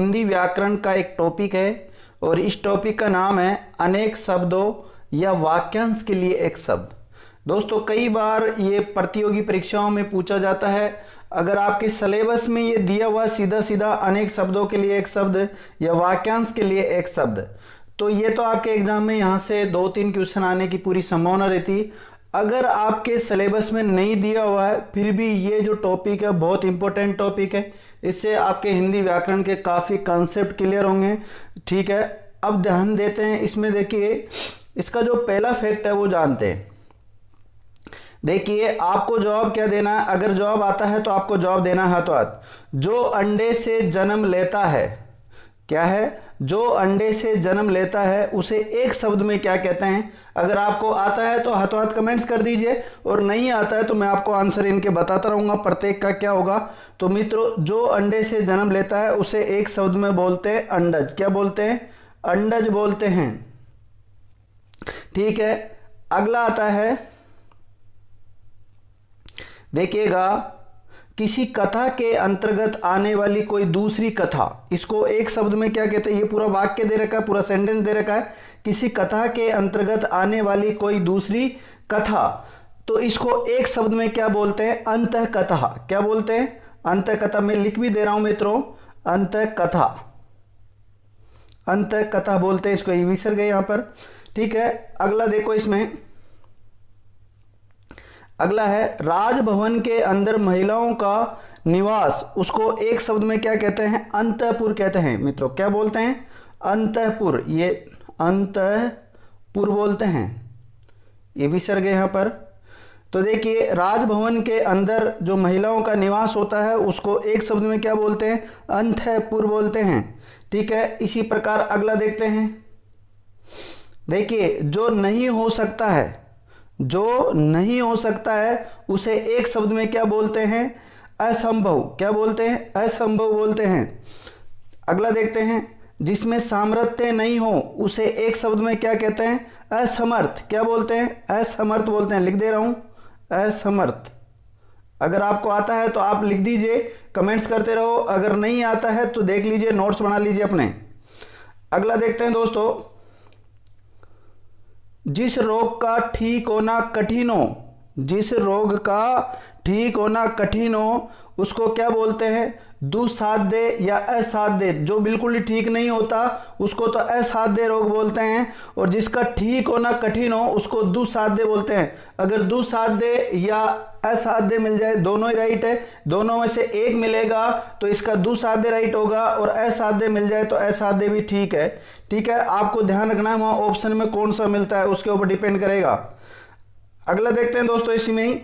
हिंदी व्याकरण का एक टॉपिक है और इस टॉपिक का नाम है अनेक शब्दों या वाक्यांश के लिए एक शब्द। दोस्तों कई बार ये प्रतियोगी परीक्षाओं में पूछा जाता है। अगर आपके सिलेबस में ये दिया हुआ सीधा सीधा अनेक शब्दों के लिए एक शब्द या वाक्यांश के लिए एक शब्द, तो ये तो आपके एग्जाम में यहाँ से 2-3 क्वेश्चन आने की पूरी संभावना रहती। अगर आपके सिलेबस में नहीं दिया हुआ है फिर भी ये जो टॉपिक है बहुत इंपॉर्टेंट टॉपिक है, इससे आपके हिंदी व्याकरण के काफ़ी कॉन्सेप्ट क्लियर होंगे। ठीक है, अब ध्यान देते हैं इसमें। देखिए इसका जो पहला फैक्ट है वो जानते हैं। देखिए आपको जवाब क्या देना है, अगर जवाब आता है तो आपको जवाब देना है हाथों हाथ। जो अंडे से जन्म लेता है, क्या है, जो अंडे से जन्म लेता है उसे एक शब्द में क्या कहते हैं। अगर आपको आता है तो हाथों हाथ कमेंट्स कर दीजिए, और नहीं आता है तो मैं आपको आंसर इनके बताता रहूंगा प्रत्येक का क्या होगा। तो मित्रों, जो अंडे से जन्म लेता है उसे एक शब्द में बोलते हैं अंडज। क्या बोलते हैं? अंडज बोलते हैं। ठीक है, अगला आता है, देखिएगा, किसी कथा के अंतर्गत आने वाली कोई दूसरी कथा, इसको एक शब्द में क्या कहते हैं। ये पूरा वाक्य दे रखा है, पूरा सेंटेंस दे रखा है, किसी कथा के अंतर्गत आने वाली कोई दूसरी कथा, तो इसको एक शब्द में क्या बोलते हैं? अंतः कथा। क्या बोलते हैं? अंतः कथा। मैं लिख भी दे रहा हूं मित्रों, अंतः कथा, अंतः कथा बोलते हैं इसको, ये विसर गए यहां पर। ठीक है, अगला देखो, इसमें अगला है, राजभवन के अंदर महिलाओं का निवास, उसको एक शब्द में क्या कहते हैं? अंतःपुर कहते हैं मित्रों। क्या बोलते हैं? अंतःपुर। ये अंतःपुर बोलते हैं, ये विसर गए यहां पर। तो देखिए राजभवन के अंदर जो महिलाओं का निवास होता है उसको एक शब्द में क्या बोलते हैं? अंतःपुर बोलते हैं। ठीक है, इसी प्रकार अगला देखते हैं। देखिए जो नहीं हो सकता है, जो नहीं हो सकता है उसे एक शब्द में क्या बोलते हैं? असंभव। क्या बोलते हैं? असंभव बोलते हैं। अगला देखते हैं, जिसमें सामर्थ्य नहीं हो उसे एक शब्द में क्या कहते हैं? असमर्थ। क्या बोलते हैं? असमर्थ बोलते हैं। लिख दे रहा हूं, असमर्थ। अगर आपको आता है तो आप लिख दीजिए, कमेंट्स करते रहो, अगर नहीं आता है तो देख लीजिए, नोट्स बना लीजिए अपने। अगला देखते हैं दोस्तों, जिस रोग का ठीक होना कठिन हो, जिस रोग का ठीक होना कठिन हो उसको क्या बोलते हैं? दुस्साध्य या असाध्य। जो बिल्कुल ही ठीक नहीं होता उसको तो असाध्य रोग बोलते हैं, और जिसका ठीक होना कठिन हो उसको दुस्साध्य बोलते हैं। अगर दुस्साध्य या असाध्य मिल जाए, दोनों ही राइट है, दोनों में से एक मिलेगा तो इसका दुस्साध्य राइट होगा, और असाध्य मिल जाए तो असाध्य भी ठीक है। ठीक है, आपको ध्यान रखना है वहां ऑप्शन में कौन सा मिलता है उसके ऊपर डिपेंड करेगा। अगला देखते हैं दोस्तों, इसी में ही,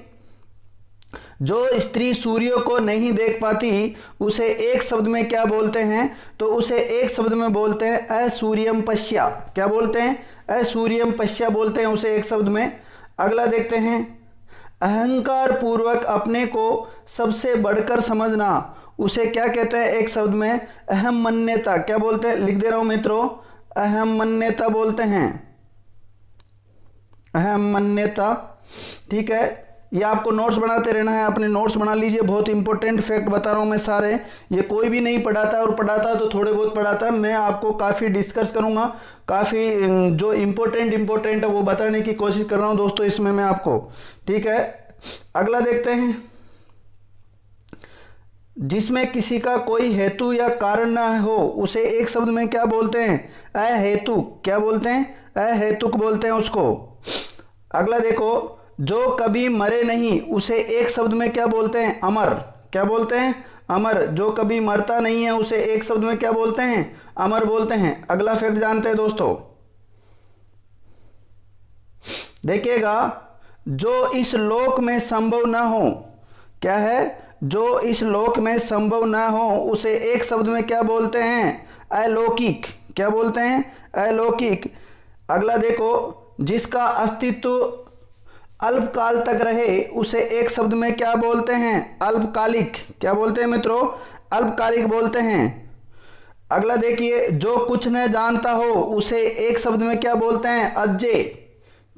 जो स्त्री सूर्य को नहीं देख पाती उसे एक शब्द में क्या बोलते हैं? तो उसे एक शब्द में बोलते हैं असूर्यम पश्या। क्या बोलते हैं? असूर्यम पश्या बोलते हैं उसे एक शब्द में। अगला देखते हैं, अहंकार पूर्वक अपने को सबसे बढ़कर समझना, उसे क्या कहते हैं एक शब्द में? अहमन्यता। क्या बोलते हैं? लिख दे रहा हूं मित्रों, अहमन्यता बोलते हैं, अहमन्यता। ठीक है, ये आपको नोट्स बनाते रहना है, अपने नोट्स बना लीजिए। बहुत इंपॉर्टेंट फैक्ट बता रहा हूं मैं सारे, ये कोई भी नहीं पढ़ाता, और पढ़ाता तो थोड़े बहुत पढ़ाता है। मैं आपको काफ़ी डिस्कस करूंगा, काफ़ी जो इंपॉर्टेंट है वो बताने की कोशिश कर रहा हूं दोस्तों इसमें मैं आपको। ठीक है, अगला देखते हैं, जिसमें किसी का कोई हेतु या कारण न हो उसे एक शब्द में क्या बोलते हैं? अहेतुक। क्या बोलते हैं? अहेतुक बोलते हैं उसको। अगला देखो, जो कभी मरे नहीं उसे एक शब्द में क्या बोलते हैं? अमर। क्या बोलते हैं? अमर। जो कभी मरता नहीं है उसे एक शब्द में क्या बोलते हैं? अमर बोलते हैं। अगला फैक्ट जानते हैं दोस्तों, देखिएगा, जो इस लोक में संभव ना हो, क्या है? जो इस लोक में संभव ना हो उसे एक शब्द में क्या बोलते हैं? अलौकिक। क्या बोलते हैं? अलौकिक। अगला देखो, जिसका अस्तित्व अल्पकाल तक रहे उसे एक शब्द में क्या बोलते हैं? अल्पकालिक। क्या बोलते हैं मित्रों? अल्पकालिक बोलते हैं। अगला देखिए, जो कुछ न जानता हो उसे एक शब्द में क्या बोलते हैं? अज्ञेय।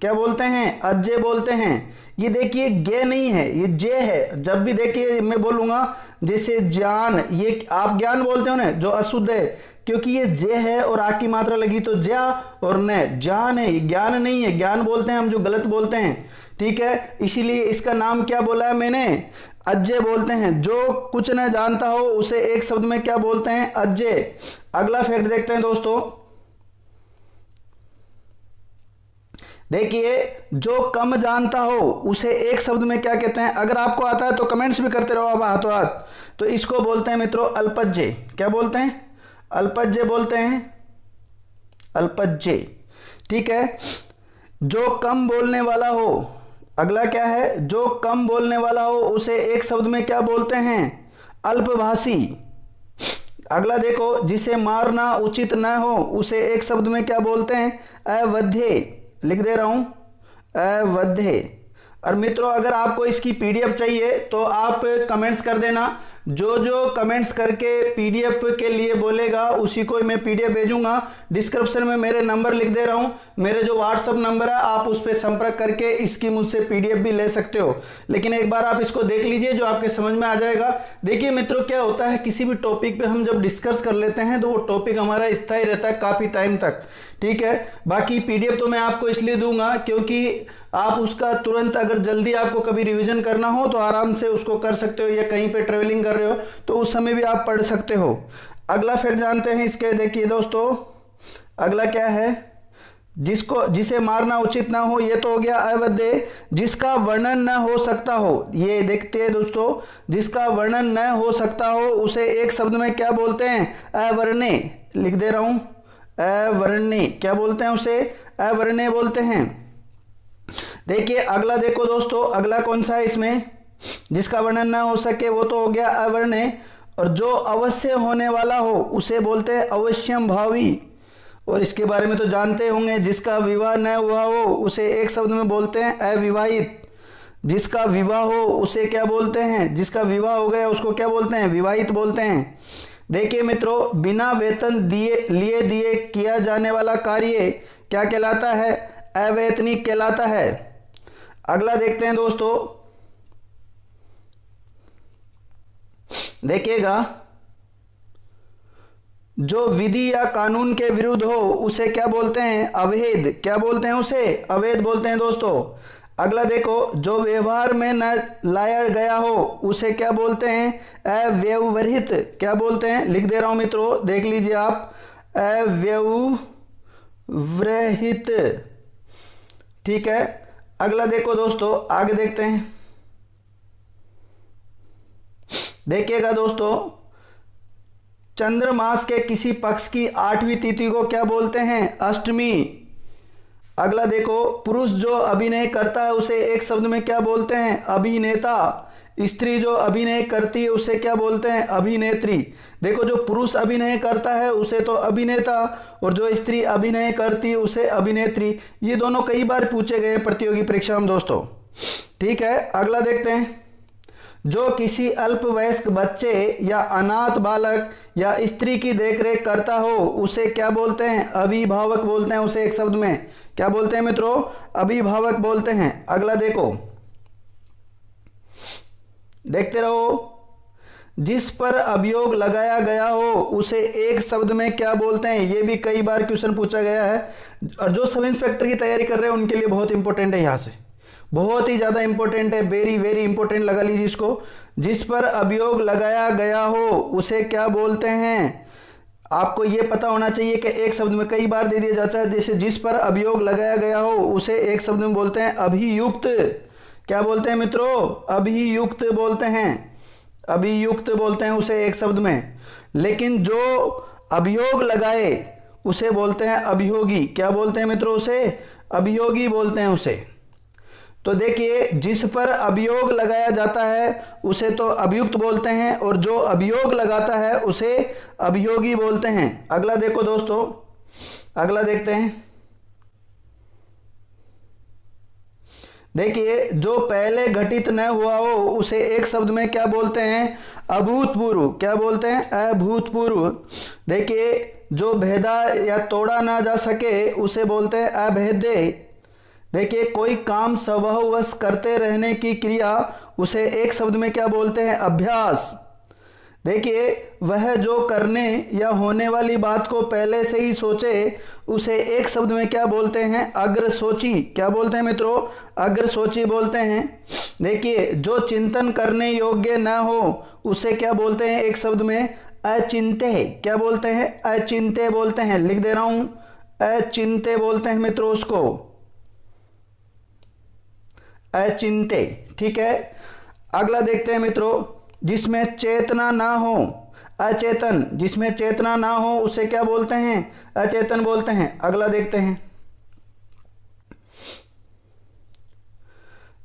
क्या बोलते हैं? अज्जे बोलते हैं। ये देखिए गे नहीं है, ये जे है। जब भी देखिए मैं बोलूंगा जैसे ज्ञान, ये आप ज्ञान बोलते हो ना, जो अशुद्ध है, क्योंकि ये जे है और आ की मात्रा लगी तो ज्या और न ज्ञान है, ज्ञान नहीं है, ज्ञान बोलते हैं हम जो गलत बोलते हैं। ठीक है, इसीलिए इसका नाम क्या बोला है मैंने? अज्जे बोलते हैं। जो कुछ न जानता हो उसे एक शब्द में क्या बोलते हैं? अज्जे। अगला फैक्ट देखते हैं दोस्तों। देखिए जो कम जानता हो उसे एक शब्द में क्या कहते हैं? अगर आपको आता है तो कमेंट्स भी करते रहो आप हाथों हाथ। तो इसको बोलते हैं मित्रों अल्पज्जे। क्या बोलते हैं? अल्पज्जे बोलते हैं, अल्पज्जे। ठीक है, जो कम बोलने वाला हो, अगला क्या है? जो कम बोलने वाला हो उसे एक शब्द में क्या बोलते हैं? अल्पभाषी। अगला देखो, जिसे मारना उचित न हो उसे एक शब्द में क्या बोलते हैं? अवध्य। लिख दे रहा हूं, अवध्य। और मित्रों अगर आपको इसकी पीडीएफ चाहिए तो आप कमेंट्स कर देना। जो जो कमेंट्स करके पीडीएफ के लिए बोलेगा उसी को मैं पीडीएफ भेजूंगा। डिस्क्रिप्शन में मेरे नंबर लिख दे रहा हूं, मेरे जो व्हाट्सअप नंबर है आप उस पर संपर्क करके इसकी मुझसे पीडीएफ भी ले सकते हो। लेकिन एक बार आप इसको देख लीजिए, जो आपके समझ में आ जाएगा। देखिए मित्रों क्या होता है, किसी भी टॉपिक पे हम जब डिस्कस कर लेते हैं तो वो टॉपिक हमारा स्थायी रहता है काफी टाइम तक। ठीक है, बाकी पीडीएफ तो मैं आपको इसलिए दूंगा क्योंकि आप उसका तुरंत, अगर जल्दी आपको कभी रिवीजन करना हो तो आराम से उसको कर सकते हो, या कहीं पे ट्रेवलिंग कर रहे हो तो उस समय भी आप पढ़ सकते हो। अगला फैक्ट जानते हैं इसके। देखिए दोस्तों अगला क्या है? जिसे मारना उचित ना हो, ये तो हो गया अवध्य। जिसका वर्णन न हो सकता हो, ये देखते हैं दोस्तों, जिसका वर्णन न हो सकता हो उसे एक शब्द में क्या बोलते हैं? अवर्ण्य। लिख दे रहा हूं, अवर्ण्य। क्या बोलते हैं उसे? अवर्ण्य बोलते हैं। देखिए अगला देखो दोस्तों, अगला कौन सा है इसमें? जिसका वर्णन ना हो सके वो तो हो गया अवर्ण्य। और जो अवश्य होने वाला हो उसे बोलते हैं अवश्यम भावी। और इसके बारे में तो जानते होंगे, जिसका विवाह न हुआ हो उसे एक शब्द में बोलते हैं अविवाहित। जिसका विवाह हो उसे क्या बोलते हैं? जिसका विवाह हो गया उसको क्या बोलते हैं? विवाहित बोलते हैं। देखिए मित्रों, बिना वेतन दिए किया जाने वाला कार्य क्या कहलाता है? अवैतनिक कहलाता है। अगला देखते हैं दोस्तों, देखिएगा, जो विधि या कानून के विरुद्ध हो उसे क्या बोलते हैं? अवैध। क्या बोलते हैं उसे? अवैध बोलते हैं दोस्तों। अगला देखो, जो व्यवहार में न लाया गया हो उसे क्या बोलते हैं? अव्यवहित। क्या बोलते हैं? लिख दे रहा हूं मित्रों, देख लीजिए आप, अव्यवहित। ठीक है, अगला देखो दोस्तों, आगे देखते हैं। देखिएगा दोस्तों, चंद्रमास के किसी पक्ष की 8वीं तिथि को क्या बोलते हैं? अष्टमी। अगला देखो, पुरुष जो अभिनय करता है उसे एक शब्द में क्या बोलते हैं? अभिनेता। स्त्री जो अभिनय करती है उसे क्या बोलते हैं? अभिनेत्री। देखो, जो पुरुष अभिनय करता है उसे तो अभिनेता, और जो स्त्री अभिनय करती है उसे अभिनेत्री। ये दोनों कई बार पूछे गए प्रतियोगी परीक्षा में दोस्तों। ठीक है, अगला देखते हैं। जो किसी अल्पवयस्क बच्चे या अनाथ बालक या स्त्री की देखरेख करता हो उसे क्या बोलते हैं? अभिभावक बोलते हैं उसे एक शब्द में। क्या बोलते हैं मित्रों? अभिभावक बोलते हैं। अगला देखो, देखते रहो, जिस पर अभियोग लगाया गया हो उसे एक शब्द में क्या बोलते हैं? ये भी कई बार क्वेश्चन पूछा गया है, और जो सब इंस्पेक्टर की तैयारी कर रहे हैं उनके लिए बहुत इंपॉर्टेंट है, यहां से बहुत ही ज्यादा इंपॉर्टेंट है, वेरी वेरी इंपॉर्टेंट लगा लीजिए इसको। जिस पर अभियोग लगाया गया हो उसे क्या बोलते हैं? आपको यह पता होना चाहिए कि एक शब्द में कई बार दे दिया जाता है, जैसे जिस पर अभियोग लगाया गया हो उसे एक शब्द में बोलते हैं अभियुक्त। क्या बोलते हैं मित्रों? अभियुक्त बोलते हैं, अभियुक्त बोलते हैं उसे एक शब्द में। लेकिन जो अभियोग लगाए उसे बोलते हैं अभियोगी। क्या बोलते हैं मित्रों? उसे अभियोगी बोलते हैं उसे। तो देखिए, जिस पर अभियोग लगाया जाता है उसे तो अभियुक्त बोलते हैं, और जो अभियोग लगाता है उसे अभियोगी बोलते हैं। अगला देखो दोस्तों, अगला देखते हैं। देखिए, जो पहले घटित न हुआ हो उसे एक शब्द में क्या बोलते हैं? अभूतपूर्व। क्या बोलते हैं? अभूतपूर्व। देखिए, जो भेदा या तोड़ा ना जा सके उसे बोलते हैं अभेद्य। देखिए कोई काम स्वभाववश करते रहने की क्रिया, उसे एक शब्द में क्या बोलते हैं? अभ्यास। देखिए वह जो करने या होने वाली बात को पहले से ही सोचे, उसे एक शब्द में क्या बोलते हैं? अग्रसोची। क्या बोलते हैं मित्रों? अग्रसोची बोलते हैं। देखिए जो चिंतन करने योग्य न हो, उसे क्या बोलते हैं? एक शब्द में अचिंत्य। क्या बोलते हैं? अचिंत्य बोलते हैं। लिख दे रहा हूं, अचिंत्य बोलते हैं मित्रों उसको, अचिंत्य। ठीक है, अगला देखते हैं मित्रों, जिसमें चेतना ना हो, अचेतन। जिसमें चेतना ना हो उसे क्या बोलते हैं? अचेतन बोलते हैं। अगला देखते हैं,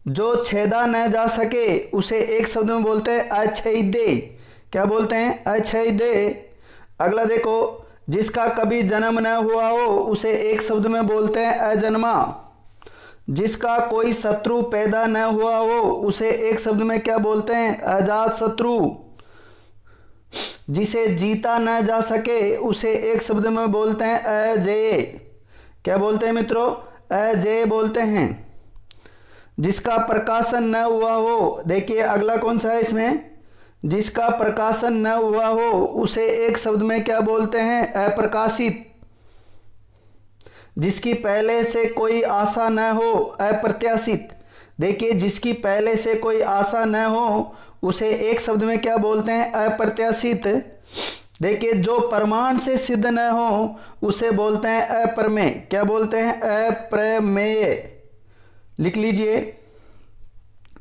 जो छेदा न जा सके, उसे एक शब्द में बोलते हैं अछेद्य। क्या बोलते हैं? अछेद्य। अगला देखो, जिसका कभी जन्म न हुआ हो, उसे एक शब्द में बोलते हैं अजन्मा। जिसका कोई शत्रु पैदा न हुआ हो, उसे एक शब्द में क्या बोलते हैं? अजात शत्रु। जिसे जीता न जा सके, उसे एक शब्द में बोलते हैं अजेय। क्या बोलते हैं मित्रों? अजेय बोलते हैं। जिसका प्रकाशन न हुआ हो, देखिए अगला कौन सा है इसमें? जिसका प्रकाशन न हुआ हो, उसे एक शब्द में क्या बोलते हैं? अप्रकाशित। जिसकी पहले से कोई आशा न हो, अप्रत्याशित। देखिए जिसकी पहले से कोई आशा न हो, उसे एक शब्द में क्या बोलते हैं? अप्रत्याशित। देखिए जो प्रमाण से सिद्ध न हो, उसे बोलते हैं अप्रमेय। क्या बोलते हैं? अप्रमेय। लिख लीजिए,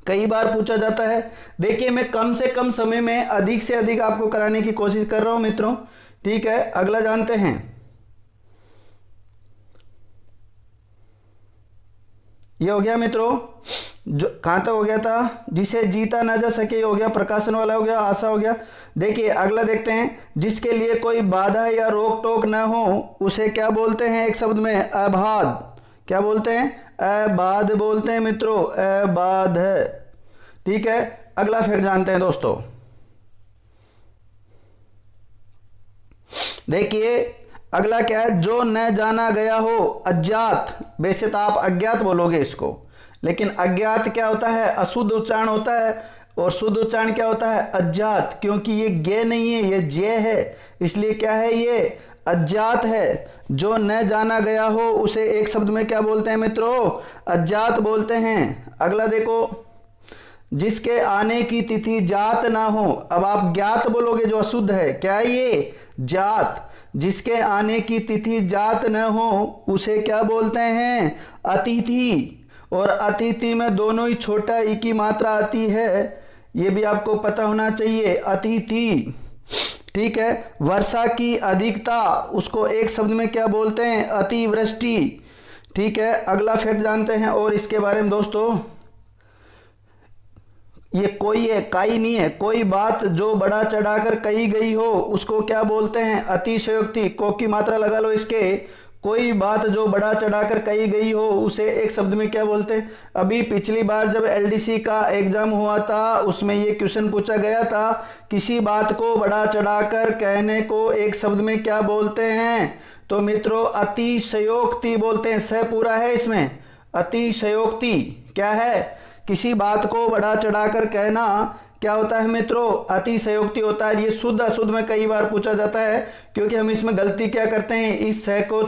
कई बार पूछा जाता है। देखिए मैं कम से कम समय में अधिक से अधिक आपको कराने की कोशिश कर रहा हूं मित्रों। ठीक है, अगला जानते हैं। ये हो गया मित्रों, जो कहां तक हो गया था? जिसे जीता ना जा सके हो गया, प्रकाशन वाला हो गया, आशा हो गया। देखिए अगला देखते हैं, जिसके लिए कोई बाधा या रोक टोक न हो, उसे क्या बोलते हैं? एक शब्द में अबाध। क्या बोलते हैं? अबाध बोलते हैं मित्रों, अबाध। ठीक है, अगला फिर जानते हैं दोस्तों। देखिए अगला क्या है? जो न जाना गया हो, अज्ञात। वैसे तो आप अज्ञात बोलोगे इसको, लेकिन अज्ञात क्या होता है? अशुद्ध उच्चारण होता है, और शुद्ध उच्चारण क्या होता है? अज्ञात। क्योंकि ये गे नहीं है, ये जय है, इसलिए क्या है? ये अज्ञात है। जो न जाना गया हो, उसे एक शब्द में क्या बोलते हैं मित्रों? अज्ञात बोलते हैं। अगला देखो, जिसके आने की तिथि जात ना हो। अब आप ज्ञात बोलोगे, जो अशुद्ध है। क्या है ये? जात। जिसके आने की तिथि जात न हो, उसे क्या बोलते हैं? अतिथि। और अतिथि में दोनों ही छोटा ई की मात्रा आती है, ये भी आपको पता होना चाहिए, अतिथि। ठीक है, वर्षा की अधिकता, उसको एक शब्द में क्या बोलते हैं? अतिवृष्टि। ठीक है, अगला फैक्ट जानते हैं और इसके बारे में दोस्तों। ये कोई है, काई नहीं है। कोई बात जो बड़ा चढ़ाकर कही गई हो, उसको क्या बोलते हैं? अतिशयोक्ति। को की मात्रा लगा लो इसके। कोई बात जो बड़ा चढ़ाकर कही गई हो, उसे एक शब्द में क्या बोलते हैं? अभी पिछली बार जब एलडीसी का एग्जाम हुआ था, उसमें ये क्वेश्चन पूछा गया था, किसी बात को बड़ा चढ़ाकर कहने को एक शब्द में क्या बोलते हैं? तो मित्रों अतिशयोक्ति बोलते हैं। स पूरा है इसमें, अतिशयोक्ति। क्या है? किसी बात को बढ़ा चढ़ाकर कहना क्या होता है मित्रों? अतिशयोक्ति होता है। ये शुद्ध अशुद्ध में कई बार पूछा जाता है, क्योंकि हम इसमें गलती क्या करते हैं? इस स को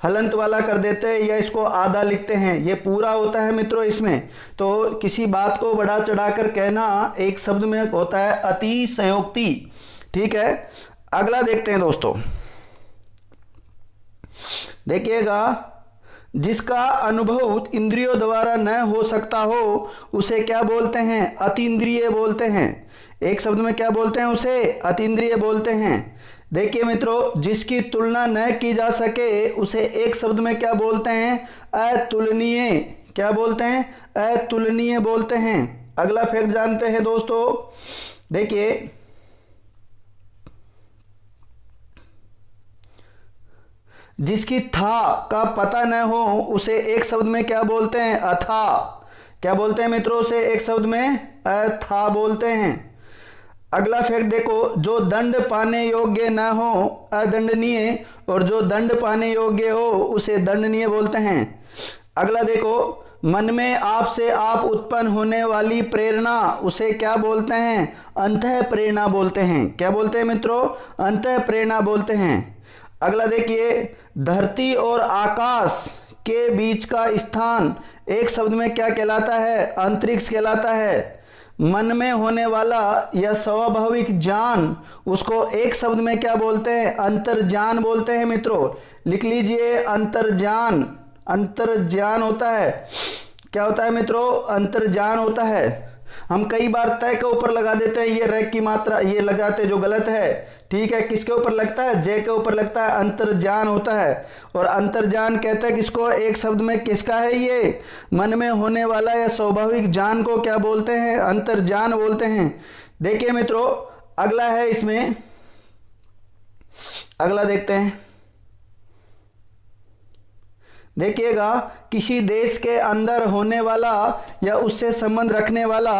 हलंत वाला कर देते हैं, या इसको आधा लिखते हैं। ये पूरा होता है मित्रों इसमें। तो किसी बात को बढ़ा चढ़ाकर कहना एक शब्द में होता है अतिशयोक्ति। ठीक है, अगला देखते हैं दोस्तों। देखिएगा, जिसका अनुभव इंद्रियों द्वारा न हो सकता हो, उसे क्या बोलते हैं? अतीन्द्रिय बोलते हैं। एक शब्द में क्या बोलते हैं? उसे अतीन्द्रिय बोलते हैं। देखिए मित्रों, जिसकी तुलना न की जा सके, उसे एक शब्द में क्या बोलते हैं? अतुलनीय। क्या बोलते हैं? अतुलनीय बोलते हैं। अगला फैक्ट जानते हैं दोस्तों। देखिए, जिसकी था का पता न हो, उसे एक शब्द में क्या बोलते हैं? अथा। क्या बोलते हैं मित्रों? उसे एक शब्द में अथा बोलते हैं। अगला फैक्ट देखो, जो दंड पाने योग्य न हो, अदंडनीय, और जो दंड पाने योग्य हो, उसे दंडनीय बोलते हैं। अगला देखो, मन में आप से आप उत्पन्न होने वाली प्रेरणा उसे क्या बोलते हैं? अंतः प्रेरणा बोलते हैं। क्या बोलते हैं मित्रों? अंतः प्रेरणा बोलते हैं। अगला देखिए, धरती और आकाश के बीच का स्थान एक शब्द में क्या कहलाता है? अंतरिक्ष कहलाता है। मन में होने वाला या स्वाभाविक ज्ञान उसको एक शब्द में क्या बोलते हैं? अंतर्ज्ञान बोलते हैं मित्रों। लिख लीजिए, अंतर्ज्ञान। अंतर्ज्ञान होता है, क्या होता है मित्रों? अंतर्ज्ञान होता है। हम कई बार तय के ऊपर लगा देते हैं, ये रैक की मात्रा ये लगाते हैं जो गलत है। ठीक है, किसके ऊपर लगता है? जय के ऊपर लगता है, अंतर्ज्ञान होता है। और अंतर्ज्ञान कहते हैं किसको? एक शब्द में किसका है ये? मन में होने वाला या स्वाभाविक ज्ञान को क्या बोलते हैं? अंतर्ज्ञान बोलते हैं। देखिए मित्रों, अगला है इसमें, अगला देखते हैं। देखिएगा, किसी देश के अंदर होने वाला या उससे संबंध रखने वाला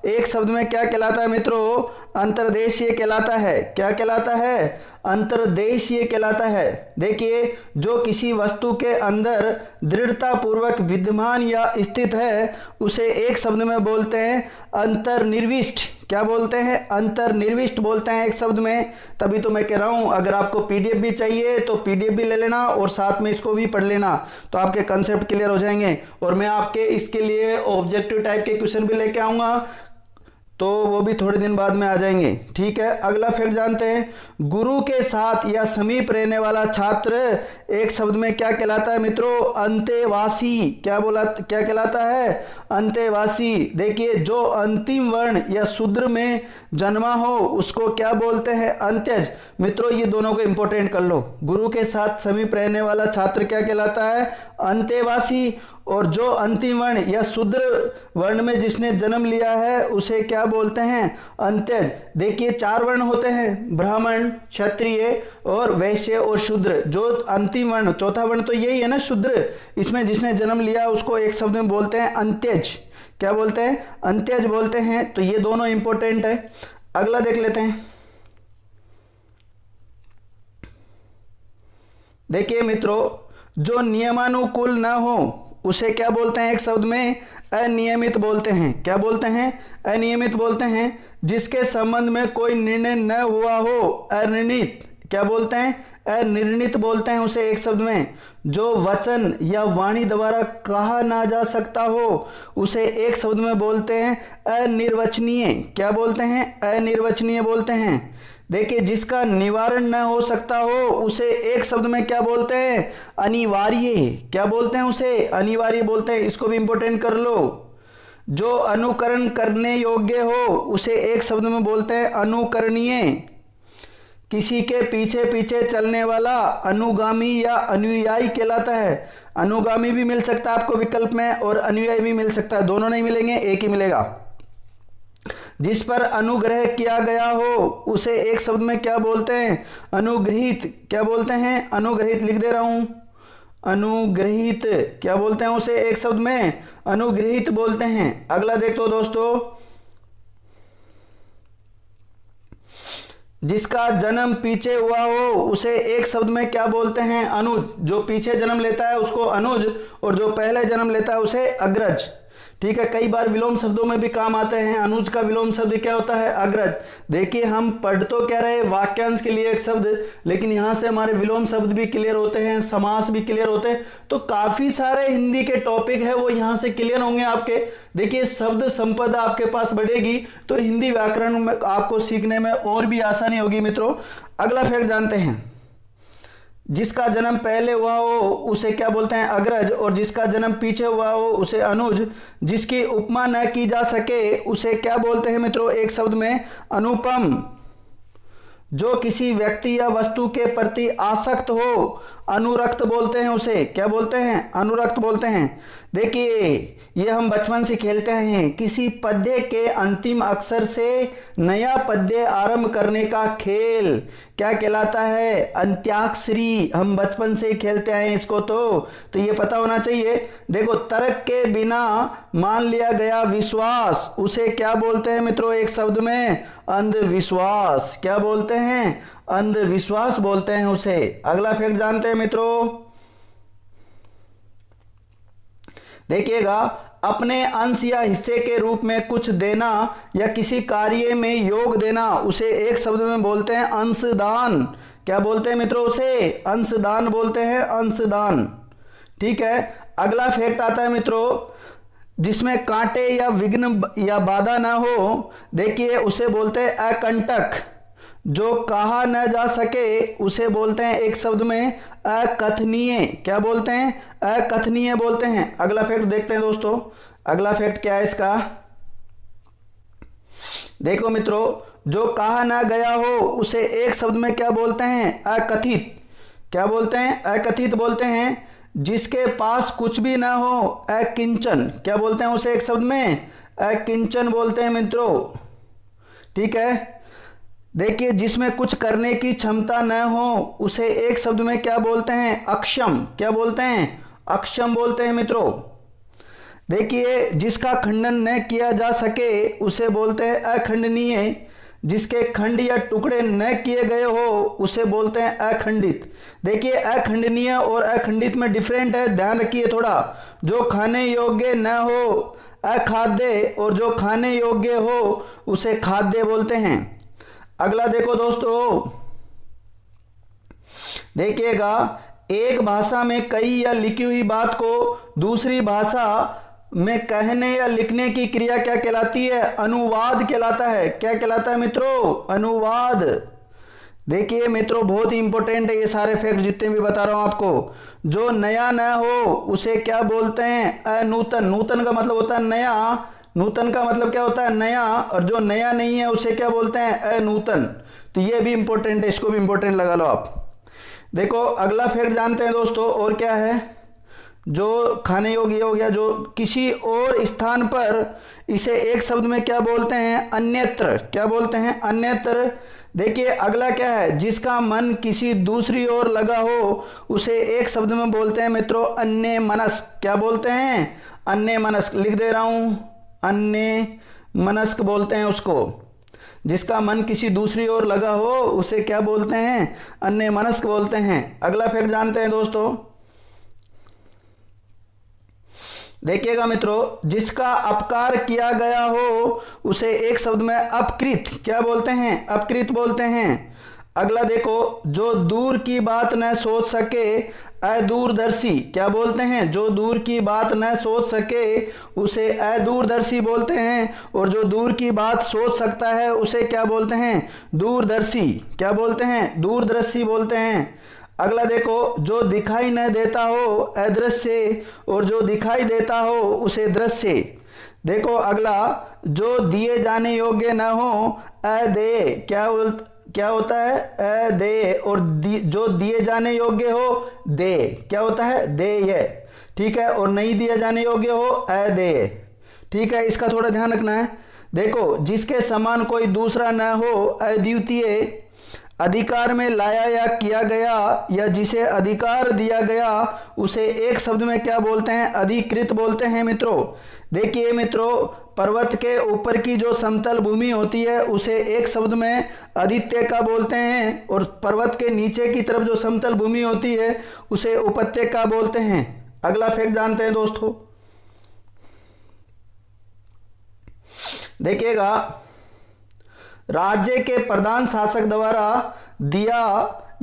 एक शब्द में क्या कहलाता है मित्रों? अंतर्देशीय कहलाता है। क्या कहलाता है? अंतर्देशीय कहलाता है। देखिए, जो किसी वस्तु के अंदर दृढ़ता पूर्वक विद्यमान या स्थित है उसे एक शब्द में बोलते हैं अंतर्निविष्ट। क्या बोलते हैं? अंतर्निविष्ट बोलते हैं एक शब्द में। तभी तो मैं कह रहा हूं, अगर आपको पीडीएफ भी चाहिए तो पीडीएफ भी ले लेना और साथ में इसको भी पढ़ लेना, तो आपके कंसेप्ट क्लियर हो जाएंगे। और मैं आपके इसके लिए ऑब्जेक्टिव टाइप के क्वेश्चन भी लेके आऊंगा, तो वो भी थोड़े दिन बाद में आ जाएंगे। ठीक है, अगला फैक्ट जानते हैं। गुरु के साथ या समीप रहने वाला छात्र एक शब्द में क्या कहलाता है मित्रों? अंतेवासी। क्या कहलाता है? अंतेवासी। देखिए, जो अंतिम वर्ण या शूद्र में जन्मा हो उसको क्या बोलते हैं? अंत्यज। मित्रों, ये दोनों को इंपॉर्टेंट कर लो। गुरु के साथ समीप रहने वाला छात्र क्या कहलाता है? अंतेवासी। और जो अंतिम वर्ण या शूद्र वर्ण में जिसने जन्म लिया है उसे क्या बोलते हैं? अंत्यज। देखिए, 4 वर्ण होते हैं, ब्राह्मण, क्षत्रिय और वैश्य और शूद्र। जो अंतिम वर्ण, चौथा वर्ण तो यही है ना, शूद्र, इसमें जिसने जन्म लिया उसको एक शब्द में बोलते हैं अंत्यज। क्या बोलते हैं? अंत्यज बोलते हैं। तो ये दोनों इंपॉर्टेंट है। अगला देख लेते हैं। देखिए मित्रों, जो नियमानुकूल ना हो उसे क्या बोलते हैं? एक शब्द में अनियमित बोलते हैं। क्या बोलते हैं? अनियमित बोलते हैं। जिसके संबंध में कोई निर्णय न हुआ हो, अनिर्णित। क्या बोलते हैं? अनिर्णित बोलते हैं उसे एक शब्द में। जो वचन या वाणी द्वारा कहा ना जा सकता हो उसे एक शब्द में बोलते हैं अनिर्वचनीय। क्या बोलते हैं? अनिर्वचनीय बोलते हैं। देखिए, जिसका निवारण न हो सकता हो उसे एक शब्द में क्या बोलते हैं? अनिवार्य। क्या बोलते हैं उसे? अनिवार्य बोलते हैं। इसको भी इंपॉर्टेंट कर लो। जो अनुकरण करने योग्य हो उसे एक शब्द में बोलते हैं अनुकरणीय। किसी के पीछे पीछे चलने वाला अनुगामी या अनुयायी कहलाता है। अनुगामी भी मिल सकता है आपको विकल्प में और अनुयायी भी मिल सकता है, दोनों नहीं मिलेंगे, एक ही मिलेगा। जिस पर अनुग्रह किया गया हो उसे एक शब्द में क्या बोलते हैं? अनुग्रहित। क्या बोलते हैं? अनुग्रहित। लिख दे रहा हूं, अनुग्रहित। क्या बोलते हैं उसे? एक शब्द में अनुग्रहित बोलते हैं। अगला देखो दोस्तों, जिसका जन्म पीछे हुआ हो उसे एक शब्द में क्या बोलते हैं? अनुज। जो पीछे जन्म लेता है उसको अनुज और जो पहले जन्म लेता है उसे अग्रज। ठीक है, कई बार विलोम शब्दों में भी काम आते हैं। अनुज का विलोम शब्द क्या होता है? अग्रज। देखिए, हम पढ़ तो कह रहे हैं वाक्यांश के लिए एक शब्द, लेकिन यहां से हमारे विलोम शब्द भी क्लियर होते हैं, समास भी क्लियर होते हैं। तो काफी सारे हिंदी के टॉपिक है वो यहां से क्लियर होंगे आपके। देखिए, शब्द संपदा आपके पास बढ़ेगी तो हिंदी व्याकरण में आपको सीखने में और भी आसानी होगी मित्रों। अगला फैक्ट जानते हैं। जिसका जन्म पहले हुआ हो उसे क्या बोलते हैं? अग्रज। और जिसका जन्म पीछे हुआ हो उसे अनुज। जिसकी उपमा न की जा सके उसे क्या बोलते हैं मित्रों? एक शब्द में अनुपम। जो किसी व्यक्ति या वस्तु के प्रति आसक्त हो अनुरक्त बोलते हैं उसे। क्या बोलते हैं? अनुरक्त बोलते हैं। देखिए, ये हम बचपन से खेलते हैं। किसी पद्य के अंतिम अक्षर से नया पद्य आरंभ करने का खेल क्या कहलाता है? अंत्याक्षरी। हम बचपन से खेलते हैं इसको, तो ये पता होना चाहिए। देखो, तर्क के बिना मान लिया गया विश्वास उसे क्या बोलते हैं मित्रों? एक शब्द में अंधविश्वास। क्या बोलते हैं? अंधविश्वास बोलते हैं उसे। अगला फैक्ट जानते हैं मित्रों। देखिएगा, अपने अंश या हिस्से के रूप में कुछ देना या किसी कार्य में योग देना, उसे एक शब्द में बोलते हैं अंशदान। क्या बोलते हैं मित्रों? उसे अंशदान बोलते हैं, अंशदान। ठीक है। अगला फैक्ट आता है मित्रों, जिसमें कांटे या विघ्न या बाधा ना हो, देखिए उसे बोलते हैं अकंटक। जो कहा न जा सके उसे बोलते हैं एक शब्द में अकथनीय। क्या बोलते हैं? अकथनीय बोलते हैं। अगला फैक्ट देखते हैं दोस्तों, अगला फैक्ट क्या है इसका। देखो मित्रों, जो कहा ना गया हो उसे एक शब्द में क्या बोलते हैं? अकथित। क्या बोलते हैं? अकथित बोलते हैं। जिसके पास कुछ भी ना हो, अकिंचन। क्या बोलते हैं उसे एक शब्द में? अकिंचन बोलते हैं मित्रों। ठीक है। देखिए, जिसमें कुछ करने की क्षमता न हो उसे एक शब्द में क्या बोलते हैं? अक्षम। क्या बोलते हैं? अक्षम बोलते हैं मित्रों। देखिए, जिसका खंडन न किया जा सके उसे बोलते हैं अखंडनीय। जिसके खंड या टुकड़े न किए गए हो उसे बोलते हैं अखंडित। देखिए, अखंडनीय और अखंडित में डिफरेंट है, ध्यान रखिए थोड़ा। जो खाने योग्य न हो अखाद्य, और जो खाने योग्य हो उसे खाद्य बोलते हैं। अगला देखो दोस्तों, देखिएगा, एक भाषा में कही या लिखी हुई बात को दूसरी भाषा में कहने या लिखने की क्रिया क्या कहलाती है? अनुवाद कहलाता है। क्या कहलाता है मित्रों? अनुवाद। देखिए मित्रों, बहुत ही इंपॉर्टेंट है ये सारे फैक्ट जितने भी बता रहा हूं आपको। जो नया न हो उसे क्या बोलते हैं? अनूतन। नूतन का मतलब होता है नया, नूतन का मतलब क्या होता है? नया। और जो नया नहीं है उसे क्या बोलते हैं? अनूतन। तो ये भी इंपॉर्टेंट है, इसको भी इंपॉर्टेंट लगा लो आप। देखो, अगला फैक्ट जानते हैं दोस्तों, और क्या है? जो खाने योग्य हो गया। जो किसी और स्थान पर, इसे एक शब्द में क्या बोलते हैं? अन्यत्र। क्या बोलते हैं? अन्यत्र। देखिए, अगला क्या है? जिसका मन किसी दूसरी ओर लगा हो उसे एक शब्द में बोलते हैं मित्रों अन्य मनस्क। क्या बोलते हैं? अन्य मनस्क। लिख दे रहा हूं, अन्य मनस्क बोलते हैं उसको। जिसका मन किसी दूसरी ओर लगा हो उसे क्या बोलते हैं? अन्य मनस्क बोलते हैं। अगला फैक्ट जानते हैं दोस्तों, देखिएगा मित्रों, जिसका अपकार किया गया हो उसे एक शब्द में अपकृत। क्या बोलते हैं? अपकृत बोलते हैं। अगला देखो, जो दूर की बात न सोच सके अदूरदर्शी। क्या बोलते हैं? जो दूर की बात न सोच सके उसे अदूरदर्शी बोलते हैं। और जो दूर की बात सोच सकता है उसे क्या बोलते हैं? दूरदर्शी। क्या बोलते हैं? दूरदर्शी बोलते हैं। अगला देखो, जो दिखाई न देता हो अदृश्य, और जो दिखाई देता हो उसे दृश्य। देखो अगला, जो दिए जाने योग्य न हो अदेय। क्या होता है? अदेय। और जो दिए जाने योग्य हो देय। क्या होता है? देय। ठीक है। और नहीं दिए जाने योग्य हो अदेय। ठीक है, इसका थोड़ा ध्यान रखना है। देखो, जिसके समान कोई दूसरा न हो अद्वितीय। अधिकार में लाया या किया गया, या जिसे अधिकार दिया गया उसे एक शब्द में क्या बोलते हैं? अधिकृत बोलते हैं मित्रों। देखिए मित्रों, पर्वत के ऊपर की जो समतल भूमि होती है उसे एक शब्द में आदित्य का बोलते हैं, और पर्वत के नीचे की तरफ जो समतल भूमि होती है उसे उपत्यका बोलते हैं। अगला फैक्ट जानते हैं दोस्तों, देखिएगा, राज्य के प्रधान शासक द्वारा दिया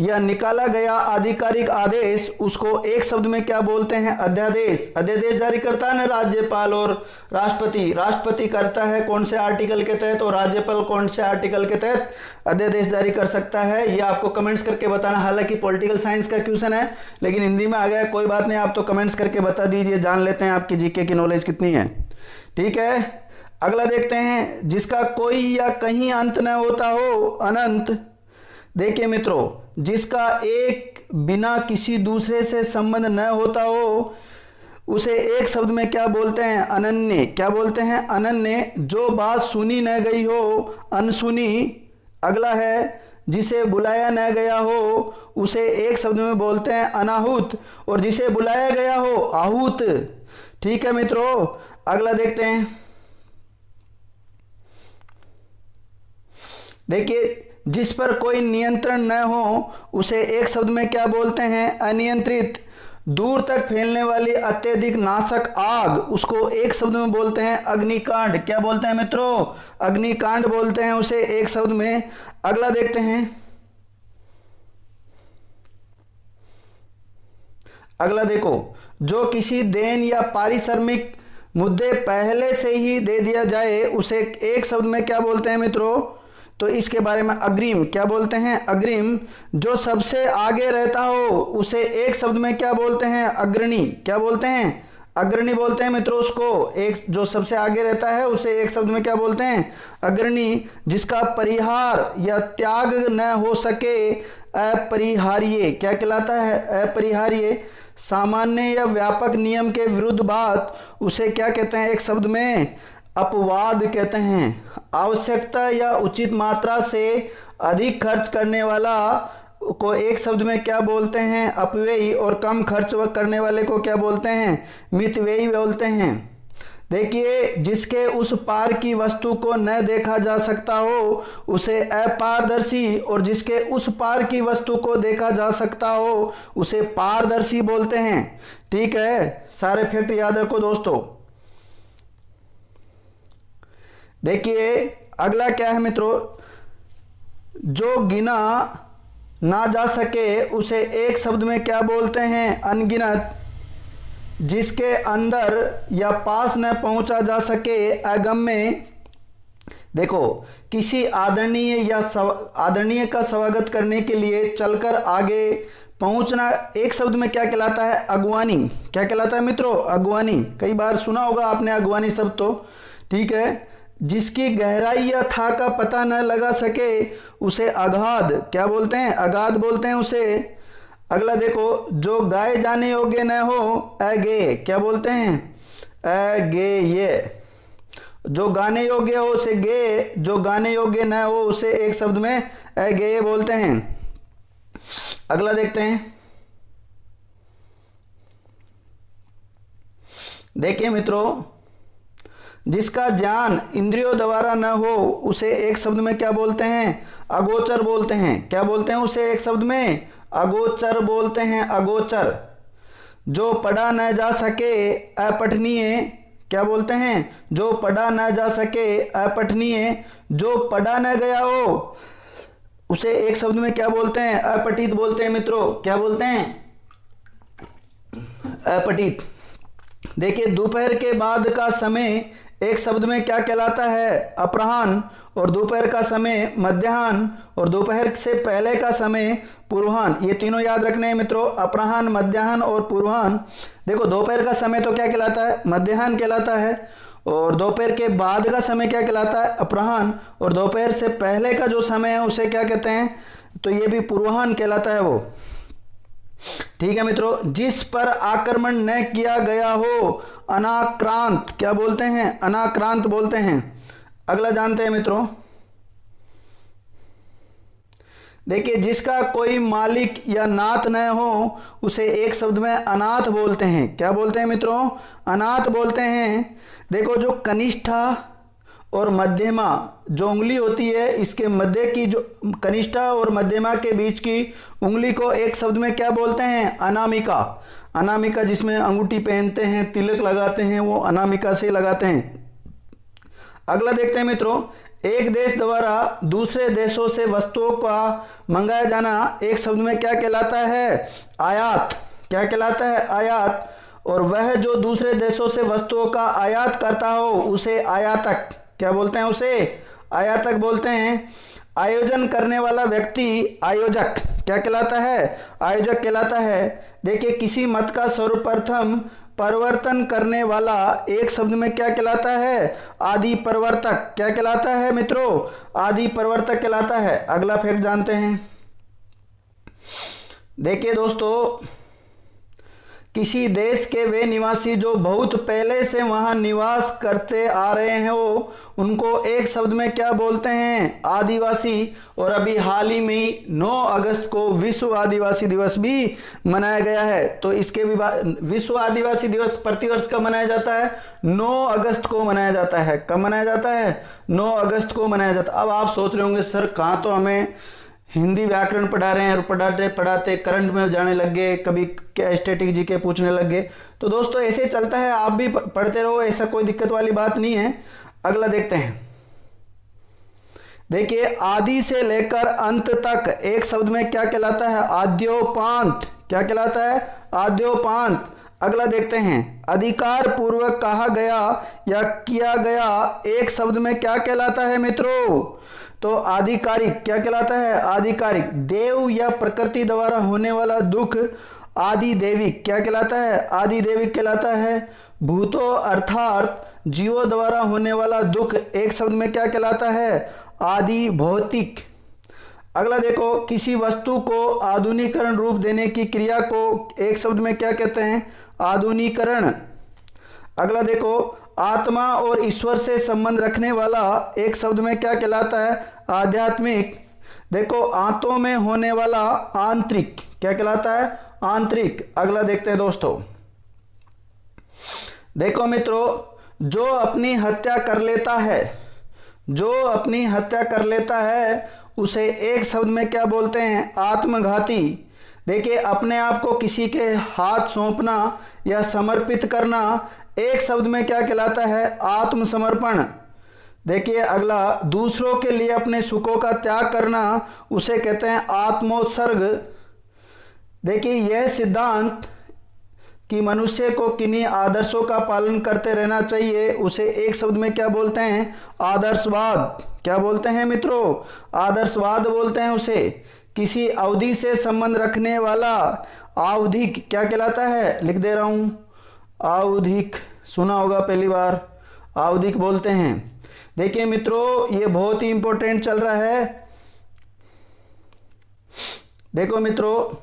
या निकाला गया आधिकारिक आदेश, उसको एक शब्द में क्या बोलते हैं? अध्यादेश। अध्यादेश जारी करता है ना राज्यपाल और राष्ट्रपति। राष्ट्रपति करता है कौन से आर्टिकल के तहत, और राज्यपाल कौन से आर्टिकल के तहत अध्यादेश जारी कर सकता है? ये आपको कमेंट्स करके बताना। हालांकि पॉलिटिकल साइंस का क्वेश्चन है लेकिन हिंदी में आ गया, कोई बात नहीं, आप तो कमेंट्स करके बता दीजिए, जान लेते हैं आपकी जीके की नॉलेज कितनी है। ठीक है। अगला देखते हैं, जिसका कोई या कहीं अंत न होता हो अनंत। देखिए मित्रों, जिसका एक बिना किसी दूसरे से संबंध न होता हो उसे एक शब्द में क्या बोलते हैं? अनन्य। क्या बोलते हैं? अनन्य। जो बात सुनी न गई हो अनसुनी। अगला है, जिसे बुलाया न गया हो उसे एक शब्द में बोलते हैं अनाहुत, और जिसे बुलाया गया हो आहूत। ठीक है मित्रों। अगला देखते हैं, देखिए, जिस पर कोई नियंत्रण न हो उसे एक शब्द में क्या बोलते हैं? अनियंत्रित। दूर तक फैलने वाली अत्यधिक नाशक आग, उसको एक शब्द में बोलते हैं अग्निकांड। क्या बोलते हैं मित्रों? अग्निकांड बोलते हैं उसे एक शब्द में। अगला देखते हैं, अगला देखो, जो किसी देन या पारिश्रमिक मुद्दे पहले से ही दे दिया जाए उसे एक शब्द में क्या बोलते हैं मित्रों? तो इसके बारे में अग्रिम। क्या बोलते हैं? अग्रिम। जो सबसे आगे रहता हो उसे एक शब्द में क्या बोलते हैं? अग्रणी। क्या बोलते हैं? अग्रणी बोलते हैं मित्रों उसको। एक जो सबसे आगे रहता है उसे एक शब्द में क्या बोलते हैं? अग्रणी। जिसका परिहार या त्याग न हो सके अपरिहार्य। क्या कहलाता है? अपरिहार्य। सामान्य या व्यापक नियम के विरुद्ध बात, उसे क्या कहते हैं एक शब्द में? अपवाद कहते हैं। आवश्यकता या उचित मात्रा से अधिक खर्च करने वाला को एक शब्द में क्या बोलते हैं? अपव्ययी। और कम खर्च करने वाले को क्या बोलते हैं? मितव्ययी बोलते हैं। देखिए, जिसके उस पार की वस्तु को न देखा जा सकता हो उसे अपारदर्शी, और जिसके उस पार की वस्तु को देखा जा सकता हो उसे पारदर्शी बोलते हैं। ठीक है, सारे फैक्ट याद रखो दोस्तों। देखिए अगला क्या है मित्रों? जो गिना ना जा सके उसे एक शब्द में क्या बोलते हैं? अनगिनत। जिसके अंदर या पास न पहुंचा जा सके अगम्य। देखो, किसी आदरणीय या आदरणीय का स्वागत करने के लिए चलकर आगे पहुंचना एक शब्द में क्या कहलाता है? अगवानी। क्या कहलाता है मित्रों? अगवानी। कई बार सुना होगा आपने अगवानी शब्द तो। ठीक है। जिसकी गहराई या था का पता न लगा सके उसे अगाध। क्या बोलते हैं? अगाध बोलते हैं उसे। अगला देखो, जो गाए जाने योग्य न हो अगेय। क्या बोलते हैं? अगेय। जो गाने योग्य हो उसे गेय, जो गाने योग्य न हो उसे एक शब्द में अगेय बोलते हैं। अगला देखते हैं। देखिए मित्रों, जिसका ज्ञान इंद्रियों द्वारा न हो उसे एक शब्द में क्या बोलते हैं? अगोचर बोलते हैं। क्या बोलते हैं उसे एक शब्द में? अगोचर बोलते हैं। अगोचर। जो पढ़ा न जा सके अपठनीय। क्या बोलते हैं? जो पढ़ा न जा सके अपठनीय। जो पढ़ा न गया हो उसे एक शब्द में क्या बोलते हैं? अपठित बोलते हैं मित्रों। क्या बोलते हैं? अपठित। देखिए, दोपहर के बाद का समय एक शब्द में क्या कहलाता है? अपराह्न। और दोपहर का समय मध्याह्न, और दोपहर से पहले का समय पूर्वाह्न। ये तीनों याद रखने हैं मित्रों, अपराह्न, मध्याह्न और पूर्वाह्न। देखो, दोपहर का समय तो क्या कहलाता है? मध्याह्न कहलाता है। और दोपहर के बाद का समय क्या कहलाता है? अपराह्न। और दोपहर से पहले का जो समय है उसे क्या कहते हैं? तो ये भी पूर्वाह्न कहलाता है वो। ठीक है मित्रों। जिस पर आक्रमण न किया गया हो अनाक्रांत। क्या बोलते हैं? अनाक्रांत बोलते हैं। अगला जानते हैं मित्रों। देखिए, जिसका कोई मालिक या नाथ न हो उसे एक शब्द में अनाथ बोलते हैं। क्या बोलते हैं मित्रों? अनाथ बोलते हैं। देखो, जो कनिष्ठा और मध्यमा जो उंगली होती है, इसके मध्य की जो कनिष्ठा और मध्यमा के बीच की उंगली को एक शब्द में क्या बोलते हैं? अनामिका। अनामिका, जिसमें अंगूठी पहनते हैं, तिलक लगाते हैं, वो अनामिका से लगाते हैं। अगला देखते हैं मित्रों। एक देश द्वारा दूसरे देशों से वस्तुओं का मंगाया जाना एक शब्द में क्या कहलाता है? आयात। क्या कहलाता है? आयात। और वह जो दूसरे देशों से वस्तुओं का आयात करता हो उसे आयातक। क्या बोलते हैं? उसे आयातक बोलते हैं। आयोजन करने वाला व्यक्ति आयोजक। क्या कहलाता है? आयोजक कहलाता है। देखिए, किसी मत का सर्वप्रथम परिवर्तन करने वाला एक शब्द में क्या कहलाता है? आदि परिवर्तक। क्या कहलाता है मित्रों? आदि परिवर्तक कहलाता है। अगला फैक्ट जानते हैं। देखिए दोस्तों, किसी देश के वे निवासी जो बहुत पहले से वहां निवास करते आ रहे हो उनको एक शब्द में क्या बोलते हैं? आदिवासी। और अभी हाल ही में 9 अगस्त को विश्व आदिवासी दिवस भी मनाया गया है। तो इसके भी विश्व आदिवासी दिवस प्रतिवर्ष कब मनाया जाता है? 9 अगस्त को मनाया जाता है। कब मनाया जाता है? 9 अगस्त को मनाया जाता है। अब आप सोच रहे होंगे सर, कहाँ तो हमें हिंदी व्याकरण पढ़ा रहे हैं और पढ़ाते पढ़ाते करंट में जाने लग गए, कभी क्या स्टैटिक जीके पूछने लग गए। तो दोस्तों ऐसे चलता है, आप भी पढ़ते रहो, ऐसा कोई दिक्कत वाली बात नहीं है। अगला देखते हैं। देखिए आदि से लेकर अंत तक एक शब्द में क्या कहलाता है? आद्योपांत। क्या कहलाता है? आद्योपांत। अगला देखते हैं। अधिकार पूर्वक कहा गया या किया गया एक शब्द में क्या कहलाता है मित्रों? तो आधिकारिक। क्या कहलाता है? आधिकारिक। देव या प्रकृति द्वारा होने वाला दुख आदिदेविक। क्या कहलाता है? आदिदेविक कहलाता है। भूतो अर्थात जीवों द्वारा होने वाला दुख एक शब्द में क्या कहलाता है? आदि भौतिक। अगला देखो, किसी वस्तु को आधुनिकरण रूप देने की क्रिया को एक शब्द में क्या कहते हैं? आधुनिकरण। अगला देखो, आत्मा और ईश्वर से संबंध रखने वाला एक शब्द में क्या कहलाता है? आध्यात्मिक। देखो, आंतों में होने वाला आंतरिक। क्या कहलाता है? आंतरिक। अगला देखते हैं दोस्तों। देखो मित्रों, जो अपनी हत्या कर लेता है, जो अपनी हत्या कर लेता है उसे एक शब्द में क्या बोलते हैं? आत्मघाती। देखिए, अपने आप को किसी के हाथ सौंपना या समर्पित करना एक शब्द में क्या कहलाता है? आत्मसमर्पण। देखिए अगला, दूसरों के लिए अपने सुखों का त्याग करना उसे कहते हैं आत्मोत्सर्ग। देखिए, यह सिद्धांत कि मनुष्य को किन्हीं आदर्शों का पालन करते रहना चाहिए उसे एक शब्द में क्या बोलते हैं? आदर्शवाद। क्या बोलते हैं मित्रों? आदर्शवाद बोलते हैं उसे। किसी अवधि से संबंध रखने वाला आवधिक क्या कहलाता है? लिख दे रहा हूं, आवधिक। सुना होगा पहली बार, आवधिक बोलते हैं। देखिए मित्रों, ये बहुत ही इंपॉर्टेंट चल रहा है। देखो मित्रों,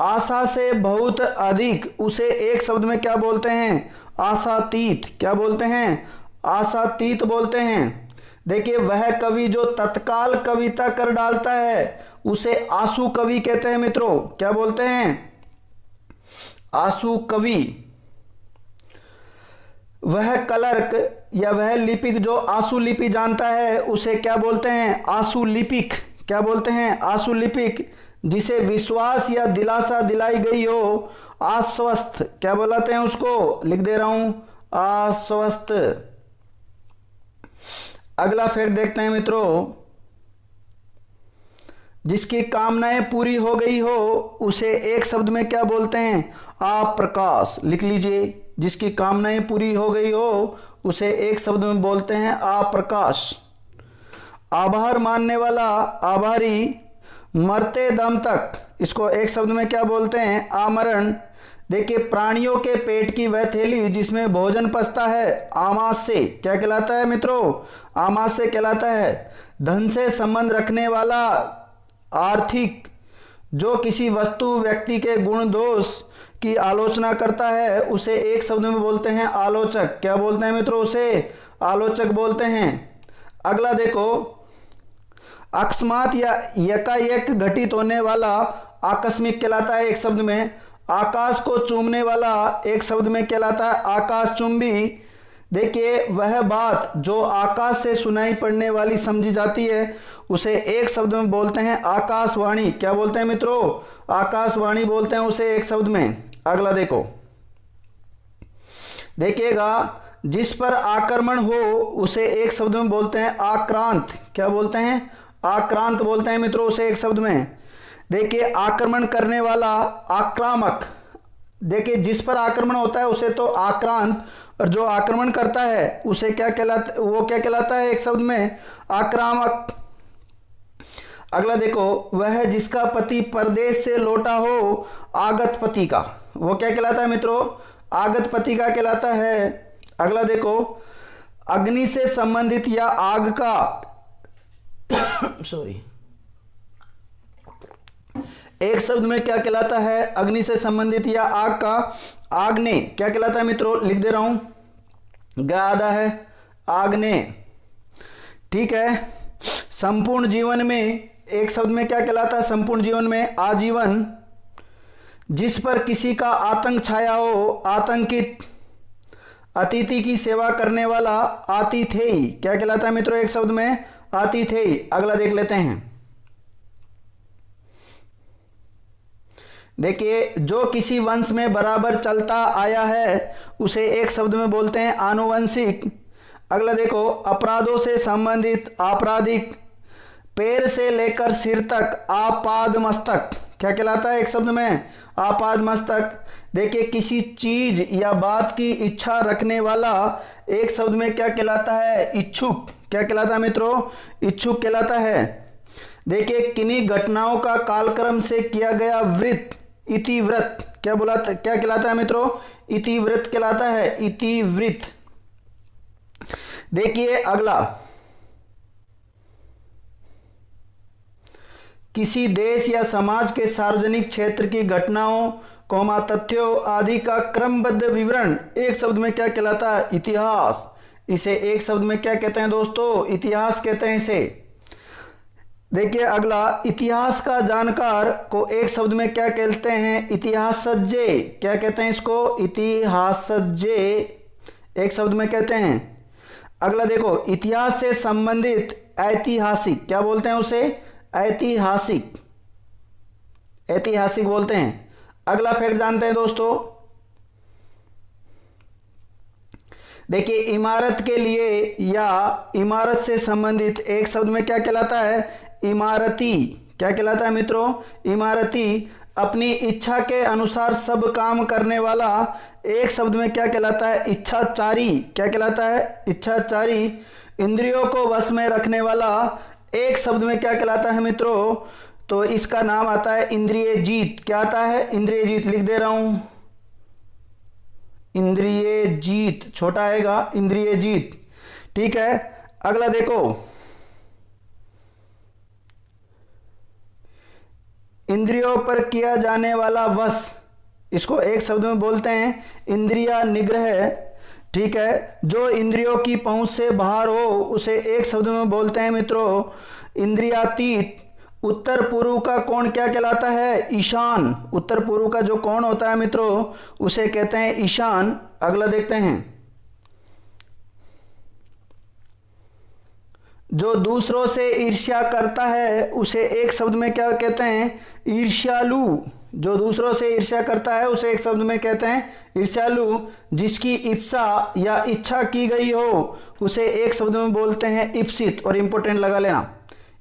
आशा से बहुत अधिक उसे एक शब्द में क्या बोलते हैं? आशातीत। क्या बोलते हैं? आशातीत बोलते हैं। देखिए, वह कवि जो तत्काल कविता कर डालता है उसे आशु कवि कहते हैं मित्रों। क्या बोलते हैं? आशु कवि। वह कलर्क या वह लिपिक जो आशु लिपि जानता है उसे क्या बोलते हैं? आशु लिपिक। क्या बोलते हैं? आशु लिपिक। जिसे विश्वास या दिलासा दिलाई गई हो, आश्वस्त। क्या बोलते हैं उसको? लिख दे रहा हूं, आश्वस्त। अगला फिर देखते हैं मित्रों, जिसकी कामनाएं पूरी हो गई हो उसे एक शब्द में क्या बोलते हैं? आप्रकाश। लिख लीजिए, जिसकी कामनाएं पूरी हो गई हो उसे एक शब्द में बोलते हैं आप्रकाश। आभार मानने वाला आभारी, मरते दम तक इसको एक शब्द में क्या बोलते हैं? आमरण। देखिए, प्राणियों के पेट की वह थैली जिसमें भोजन पचता है, आमाशय। क्या कहलाता है मित्रों? आमाशय कहलाता है। धन से संबंध रखने वाला आर्थिक। जो किसी वस्तु व्यक्ति के गुण दोष की आलोचना करता है उसे एक शब्द में बोलते हैं आलोचक। क्या बोलते हैं मित्रों? उसे आलोचक बोलते हैं। अगला देखो, अकस्मात या एकाएक घटित होने वाला आकस्मिक कहलाता है एक शब्द में। आकाश को चूमने वाला एक शब्द में कहलाता है आकाशचुंबी। देखिए, वह बात जो आकाश से सुनाई पड़ने वाली समझी जाती है उसे एक शब्द में बोलते हैं आकाशवाणी। क्या बोलते हैं मित्रों? आकाशवाणी बोलते हैं उसे एक शब्द में। अगला देखो, देखिएगा, जिस पर आक्रमण हो उसे एक शब्द में बोलते हैं आक्रांत। क्या बोलते हैं? आक्रांत बोलते हैं मित्रों उसे एक शब्द में। देखिए, आक्रमण करने वाला आक्रामक। देखिए, जिस पर आक्रमण होता है उसे तो आक्रांत, और जो आक्रमण करता है उसे क्या कहलाता? वो क्या कहलाता है एक शब्द में? आक्रामक। अगला देखो, वह जिसका पति परदेश से लौटा हो, आगत पति का। वो क्या कहलाता है मित्रों? आगत पति का कहलाता है। अगला देखो, अग्नि से संबंधित या आग का सॉरी एक शब्द में क्या कहलाता है? अग्नि से संबंधित या आग का आग्ने। क्या कहलाता है मित्रों? लिख दे रहा हूं, ग आधा है, आग्ने। ठीक है। संपूर्ण जीवन में एक शब्द में क्या कहलाता है? संपूर्ण जीवन में आजीवन। जिस पर किसी का आतंक छाया हो, आतंकित। अतिथि की सेवा करने वाला आतिथेय। क्या कहलाता है मित्रों एक शब्द में? आतिथेय। अगला देख लेते हैं। देखिए, जो किसी वंश में बराबर चलता आया है उसे एक शब्द में बोलते हैं आनुवंशिक। अगला देखो, अपराधों से संबंधित आपराधिक। पैर से लेकर सिर तक आपाद मस्तक क्या कहलाता है एक शब्द में? आपाद मस्तक। देखिए, किसी चीज या बात की इच्छा रखने वाला एक शब्द में क्या कहलाता है? इच्छुक। क्या कहलाता है मित्रों? इच्छुक कहलाता है। देखिए, किन्हीं घटनाओं का कालक्रम से किया गया वृत्त इतिवृत्त क्या कहलाता है मित्रों? इतिवृत्त कहलाता है, इतिवृत्त। देखिए अगला, किसी देश या समाज के सार्वजनिक क्षेत्र की घटनाओं तथ्यों आदि का क्रमबद्ध विवरण एक शब्द में क्या कहलाता है? इतिहास। इसे एक शब्द में क्या कहते हैं दोस्तों? इतिहास कहते हैं इसे। देखिए अगला, इतिहास का जानकार को एक शब्द में क्या कहते हैं? इतिहासज्ञ। क्या कहते हैं इसको? इतिहासज्ञ एक शब्द में कहते हैं। अगला देखो, इतिहास से संबंधित ऐतिहासिक क्या बोलते हैं उसे? ऐतिहासिक। ऐतिहासिक बोलते हैं। अगला फैक्ट जानते हैं दोस्तों। देखिए, इमारत के लिए या इमारत से संबंधित एक शब्द में क्या कहलाता है? इमारती। क्या कहलाता है मित्रों? इमारती। अपनी इच्छा के अनुसार सब काम करने वाला एक शब्द में क्या कहलाता है? इच्छाचारी। क्या कहलाता है? इच्छाचारी। इंद्रियों को वश में रखने वाला एक शब्द में क्या कहलाता है मित्रों? तो इसका नाम आता है इंद्रिय जीत। क्या आता है? इंद्रिय जीत। लिख दे रहा हूं, इंद्रिय जीत। छोटा आएगा, इंद्रिय जीत। ठीक है। अगला देखो, इंद्रियों पर किया जाने वाला वश, इसको एक शब्द में बोलते हैं इंद्रिया निग्रह। ठीक है। जो इंद्रियों की पहुंच से बाहर हो उसे एक शब्द में बोलते हैं मित्रों इंद्रियातीत। उत्तर पूर्व का कोण क्या कहलाता है? ईशान। उत्तर पूर्व का जो कोण होता है मित्रों उसे कहते हैं ईशान। अगला देखते हैं, जो दूसरों से ईर्ष्या करता है उसे एक शब्द में क्या कहते हैं? ईर्ष्यालु। जो दूसरों से ईर्ष्या करता है उसे एक शब्द में कहते हैं ईर्ष्यालु। जिसकी इप्सा या इच्छा की गई हो उसे एक शब्द में बोलते हैं इप्सित। और इंपोर्टेंट लगा लेना,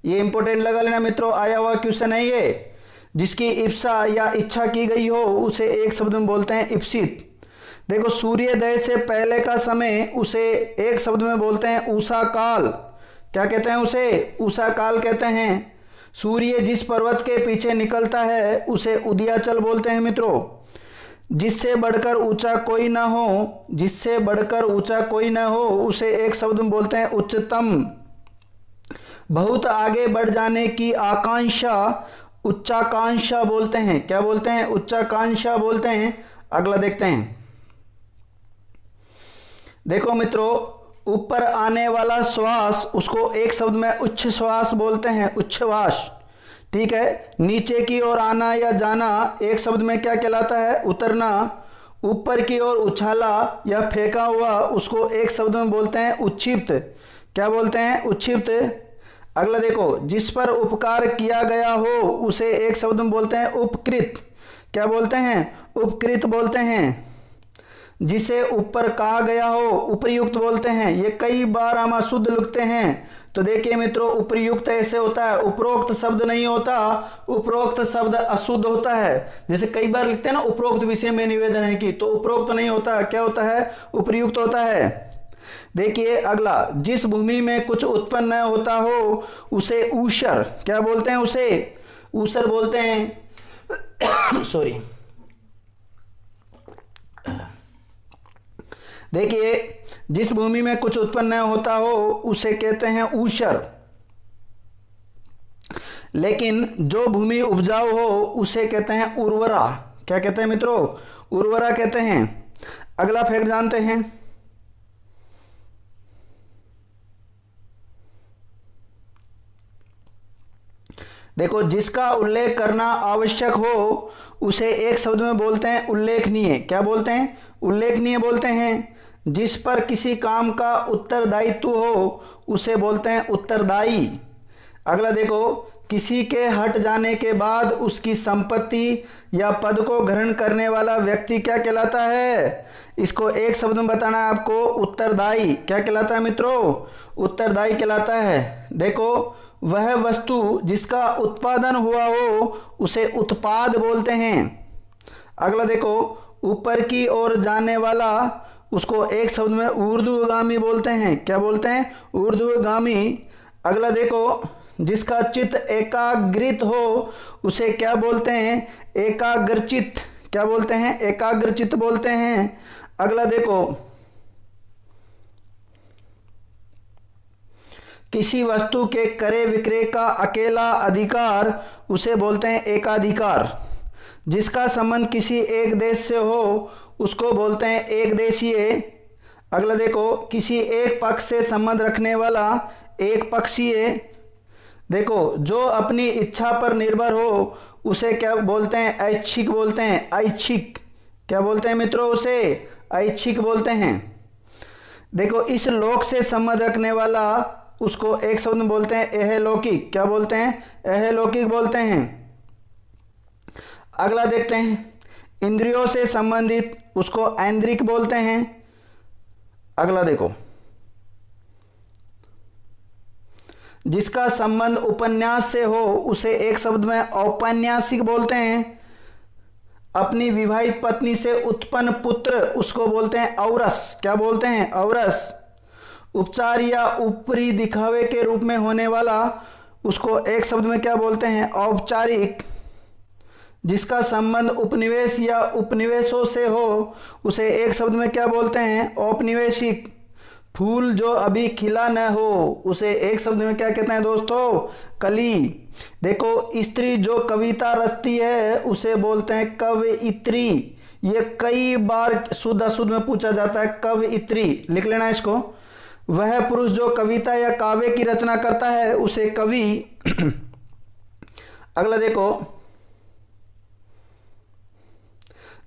ये इंपोर्टेंट लगा लेना मित्रों, आया हुआ क्वेश्चन है ये। जिसकी इप्सा या इच्छा की गई हो उसे एक शब्द में बोलते हैं इप्सित। देखो, सूर्योदय से पहले का समय उसे एक शब्द में बोलते हैं उषा काल। क्या कहते हैं उसे? उषा काल कहते हैं। सूर्य जिस पर्वत के पीछे निकलता है उसे उदयाचल बोलते हैं मित्रों। जिससे बढ़कर ऊंचा कोई ना हो, जिससे बढ़कर ऊंचा कोई ना हो उसे एक शब्द में बोलते हैं उच्चतम। बहुत आगे बढ़ जाने की आकांक्षा उच्चाकांक्षा बोलते हैं। क्या बोलते हैं? उच्चाकांक्षा बोलते हैं। अगला देखते हैं। देखो मित्रों, ऊपर आने वाला श्वास उसको एक शब्द में उच्च श्वास बोलते हैं, उच्छ्वास। ठीक है। नीचे की ओर आना या जाना एक शब्द में क्या कहलाता है? उतरना। ऊपर की ओर उछाला या फेंका हुआ उसको एक शब्द में बोलते हैं उच्छिप्त। क्या बोलते हैं? उच्छिप्त। अगला देखो, जिस पर उपकार किया गया हो उसे एक शब्द में बोलते हैं उपकृत। क्या बोलते हैं? उपकृत बोलते हैं। जिसे ऊपर कहा गया हो उपयुक्त बोलते हैं। ये कई बार हम अशुद्ध लिखते हैं, तो देखिए मित्रों, उपयुक्त ऐसे होता है, उपरोक्त शब्द नहीं होता, उपरोक्त शब्द अशुद्ध होता है। जैसे कई बार लिखते हैं ना, उपरोक्त विषय में निवेदन है कि, तो उपरोक्त नहीं होता, क्या होता है? उपयुक्त होता है। देखिए अगला, जिस भूमि में कुछ उत्पन्न न होता हो उसे ऊषर। क्या बोलते हैं उसे? ऊषर बोलते हैं। सॉरी। देखिए, जिस भूमि में कुछ उत्पन्न न होता हो उसे कहते हैं ऊषर। लेकिन जो भूमि उपजाऊ हो उसे कहते हैं उर्वरा। क्या कहते हैं मित्रों? उर्वरा कहते हैं। अगला फैक्ट जानते हैं। देखो, जिसका उल्लेख करना आवश्यक हो उसे एक शब्द में बोलते हैं उल्लेखनीय। क्या बोलते हैं? उल्लेखनीय बोलते हैं। जिस पर किसी काम का उत्तरदायित्व हो उसे बोलते हैं उत्तरदायी। अगला देखो, किसी के हट जाने के बाद उसकी संपत्ति या पद को ग्रहण करने वाला व्यक्ति क्या कहलाता है? इसको एक शब्द में बताना है आपको, उत्तरदायी। क्या कहलाता है मित्रों? उत्तरदायी कहलाता है। देखो, वह वस्तु जिसका उत्पादन हुआ हो उसे उत्पाद बोलते हैं। अगला देखो, ऊपर की ओर जाने वाला, उसको एक शब्द में ऊर्ध्वगामी बोलते हैं। क्या बोलते हैं? ऊर्ध्वगामी। अगला देखो, जिसका चित्त एकाग्रित हो उसे क्या बोलते हैं? एकाग्रचित्त। क्या बोलते हैं? एकाग्रचित्त बोलते हैं। अगला देखो, किसी वस्तु के क्रय विक्रय का अकेला अधिकार उसे बोलते हैं एकाधिकार। जिसका संबंध किसी एक देश से हो उसको बोलते हैं एक देशीय। अगला देखो, किसी एक पक्ष से संबंध रखने वाला एक पक्षीय। देखो, जो अपनी इच्छा पर निर्भर हो उसे क्या बोलते हैं? ऐच्छिक बोलते हैं। ऐच्छिक। क्या बोलते हैं मित्रों? उसे ऐच्छिक बोलते हैं। देखो, इस लोक से संबंध रखने वाला उसको एक शब्द में बोलते हैं एहलौकिक। क्या बोलते हैं? एहलौकिक बोलते हैं। अगला देखते हैं, इंद्रियों से संबंधित उसको ऐन्द्रिक बोलते हैं। अगला देखो, जिसका संबंध उपन्यास से हो उसे एक शब्द में औपन्यासिक बोलते हैं। अपनी विवाहित पत्नी से उत्पन्न पुत्र उसको बोलते हैं औरस। क्या बोलते हैं? औरस। उपचार या ऊपरी दिखावे के रूप में होने वाला उसको एक शब्द में क्या बोलते हैं? औपचारिक। जिसका संबंध उपनिवेश या उपनिवेशों से हो उसे एक शब्द में क्या बोलते हैं? औपनिवेशिक। फूल जो अभी खिला न हो उसे एक शब्द में क्या कहते हैं दोस्तों? कली। देखो, स्त्री जो कविता रचती है उसे बोलते हैं कवयित्री। ये कई बार शुद्ध अशुद्ध में पूछा जाता है, कवयित्री। लिख लेना इसको। वह पुरुष जो कविता या काव्य की रचना करता है उसे कवि। अगला देखो,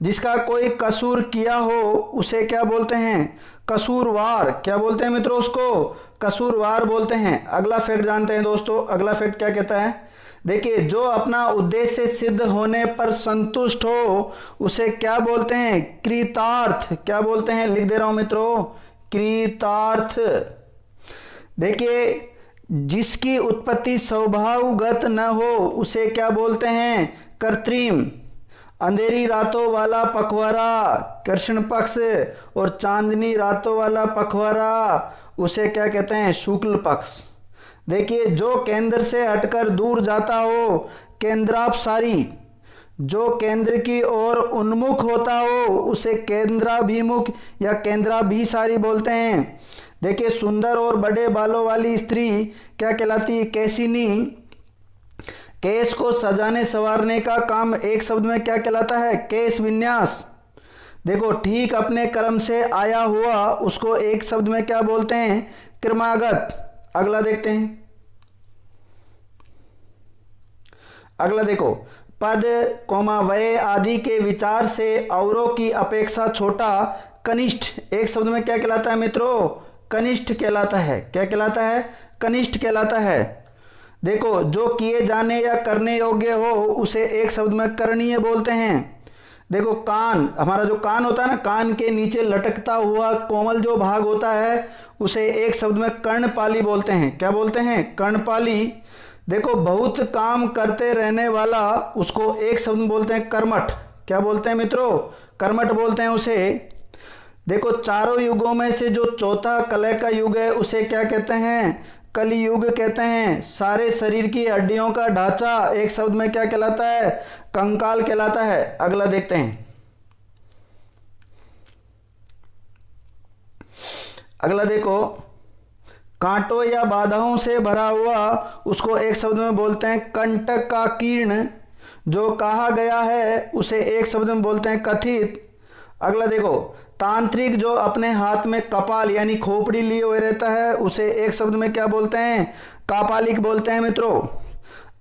जिसका कोई कसूर किया हो उसे क्या बोलते हैं? कसूरवार। क्या बोलते हैं मित्रों? उसको कसूरवार बोलते हैं। अगला फैक्ट जानते हैं दोस्तों। अगला फैक्ट क्या कहता है? देखिए, जो अपना उद्देश्य सिद्ध होने पर संतुष्ट हो उसे क्या बोलते हैं? कृतार्थ। क्या बोलते हैं? लिख दे रहा हूं मित्रों, कृतार्थ। देखिए, जिसकी उत्पत्ति स्वभावगत न हो उसे क्या बोलते हैं? कृत्रिम। अंधेरी रातों वाला पखवाड़ा कृष्ण पक्ष और चांदनी रातों वाला पखवाड़ा उसे क्या कहते हैं? शुक्ल पक्ष। देखिए, जो केंद्र से हटकर दूर जाता हो केंद्रापसारी। जो केंद्र की ओर उन्मुख होता हो उसे केंद्राभिमुख या केंद्राभिसारी बोलते हैं। देखिए, सुंदर और बड़े बालों वाली स्त्री क्या कहलाती है? केशिनी। केश को सजाने संवारने का काम एक शब्द में क्या कहलाता है? केश विन्यास। देखो, ठीक अपने कर्म से आया हुआ उसको एक शब्द में क्या बोलते हैं? क्रमागत। अगला देखते हैं। अगला देखो, पद कोमा वय आदि के विचार से औरों की अपेक्षा छोटा कनिष्ठ एक शब्द में क्या कहलाता है मित्रों? कनिष्ठ कहलाता है। क्या कहलाता है? कनिष्ठ कहलाता है। देखो, जो किए जाने या करने योग्य हो उसे एक शब्द में करणीय बोलते हैं। देखो, कान, हमारा जो कान होता है ना, कान के नीचे लटकता हुआ कोमल जो भाग होता है उसे एक शब्द में कर्णपाली बोलते हैं। क्या बोलते हैं? कर्णपाली। देखो, बहुत काम करते रहने वाला उसको एक शब्द में बोलते हैं कर्मठ। क्या बोलते हैं मित्रों? कर्मठ बोलते हैं उसे। देखो, चारों युगों में से जो चौथा कलय का युग है उसे क्या कहते हैं? कलियुग कहते हैं। सारे शरीर की हड्डियों का ढांचा एक शब्द में क्या कहलाता है? कंकाल कहलाता है। अगला देखते हैं। अगला देखो, कांटों या बाधाओं से भरा हुआ उसको एक शब्द में बोलते हैं कंटक का कीर्ण। जो कहा गया है उसे एक शब्द में बोलते हैं कथित। अगला देखो, तांत्रिक जो अपने हाथ में कपाल यानी खोपड़ी लिए हुए रहता है उसे एक शब्द में क्या बोलते हैं? कापालिक बोलते हैं मित्रों।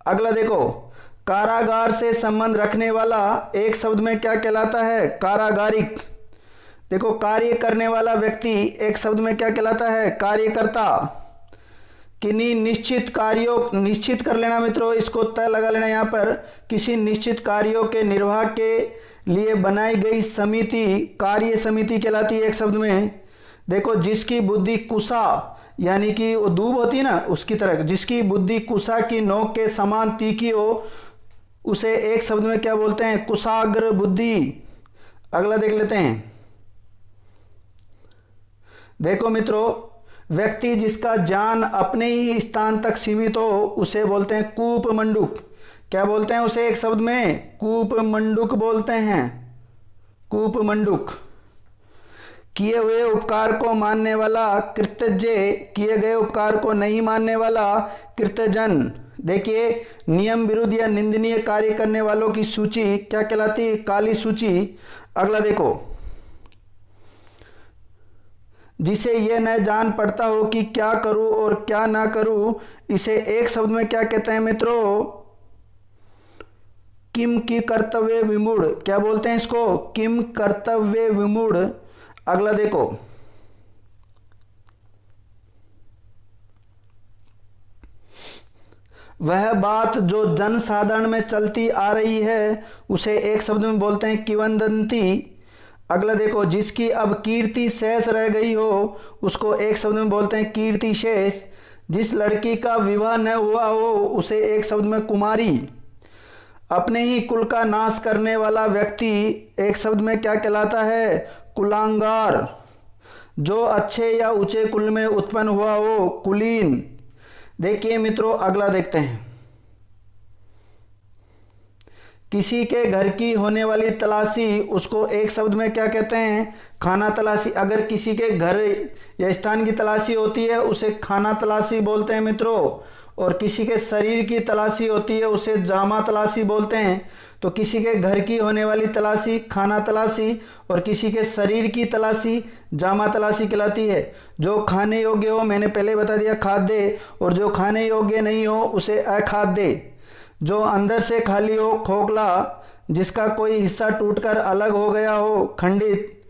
अगला देखो, कारागार से संबंध रखने वाला एक शब्द में क्या कहलाता है? कारागारिक। देखो, कार्य करने वाला व्यक्ति एक शब्द में क्या कहलाता है? कार्यकर्ता। किन्हीं निश्चित कार्यों, निश्चित कर लेना मित्रों, इसको तय लगा लेना यहाँ पर, किसी निश्चित कार्यों के निर्वाह के लिए बनाई गई समिति कार्य समिति कहलाती है। एक शब्द में देखो, जिसकी बुद्धि कुशा यानी कि वो दूब होती है ना उसकी तरह, जिसकी बुद्धि कुशा की नोक के समान तीखी हो उसे एक शब्द में क्या बोलते हैं? कुशाग्र बुद्धि। अगला देख लेते हैं। देखो मित्रों, व्यक्ति जिसका ज्ञान अपने ही स्थान तक सीमित हो उसे बोलते हैं कूप मंडूक। क्या बोलते हैं उसे? एक शब्द में कूप मंडूक बोलते हैं, कूप मंडूक। किए हुए उपकार को मानने वाला कृतज्ञ, किए गए उपकार को नहीं मानने वाला कृतजन। देखिए, नियम विरुद्ध या निंदनीय कार्य करने वालों की सूची क्या कहलाती है? काली सूची। अगला देखो, जिसे यह न जान पड़ता हो कि क्या करूं और क्या ना करूं, इसे एक शब्द में क्या कहते हैं मित्रों? किम की कर्तव्य विमूढ़। क्या बोलते हैं इसको? किम कर्तव्य विमूढ़। अगला देखो, वह बात जो जन साधारण में चलती आ रही है उसे एक शब्द में बोलते हैं किंवदंती। अगला देखो, जिसकी अब कीर्ति शेष रह गई हो उसको एक शब्द में बोलते हैं कीर्ति शेष। जिस लड़की का विवाह न हुआ हो उसे एक शब्द में कुमारी। अपने ही कुल का नाश करने वाला व्यक्ति एक शब्द में क्या कहलाता है? कुलांगार। जो अच्छे या ऊंचे कुल में उत्पन्न हुआ हो, कुलीन। देखिए मित्रों, अगला देखते हैं। किसी के घर की होने वाली तलाशी उसको एक शब्द में क्या कहते हैं? खाना तलाशी। अगर किसी के घर या स्थान की तलाशी होती है उसे खाना तलाशी बोलते हैं मित्रों, और किसी के शरीर की तलाशी होती है उसे जामा तलाशी बोलते हैं। तो किसी के घर की होने वाली तलाशी खाना तलाशी और किसी के शरीर की तलाशी जामा तलाशी कहलाती है। जो खाने योग्य हो, मैंने पहले बता दिया, खाद्य, और जो खाने योग्य नहीं हो उसे अखाद्य। जो अंदर से खाली हो, खोखला, जिसका कोई हिस्सा टूटकर अलग हो गया हो, खंडित।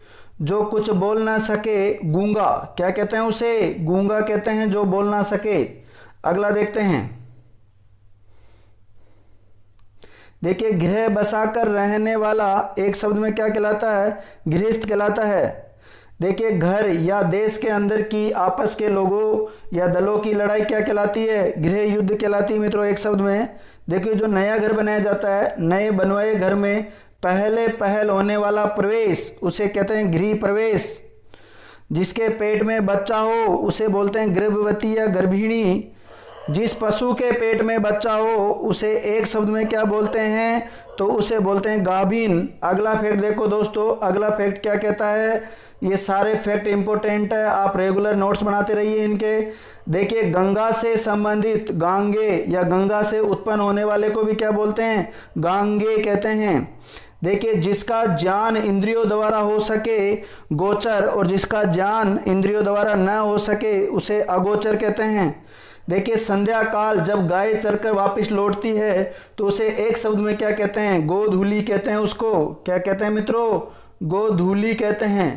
जो कुछ बोल ना सके, गूंगा। क्या कहते हैं उसे? गूंगा कहते हैं, जो बोल ना सके। अगला देखते हैं। देखिए, गृह बसाकर रहने वाला एक शब्द में क्या कहलाता है? गृहस्थ कहलाता है। देखिए, घर या देश के अंदर की आपस के लोगों या दलों की लड़ाई क्या कहलाती है? गृह युद्ध कहलाती है मित्रों, एक शब्द में। देखिए, जो नया घर बनाया जाता है, नए बनवाए घर में पहल होने वाला प्रवेश उसे कहते हैं गृह प्रवेश। जिसके पेट में बच्चा हो उसे बोलते हैं गर्भवती या गर्भिणी। जिस पशु के पेट में बच्चा हो उसे एक शब्द में क्या बोलते हैं? तो उसे बोलते हैं गाभिन। अगला फैक्ट देखो दोस्तों, अगला फैक्ट क्या कहता है? ये सारे फैक्ट इंपॉर्टेंट है, आप रेगुलर नोट्स बनाते रहिए इनके। देखिए, गंगा से संबंधित गांगे या गंगा से उत्पन्न होने वाले को भी क्या बोलते हैं? गांगे कहते हैं। देखिए, जिसका ज्ञान इंद्रियों द्वारा हो सके गोचर, और जिसका ज्ञान इंद्रियों द्वारा न हो सके उसे अगोचर कहते हैं। देखिए, संध्या काल जब गाय चरकर वापस लौटती है तो उसे एक शब्द में क्या कहते हैं? गोधूली कहते हैं उसको। क्या कहते हैं मित्रों? गोधूली कहते हैं।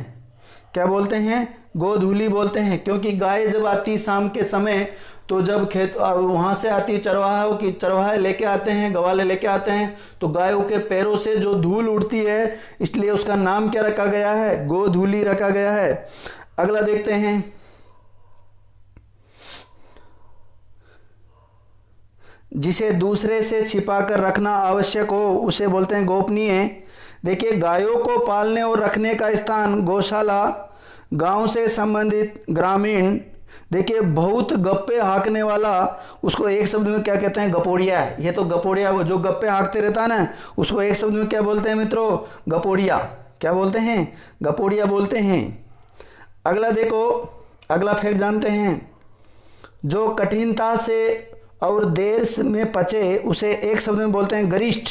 क्या बोलते हैं? गोधूली बोलते हैं। क्योंकि गाय जब आती शाम के समय, तो जब खेत वहाँ से आती चरवाहे लेके आते हैं, गवाले लेके आते हैं, तो गायों के पैरों से जो धूल उड़ती है, इसलिए उसका नाम क्या रखा गया है? गोधूली रखा गया है। अगला देखते हैं। जिसे दूसरे से छिपाकर रखना आवश्यक हो उसे बोलते हैं गोपनीय। देखिए, गायों को पालने और रखने का स्थान गौशाला, गांव से संबंधित ग्रामीण। देखिए, बहुत गप्पे हाँकने वाला उसको एक शब्द में क्या कहते हैं? गपोड़िया। ये तो गपोड़िया, जो गप्पे हाँकते रहता है ना, उसको एक शब्द में क्या बोलते हैं मित्रों? गपोड़िया। क्या बोलते हैं? गपोड़िया बोलते हैं। अगला देखो, अगला फैक्ट जानते हैं। जो कठिनता से और देर में पचे उसे एक शब्द में बोलते हैं गरिष्ठ।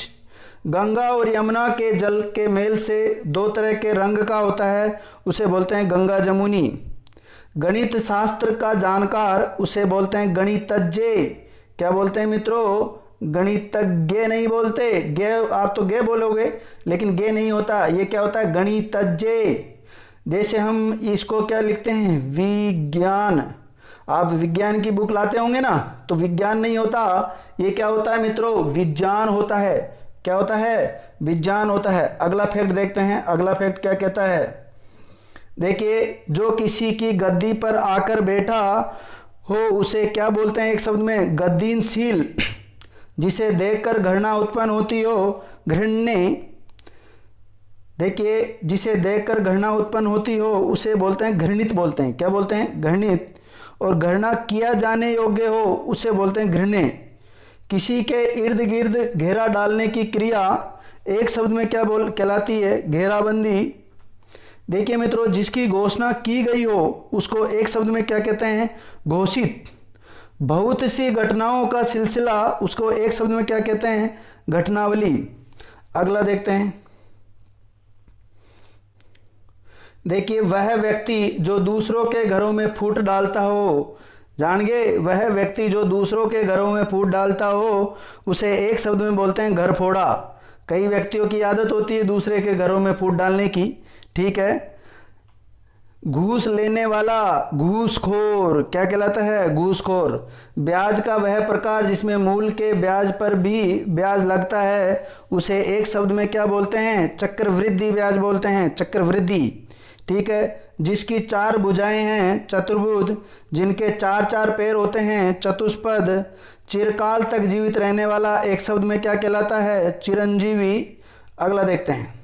गंगा और यमुना के जल के मेल से दो तरह के रंग का होता है, उसे बोलते हैं गंगा जमुनी। गणित शास्त्र का जानकार उसे बोलते हैं गणितज्ञ। क्या बोलते हैं मित्रों? गणितज्ञ नहीं बोलते, गे आप तो गे बोलोगे, लेकिन गे नहीं होता, ये क्या होता है? गणितज्ञ। जैसे हम इसको क्या लिखते हैं? विज्ञान। आप विज्ञान की बुक लाते होंगे ना, तो विज्ञान नहीं होता, ये क्या होता है मित्रों, विज्ञान होता है। क्या होता है, विज्ञान होता है। अगला फैक्ट देखते हैं, अगला फैक्ट क्या कहता है। देखिए, जो किसी की गद्दी पर आकर बैठा हो उसे क्या बोलते हैं, एक शब्द में गद्दीनशील। जिसे देखकर घृणा उत्पन्न होती हो, घृण्य। देखिए, जिसे देखकर घृणा उत्पन्न होती हो उसे बोलते हैं घृणित, बोलते हैं। क्या बोलते हैं, घृणित। और घृणा किया जाने योग्य हो उसे बोलते हैं घृण्य। किसी के इर्द गिर्द घेरा डालने की क्रिया एक शब्द में क्या कहलाती है, घेराबंदी। देखिए मित्रों, जिसकी घोषणा की गई हो उसको एक शब्द में क्या कहते हैं, घोषित। बहुत सी घटनाओं का सिलसिला, उसको एक शब्द में क्या कहते हैं, घटनावली। अगला देखते हैं। देखिए, वह व्यक्ति जो दूसरों के घरों में फूट डालता हो, जान गए, वह व्यक्ति जो दूसरों के घरों में फूट डालता हो उसे एक शब्द में बोलते हैं घर फोड़ा। कई व्यक्तियों की आदत होती है दूसरे के घरों में फूट डालने की, ठीक है। घूस लेने वाला, घूसखोर, क्या कहलाता है, घूसखोर। ब्याज का वह प्रकार जिसमें मूल के ब्याज पर भी ब्याज लगता है उसे एक शब्द में क्या बोलते हैं, चक्रवृद्धि ब्याज बोलते हैं, चक्रवृद्धि, ठीक है। जिसकी चार भुजाएं हैं, चतुर्भुज। जिनके चार चार पैर होते हैं, चतुष्पद। चिरकाल तक जीवित रहने वाला एक शब्द में क्या कहलाता है, चिरंजीवी। अगला देखते हैं।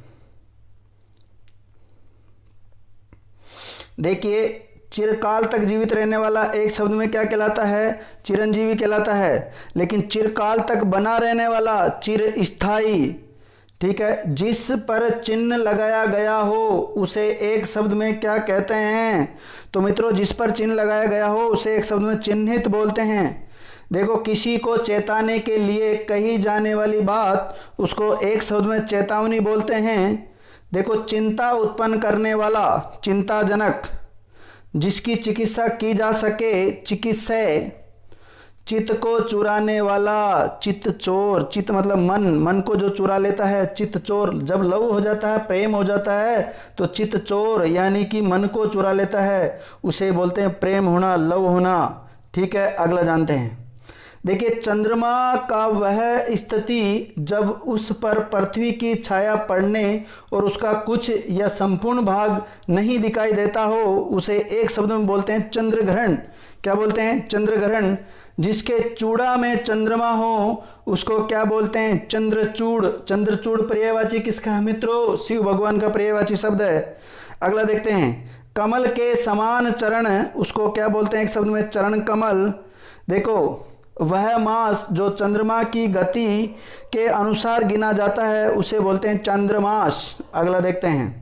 देखिए, चिरकाल तक जीवित रहने वाला एक शब्द में क्या कहलाता है, चिरंजीवी कहलाता है। लेकिन चिरकाल तक बना रहने वाला चिरस्थायी, ठीक है। जिस पर चिन्ह लगाया गया हो उसे एक शब्द में क्या कहते हैं, तो मित्रों जिस पर चिन्ह लगाया गया हो उसे एक शब्द में चिन्हित बोलते हैं। देखो, किसी को चेताने के लिए कही जाने वाली बात उसको एक शब्द में चेतावनी बोलते हैं। देखो, चिंता उत्पन्न करने वाला, चिंताजनक। जिसकी चिकित्सा की जा सके, चिकित्सय। चित्त को चुराने वाला, चित्त चोर। चित्त मतलब मन, मन को जो चुरा लेता है, चित्त चोर। जब लव हो जाता है, प्रेम हो जाता है तो चित्त चोर यानी कि मन को चुरा लेता है, उसे बोलते हैं प्रेम होना, लव होना, ठीक है। अगला जानते हैं। देखिए, चंद्रमा का वह स्थिति जब उस पर पृथ्वी की छाया पड़ने और उसका कुछ या संपूर्ण भाग नहीं दिखाई देता हो उसे एक शब्द में बोलते हैं चंद्रग्रहण। क्या बोलते हैं, चंद्रग्रहण। जिसके चूड़ा में चंद्रमा हो उसको क्या बोलते हैं, चंद्रचूड़। चंद्रचूड़ पर्यायवाची किसका है मित्रों, शिव भगवान का पर्यायवाची शब्द है। अगला देखते हैं। कमल के समान चरण, उसको क्या बोलते हैं, एक शब्द में चरण कमल। देखो, वह मास जो चंद्रमा की गति के अनुसार गिना जाता है उसे बोलते हैं चंद्रमास। अगला देखते हैं।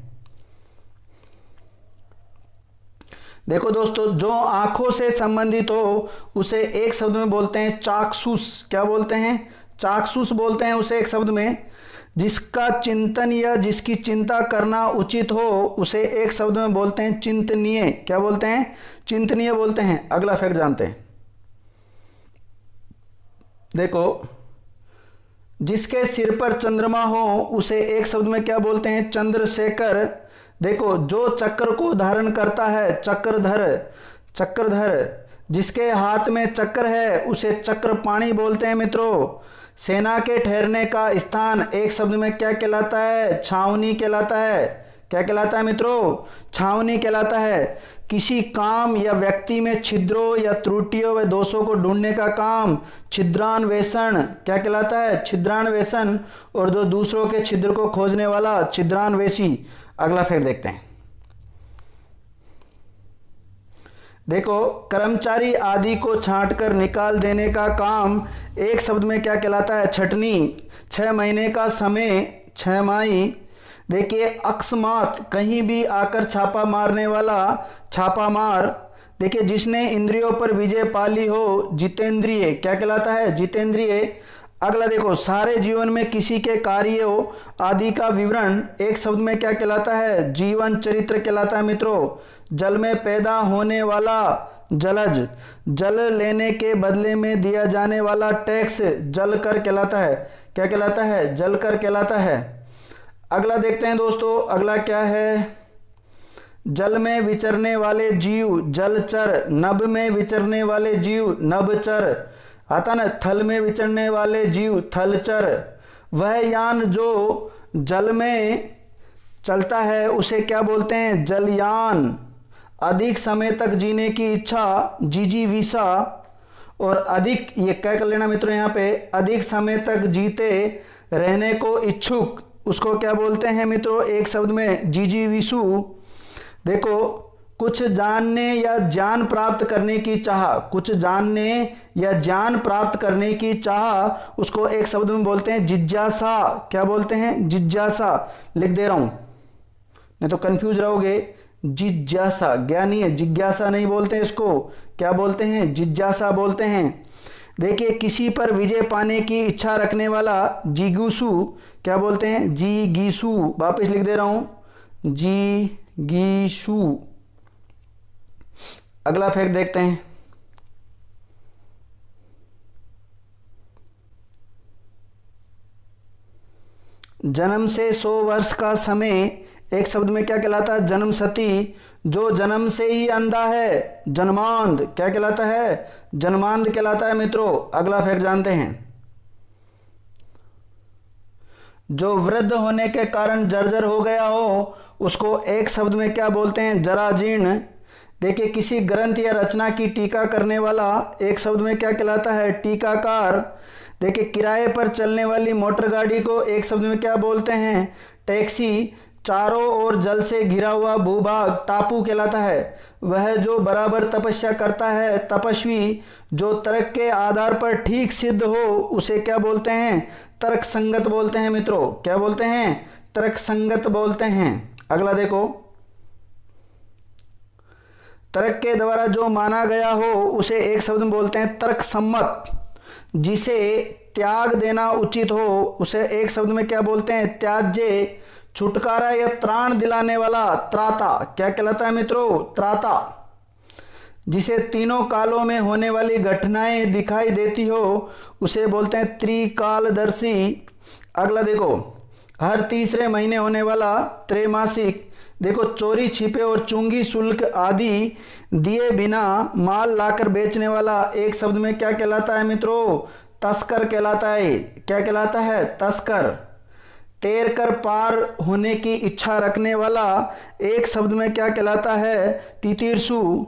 देखो दोस्तों, जो आंखों से संबंधित हो उसे एक शब्द में बोलते हैं चाक्षुष। क्या बोलते हैं, चाक्षुष बोलते हैं उसे एक शब्द में। जिसका चिंतन या जिसकी चिंता करना उचित हो उसे एक शब्द में बोलते हैं चिंतनीय। क्या बोलते हैं, चिंतनीय बोलते हैं। अगला फैक्ट जानते हैं। देखो, जिसके सिर पर चंद्रमा हो उसे एक शब्द में क्या बोलते हैं, चंद्रशेखर। देखो, जो चक्र को धारण करता है, चक्रधर, चक्रधर। जिसके हाथ में चक्र है उसे चक्रपाणी बोलते हैं मित्रों। सेना के ठहरने का स्थान एक शब्द में क्या कहलाता है, छावनी कहलाता है। क्या कहलाता है मित्रों, छावनी कहलाता है। किसी काम या व्यक्ति में छिद्रों या त्रुटियों व दोषों को ढूंढने का काम छिद्रान्वेषण क्या कहलाता है, छिद्रान्वेषण। और जो दूसरों के छिद्र को खोजने वाला छिद्रान्वेषी। अगला फैक्ट देखते हैं। देखो, कर्मचारी आदि को छांटकर निकाल देने का काम एक शब्द में क्या कहलाता है, छटनी। 6 महीने का समय, 6 माही। देखिए, अकस्मात, कहीं भी आकर छापा मारने वाला छापामार। देखिए, जिसने इंद्रियों पर विजय पाली हो, जितेंद्रिय। क्या कहलाता है, जितेंद्रिय। अगला देखो, सारे जीवन में किसी के कार्यों आदि का विवरण एक शब्द में क्या कहलाता है, जीवन चरित्र कहलाता है मित्रों। जल में पैदा होने वाला जलज। जल लेने के बदले में दिया जाने वाला टैक्स जलकर कहलाता है। क्या कहलाता है, जलकर कहलाता है। अगला देखते हैं दोस्तों, अगला क्या है। जल में विचरने वाले जीव जलचर, नभ में विचरने वाले जीव नभचर, आता ना, थल में विचरने वाले जीव थलचर। वह यान जो जल में चलता है उसे क्या बोलते हैं? जलयान। अधिक समय तक जीने की इच्छा जिजीविषा, और अधिक, ये क्या कर लेना मित्रों, यहाँ पे अधिक समय तक जीते रहने को इच्छुक, उसको क्या बोलते हैं मित्रों? एक शब्द में जिजीविषु। देखो, कुछ जानने या ज्ञान प्राप्त करने की चाह, कुछ जानने या ज्ञान प्राप्त करने की चाह, उसको एक शब्द में बोलते हैं जिज्ञासा। क्या बोलते हैं? जिज्ञासा। लिख दे रहा हूं, नहीं तो कंफ्यूज रहोगे। जिज्ञासा, ज्ञानी है, जिज्ञासा नहीं बोलते इसको, क्या बोलते हैं? जिज्ञासा बोलते हैं। देखिए, किसी पर विजय पाने की इच्छा रखने वाला जिगीषु, क्या बोलते हैं? जिगीषु। वापस लिख दे रहा हूं, जिगीषु। अगला फैक्ट देखते हैं। जन्म से 100 वर्ष का समय एक शब्द में क्या कहलाता है? जन्मसती। जो जन्म से ही अंधा है जन्मांध, क्या कहलाता है? जन्मांध कहलाता है मित्रों। अगला फैक्ट जानते हैं। जो वृद्ध होने के कारण जर्जर हो गया हो उसको एक शब्द में क्या बोलते हैं? जराजीर्ण। देखिए, किसी ग्रंथ या रचना की टीका करने वाला एक शब्द में क्या कहलाता है? टीकाकार। देखिए, किराए पर चलने वाली मोटर गाड़ी को एक शब्द में क्या बोलते हैं? टैक्सी। चारों ओर जल से घिरा हुआ भूभाग टापू कहलाता है। वह जो बराबर तपस्या करता है तपस्वी। जो तर्क के आधार पर ठीक सिद्ध हो उसे क्या बोलते हैं? तर्क संगत बोलते हैं मित्रों। क्या बोलते हैं? तर्क संगत बोलते हैं। अगला देखो, तर्क के द्वारा जो माना गया हो उसे एक शब्द में बोलते हैं तर्क सम्मत। जिसे त्याग देना उचित हो उसे एक शब्द में क्या बोलते हैं? त्याज्य। छुटकारा या त्राण दिलाने वाला त्राता, क्या कहलाता है मित्रों? त्राता। जिसे तीनों कालों में होने वाली घटनाएं दिखाई देती हो उसे बोलते हैं त्रिकालदर्शी। अगला देखो, हर तीसरे महीने होने वाला त्रैमासिक। देखो, चोरी छिपे और चुंगी शुल्क आदि दिए बिना माल लाकर बेचने वाला एक शब्द में क्या कहलाता है मित्रों? तस्कर कहलाता है। क्या कहलाता है? तस्कर। तैर कर पार होने की इच्छा रखने वाला एक शब्द में क्या कहलाता है? तितीर्षु।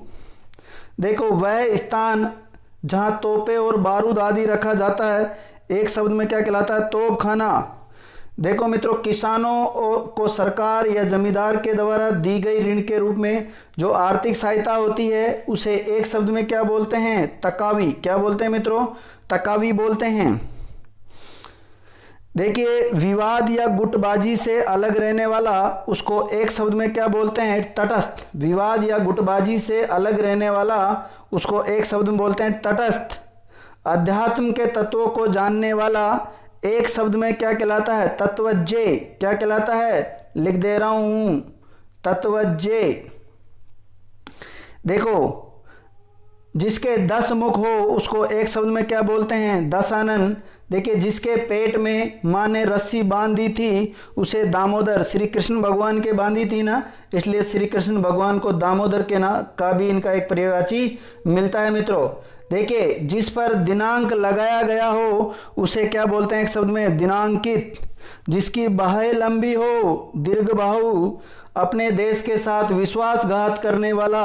देखो, वह स्थान जहां तोपे और बारूद आदि रखा जाता है एक शब्द में क्या कहलाता है? तोपखाना। देखो मित्रों, किसानों को सरकार या जमींदार के द्वारा दी गई ऋण के रूप में जो आर्थिक सहायता होती है उसे एक शब्द में क्या बोलते हैं? तकावी। क्या बोलते हैं मित्रों? तकावी बोलते हैं। देखिए, विवाद या गुटबाजी से अलग रहने वाला उसको एक शब्द में क्या बोलते हैं? तटस्थ। विवाद या गुटबाजी से अलग रहने वाला उसको एक शब्द में बोलते हैं तटस्थ। अध्यात्म के तत्वों को जानने वाला एक शब्द में क्या कहलाता है? तत्वज्ञ। क्या कहलाता है? लिख दे रहा हूं, तत्वज्ञ। देखो, जिसके 10 मुख हो उसको एक शब्द में क्या बोलते हैं? दशानन। देखिए, जिसके पेट में माँ ने रस्सी बांध दी थी उसे दामोदर। श्री कृष्ण भगवान के बांधी थी ना, इसलिए श्री कृष्ण भगवान को दामोदर के ना का भी इनका एक पर्यायवाची मिलता है मित्रों। देखिए, जिस पर दिनांक लगाया गया हो उसे क्या बोलते हैं? एक शब्द में दिनांकित। जिसकी बाहें लंबी हो दीर्घबाहु। अपने देश के साथ विश्वासघात करने वाला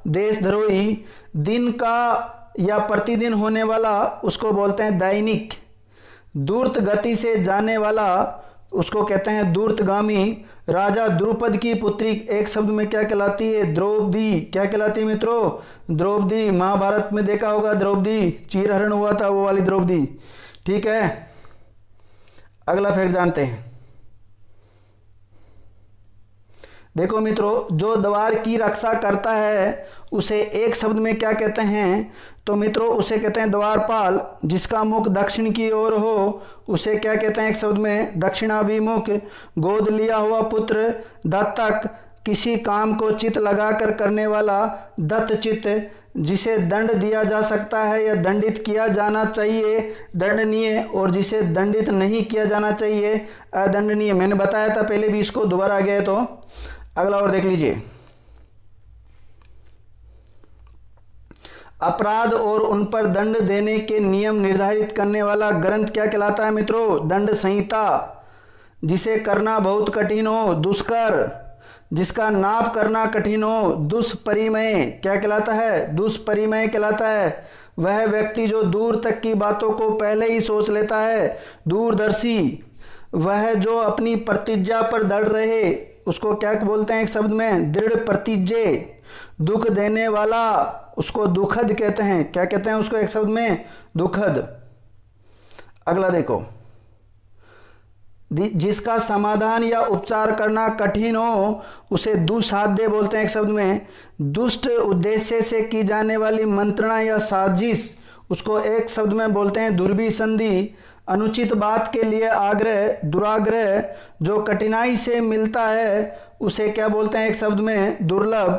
देशद्रोही। दिन का या प्रतिदिन होने वाला उसको बोलते हैं दैनिक। दूर्त गति से जाने वाला उसको कहते हैं दूर्तगामी। राजा द्रुपद की पुत्री एक शब्द में क्या कहलाती है? द्रौपदी। क्या कहलाती है मित्रों? द्रौपदी। महाभारत में देखा होगा, द्रौपदी चीरहरण हुआ था, वो वाली द्रौपदी। ठीक है, अगला फैक्ट जानते हैं। देखो मित्रों, जो द्वार की रक्षा करता है उसे एक शब्द में क्या कहते हैं? तो मित्रों, उसे कहते हैं द्वारपाल। जिसका मुख दक्षिण की ओर हो उसे क्या कहते हैं? एक शब्द में दक्षिणाभिमुख। गोद लिया हुआ पुत्र दत्तक। किसी काम को चित लगाकर करने वाला दत्तचित्त। जिसे दंड दिया जा सकता है या दंडित किया जाना चाहिए दंडनीय, और जिसे दंडित नहीं किया जाना चाहिए अदंडनीय। मैंने बताया था पहले भी, इसको दोबारा आ गया तो अगला और देख लीजिए। अपराध और उन पर दंड देने के नियम निर्धारित करने वाला ग्रंथ क्या कहलाता है मित्रों? दंड संहिता। जिसे करना बहुत कठिन हो, दुष्कर। जिसका नाप करना कठिन हो, दुष्परिमेय। क्या कहलाता है? दुष्परिमेय कहलाता है। वह व्यक्ति जो दूर तक की बातों को पहले ही सोच लेता है, दूरदर्शी। वह जो अपनी प्रतिज्ञा पर दृढ़ रहे, उसको क्या बोलते हैं एक शब्द में? दृढ़ प्रतिज्ञे। दुख देने वाला, उसको दुखद कहते हैं। क्या कहते हैं उसको एक शब्द में? दुखद। अगला देखो, जिसका समाधान या उपचार करना कठिन हो, उसे दुस्साध्य बोलते हैं एक शब्द में। दुष्ट उद्देश्य से की जाने वाली मंत्रणा या साजिश, उसको एक शब्द में बोलते हैं दुर्भिसंधि। अनुचित बात के लिए आग्रह, दुराग्रह, जो कठिनाई से मिलता है, उसे क्या बोलते हैं एक शब्द में? दुर्लभ।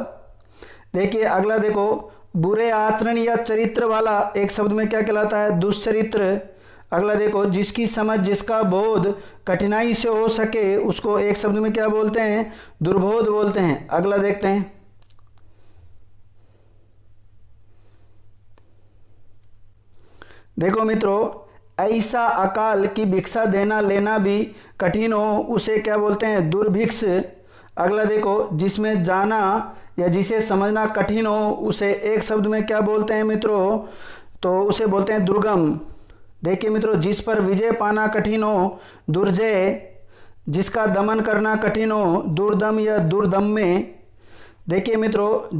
देखिए अगला देखो, बुरे आचरण या चरित्र वाला एक शब्द में क्या कहलाता है? दुष्चरित्र। अगला देखो, जिसकी समझ, जिसका बोध कठिनाई से हो सके, उसको एक शब्द में क्या बोलते हैं? दुर्बोध बोलते हैं। अगला देखते हैं, देखो मित्रों, ऐसा अकाल की भिक्षा देना लेना भी कठिन हो, उसे क्या बोलते हैं? दुर्भिक्ष। अगला देखो, जिसमें जाना या जिसे समझना कठिन हो, उसे एक शब्द में क्या बोलते हैं मित्रों? तो उसे बोलते हैं दुर्गम। देखिए मित्रों, जिस पर विजय पाना कठिन हो, दुर्जय। जिसका दमन करना कठिन हो, दुर्दम या दुर्दम्य। देखिए मित्रों,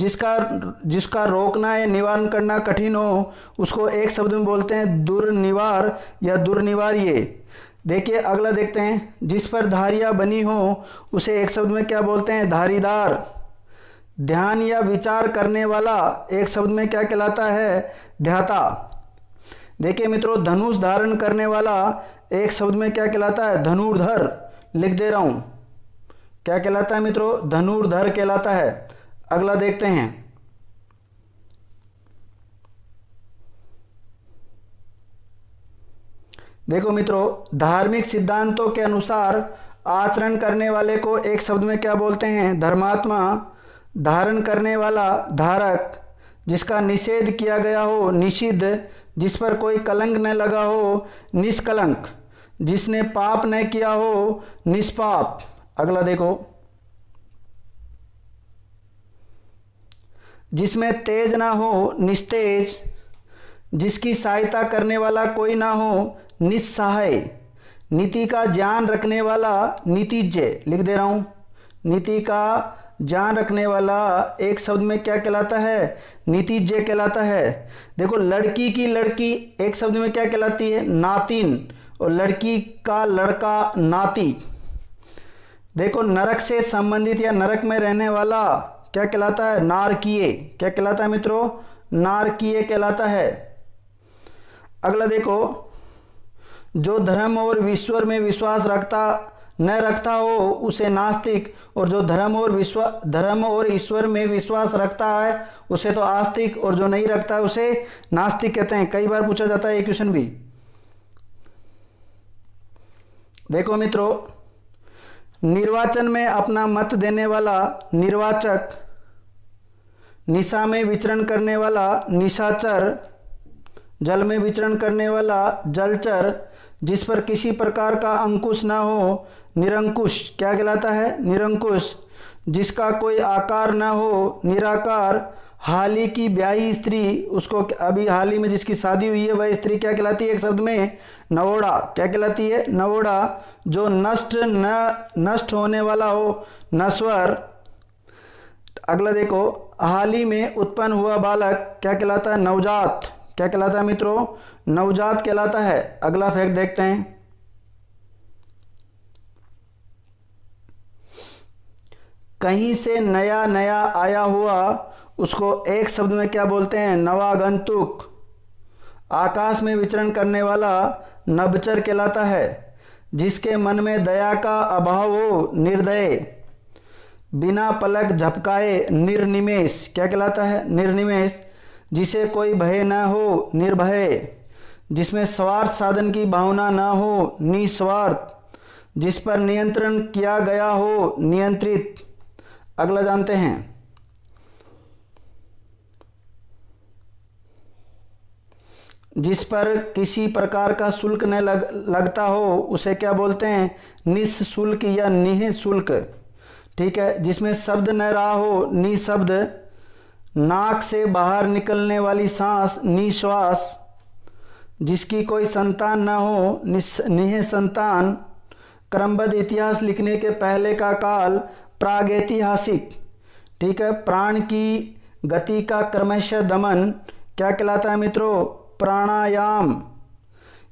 जिसका रोकना या निवारण करना कठिन हो, उसको एक शब्द में बोलते हैं दुर्निवार या दुर्निवार्य। देखिए अगला देखते हैं, जिस पर धारियां बनी हो, उसे एक शब्द में क्या बोलते हैं? धारीदार। ध्यान या विचार करने वाला एक शब्द में क्या कहलाता है? ध्याता। देखिए मित्रों, धनुष धारण करने वाला एक शब्द में क्या कहलाता है? धनुर्धर। लिख दे रहा हूं, क्या कहलाता है मित्रों? धनुर्धर कहलाता है। अगला देखते हैं, देखो मित्रों, धार्मिक सिद्धांतों के अनुसार आचरण करने वाले को एक शब्द में क्या बोलते हैं? धर्मात्मा। धारण करने वाला, धारक। जिसका निषेध किया गया हो, निषिद्ध। जिस पर कोई कलंक न लगा हो, निष्कलंक। जिसने पाप न किया हो, निष्पाप। अगला देखो, जिसमें तेज ना हो, निस्तेज। जिसकी सहायता करने वाला कोई ना हो, निस्सहाय। नीति का ज्ञान रखने वाला, नीतिज्ञ। लिख दे रहा हूं, नीति का ज्ञान रखने वाला एक शब्द में क्या कहलाता है? नीतिज्ञ कहलाता है। देखो, लड़की की लड़की एक शब्द में क्या कहलाती है? नातिन। और लड़की का लड़का, नाती। देखो, नरक से संबंधित या नरक में रहने वाला क्या कहलाता है? नारकीय। क्या कहलाता है मित्रों? नारकीय कहलाता है। अगला देखो, जो धर्म और ईश्वर में विश्वास न रखता हो, उसे नास्तिक। और जो धर्म और ईश्वर में विश्वास रखता है, उसे तो आस्तिक। और जो नहीं रखता है, उसे नास्तिक कहते हैं। कई बार पूछा जाता है ये क्वेश्चन भी। देखो मित्रों, निर्वाचन में अपना मत देने वाला, निर्वाचक। निशा में विचरण करने वाला, निशाचर। जल में विचरण करने वाला, जलचर। जिस पर किसी प्रकार का अंकुश ना हो, निरंकुश। क्या कहलाता है? निरंकुश। जिसका कोई आकार ना हो, निराकार। हाल की ब्याही स्त्री, उसको अभी हाल ही में जिसकी शादी हुई है, वह स्त्री क्या कहलाती है? एक शब्द में नवोड़ा। क्या कहलाती है? नवोड़ा। जो नष्ट होने वाला हो, नश्वर। अगला देखो, हाल ही में उत्पन्न हुआ बालक क्या कहलाता है? नवजात। क्या कहलाता है मित्रों? नवजात कहलाता है। अगला फैक्ट देखते हैं, कहीं से नया नया आया हुआ, उसको एक शब्द में क्या बोलते हैं? नवागंतुक। आकाश में विचरण करने वाला नभचर कहलाता है। जिसके मन में दया का अभाव हो, निर्दय। बिना पलक झपकाए, निर्निमेष। क्या कहलाता है? निर्निमेष। जिसे कोई भय न हो, निर्भय। जिसमें स्वार्थ साधन की भावना न हो, निस्वार्थ। जिस पर नियंत्रण किया गया हो, नियंत्रित। अगला जानते हैं, जिस पर किसी प्रकार का शुल्क न लगता हो उसे क्या बोलते हैं, निःशुल्क या निःशुल्क। ठीक है, जिसमें शब्द न रहा हो, निशब्द। नाक से बाहर निकलने वाली सांस, निश्वास। जिसकी कोई संतान न हो, निःसंतान। क्रमबद्ध इतिहास लिखने के पहले का काल, प्रागैतिहासिक। ठीक है, प्राण की गति का क्रमशः दमन क्या कहलाता है मित्रों, प्राणायाम।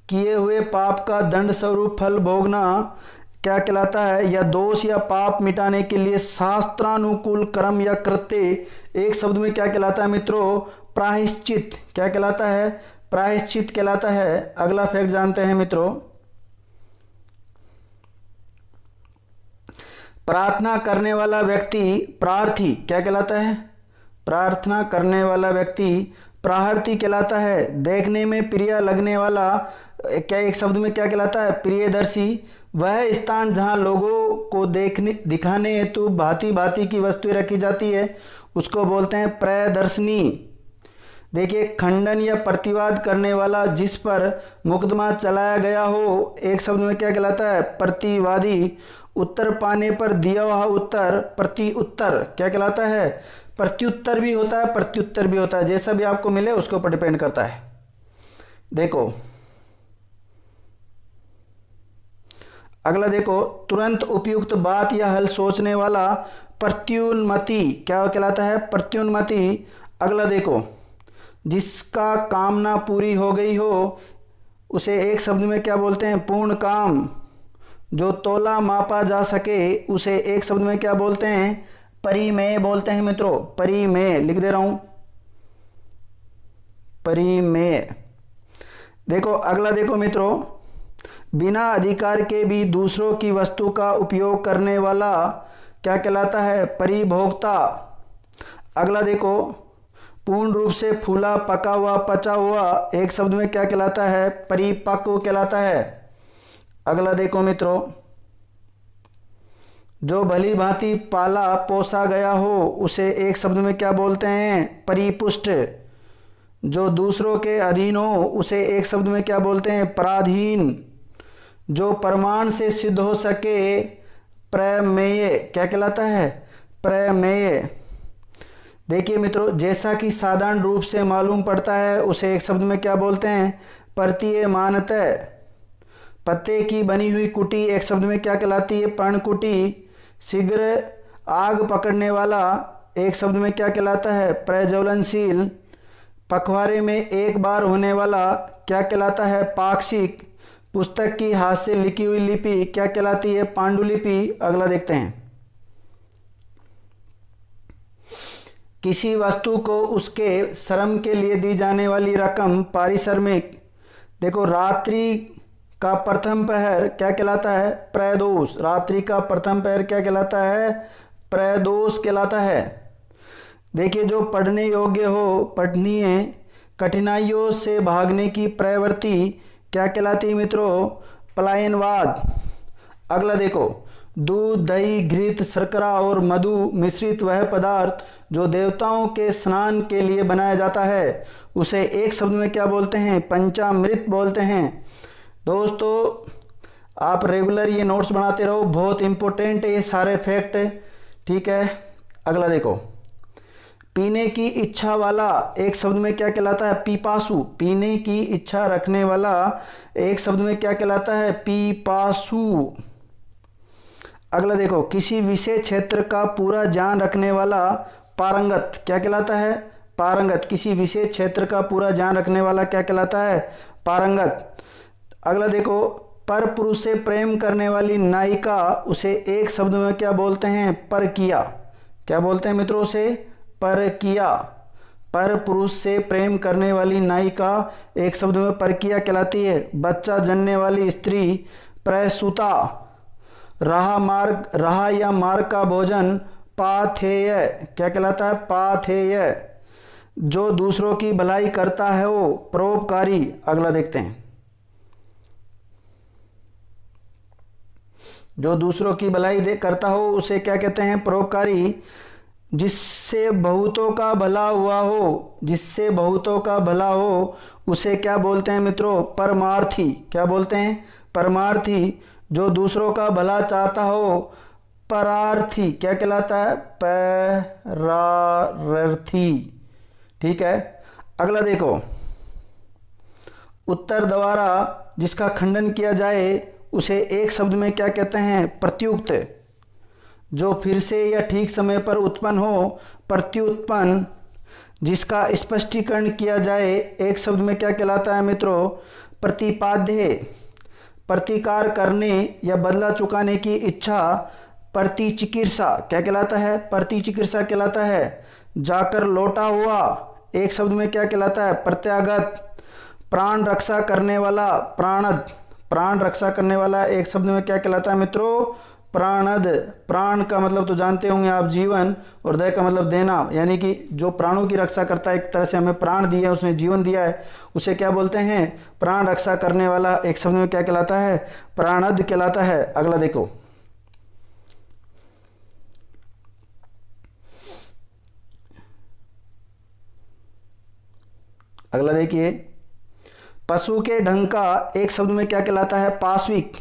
किए हुए पाप का दंड स्वरूप फल भोगना क्या कहलाता है, या दोष या पाप मिटाने के लिए शास्त्रानुकूल कर्म या कृत्य, एक शब्द में क्या कहलाता है मित्रों, प्रायश्चित। क्या कहलाता है, प्रायश्चित कहलाता है। अगला फैक्ट जानते हैं मित्रों, प्रार्थना करने वाला व्यक्ति प्रार्थी क्या कहलाता है, प्रार्थना करने वाला व्यक्ति प्रार्थी कहलाता है। देखने में प्रिय लगने वाला क्या, एक शब्द में क्या कहलाता है, प्रियदर्शी। वह स्थान जहाँ लोगों को दिखाने हेतु भांति भांति की वस्तुएं रखी जाती है उसको बोलते हैं प्रदर्शनी। देखिए, खंडन या प्रतिवाद करने वाला, जिस पर मुकदमा चलाया गया हो, एक शब्द में क्या कहलाता है, प्रतिवादी। उत्तर पाने पर दिया हुआ उत्तर, प्रति उत्तर क्या कहलाता है, प्रत्युत्तर भी होता है, प्रत्युत्तर भी होता है। जैसा भी आपको मिले उसके ऊपर डिपेंड करता है। देखो अगला, देखो तुरंत उपयुक्त बात या हल सोचने वाला, प्रत्युन्मति क्या कहलाता है, प्रत्युन्मति। अगला देखो, जिसका कामना पूरी हो गई हो उसे एक शब्द में क्या बोलते हैं, पूर्ण काम। जो तोला मापा जा सके उसे एक शब्द में क्या बोलते हैं, परिमेय बोलते हैं मित्रों, परिमेय। लिख दे रहा हूं, परिमेय। देखो अगला, देखो मित्रों, बिना अधिकार के भी दूसरों की वस्तु का उपयोग करने वाला क्या कहलाता है, परिभोक्ता। अगला देखो, पूर्ण रूप से फूला, पका हुआ, पचा हुआ, एक शब्द में क्या कहलाता है, परिपक्व कहलाता है। अगला देखो मित्रों, जो भली भांति पाला पोसा गया हो उसे एक शब्द में क्या बोलते हैं, परिपुष्ट। जो दूसरों के अधीन हो उसे एक शब्द में क्या बोलते हैं, पराधीन। जो प्रमाण से सिद्ध हो सके, प्रमेय क्या कहलाता है, प्रमेय। देखिए मित्रों, जैसा कि साधारण रूप से मालूम पड़ता है उसे एक शब्द में क्या बोलते हैं, प्रतीयमानतः। पत्ते की बनी हुई कुटी एक शब्द में क्या कहलाती है, पर्णकुटी। शीघ्र आग पकड़ने वाला एक शब्द में क्या कहलाता है, प्रज्वलनशील। पखवाड़े में एक बार होने वाला क्या कहलाता है, पाक्षिक। पुस्तक की हाथ से लिखी हुई लिपि क्या कहलाती है, पांडुलिपि। अगला देखते हैं, किसी वस्तु को उसके श्रम के लिए दी जाने वाली रकम, पारिश्रमिक। देखो, रात्रि का प्रथम पहर क्या कहलाता है, प्रदोष। रात्रि का प्रथम पहर क्या कहलाता है, प्रदोष कहलाता है। देखिए, जो पढ़ने योग्य हो, पठनीय, कठिनाइयों से भागने की प्रवृत्ति क्या कहलाती है मित्रों, पलायनवाद। अगला देखो, दूध, दही, घृत, शर्करा और मधु मिश्रित वह पदार्थ जो देवताओं के स्नान के लिए बनाया जाता है उसे एक शब्द में क्या बोलते हैं, पंचामृत बोलते हैं। दोस्तों, आप रेगुलर ये नोट्स बनाते रहो, बहुत इंपॉर्टेंट है ये सारे फैक्ट। ठीक है, अगला देखो, पीने की इच्छा वाला एक शब्द में क्या कहलाता है, पीपासु। पीने की इच्छा रखने वाला एक शब्द में क्या कहलाता है, पीपासु। अगला देखो, किसी विशेष क्षेत्र का पूरा ज्ञान रखने वाला, पारंगत क्या कहलाता है, पारंगत। किसी विशेष क्षेत्र का पूरा ज्ञान रखने वाला क्या कहलाता है, पारंगत। अगला देखो, पर पुरुष से प्रेम करने वाली नायिका, उसे एक शब्द में क्या बोलते हैं, परकिया। क्या बोलते हैं मित्रों, उसे परकिया। पर पुरुष से प्रेम करने वाली नायिका एक शब्द में परकिया कहलाती है। बच्चा जनने वाली स्त्री, प्रसूता। रहा या मार्ग का भोजन, पाथेय क्या कहलाता है, पाथेय। जो दूसरों की भलाई करता है वो परोपकारी। अगला देखते हैं, जो दूसरों की भलाई करता हो उसे क्या कहते हैं, परोपकारी। जिससे बहुतों का भला हुआ हो, जिससे बहुतों का भला हो, उसे क्या बोलते हैं मित्रों? परमार्थी। क्या बोलते हैं? परमार्थी। जो दूसरों का भला चाहता हो, परार्थी। क्या कहलाता है? परार्थी। ठीक है। अगला देखो, उत्तर द्वारा जिसका खंडन किया जाए उसे एक शब्द में क्या कहते हैं? प्रत्युक्त। जो फिर से या ठीक समय पर उत्पन्न हो, प्रत्युत्पन्न। जिसका स्पष्टीकरण किया जाए एक शब्द में क्या कहलाता है मित्रों? प्रतिपाद्य। प्रतिकार करने या बदला चुकाने की इच्छा, प्रतिचिकित्सा। क्या कहलाता है? प्रतिचिकित्सा कहलाता है। जाकर लौटा हुआ एक शब्द में क्या कहलाता है? प्रत्यागत। प्राण रक्षा करने वाला, प्राणद। प्राण रक्षा करने वाला एक शब्द में क्या कहलाता है मित्रों? प्राणद। प्राण का मतलब तो जानते होंगे आप, जीवन, और दय का मतलब देना, यानी कि जो प्राणों की रक्षा करता है, एक तरह से हमें प्राण दिया है, उसने जीवन दिया है, उसे क्या बोलते हैं? प्राण रक्षा करने वाला एक शब्द में क्या कहलाता है? प्राणद कहलाता है। अगला देखो, अगला देखिए, पशु के ढंग का एक शब्द में क्या कहलाता है? पाश्विक।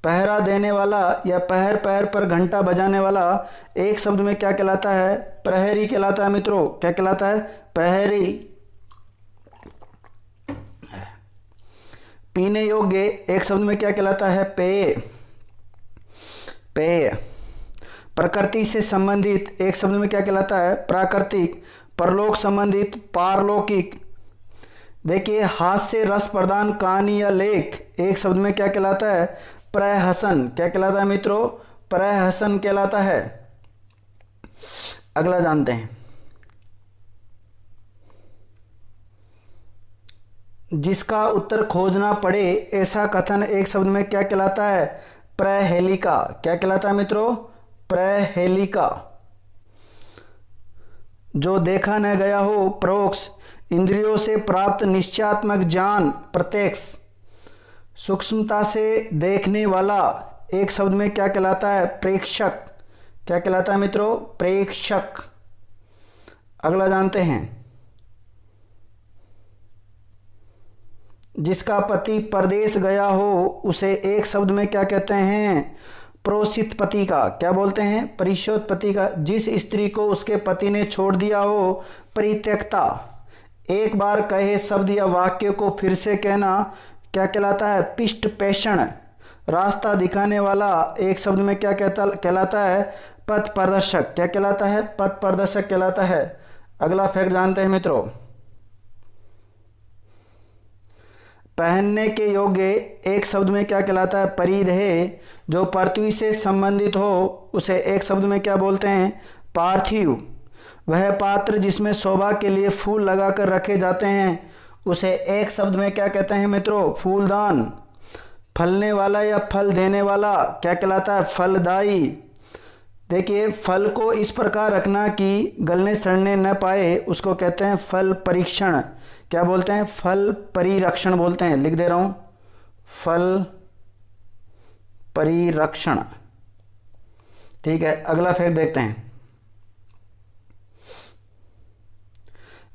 पहरा देने वाला या पहर पैर पर घंटा बजाने वाला एक शब्द में क्या कहलाता है? प्रहरी कहलाता है मित्रों। क्या कहलाता है? प्रहरी। पीने योग्य एक शब्द में क्या कहलाता है? पेय। पेय। प्रकृति से संबंधित एक शब्द में क्या कहलाता है? प्राकृतिक। परलोक संबंधित, पारलौकिक। देखिए, हाथ से रस प्रदान कहानी या लेख एक शब्द में क्या कहलाता है? प्रहसन। क्या कहलाता है मित्रों? प्रहसन कहलाता है। अगला जानते हैं, जिसका उत्तर खोजना पड़े ऐसा कथन एक शब्द में क्या कहलाता है? प्रहेलिका। क्या कहलाता है मित्रों? प्रहेलिका। जो देखा न गया हो, प्रोक्ष। इंद्रियों से प्राप्त निश्चयात्मक ज्ञान, प्रत्यक्ष। सूक्ष्मता से देखने वाला एक शब्द में क्या कहलाता है? प्रेक्षक। क्या कहलाता है मित्रों? प्रेक्षक। अगला जानते हैं, जिसका पति परदेश गया हो उसे एक शब्द में क्या कहते हैं? प्रोषित पति का। क्या बोलते हैं? परिशोध पति का। जिस स्त्री को उसके पति ने छोड़ दिया हो, परित्यक्ता। एक बार कहे शब्द या वाक्य को फिर से कहना क्या कहलाता है? पिष्ट पेषण। रास्ता दिखाने वाला एक शब्द में क्या कहलाता है? पथ प्रदर्शक। क्या कहलाता है? पथ प्रदर्शक कहलाता है। अगला फैक्ट जानते हैं मित्रों, पहनने के योग्य एक शब्द में क्या कहलाता है? परिधेय। जो पृथ्वी से संबंधित हो उसे एक शब्द में क्या बोलते हैं? पार्थिव। वह पात्र जिसमें शोभा के लिए फूल लगाकर रखे जाते हैं उसे एक शब्द में क्या कहते हैं मित्रों? फूलदान। फलने वाला या फल देने वाला क्या कहलाता है? फलदायी। देखिए, फल को इस प्रकार रखना कि गलने सड़ने न पाए, उसको कहते हैं फल परीक्षण। क्या बोलते हैं? फल परिरक्षण बोलते हैं। लिख दे रहा हूं, फल परिरक्षण। ठीक है। अगला फैक्ट देखते हैं,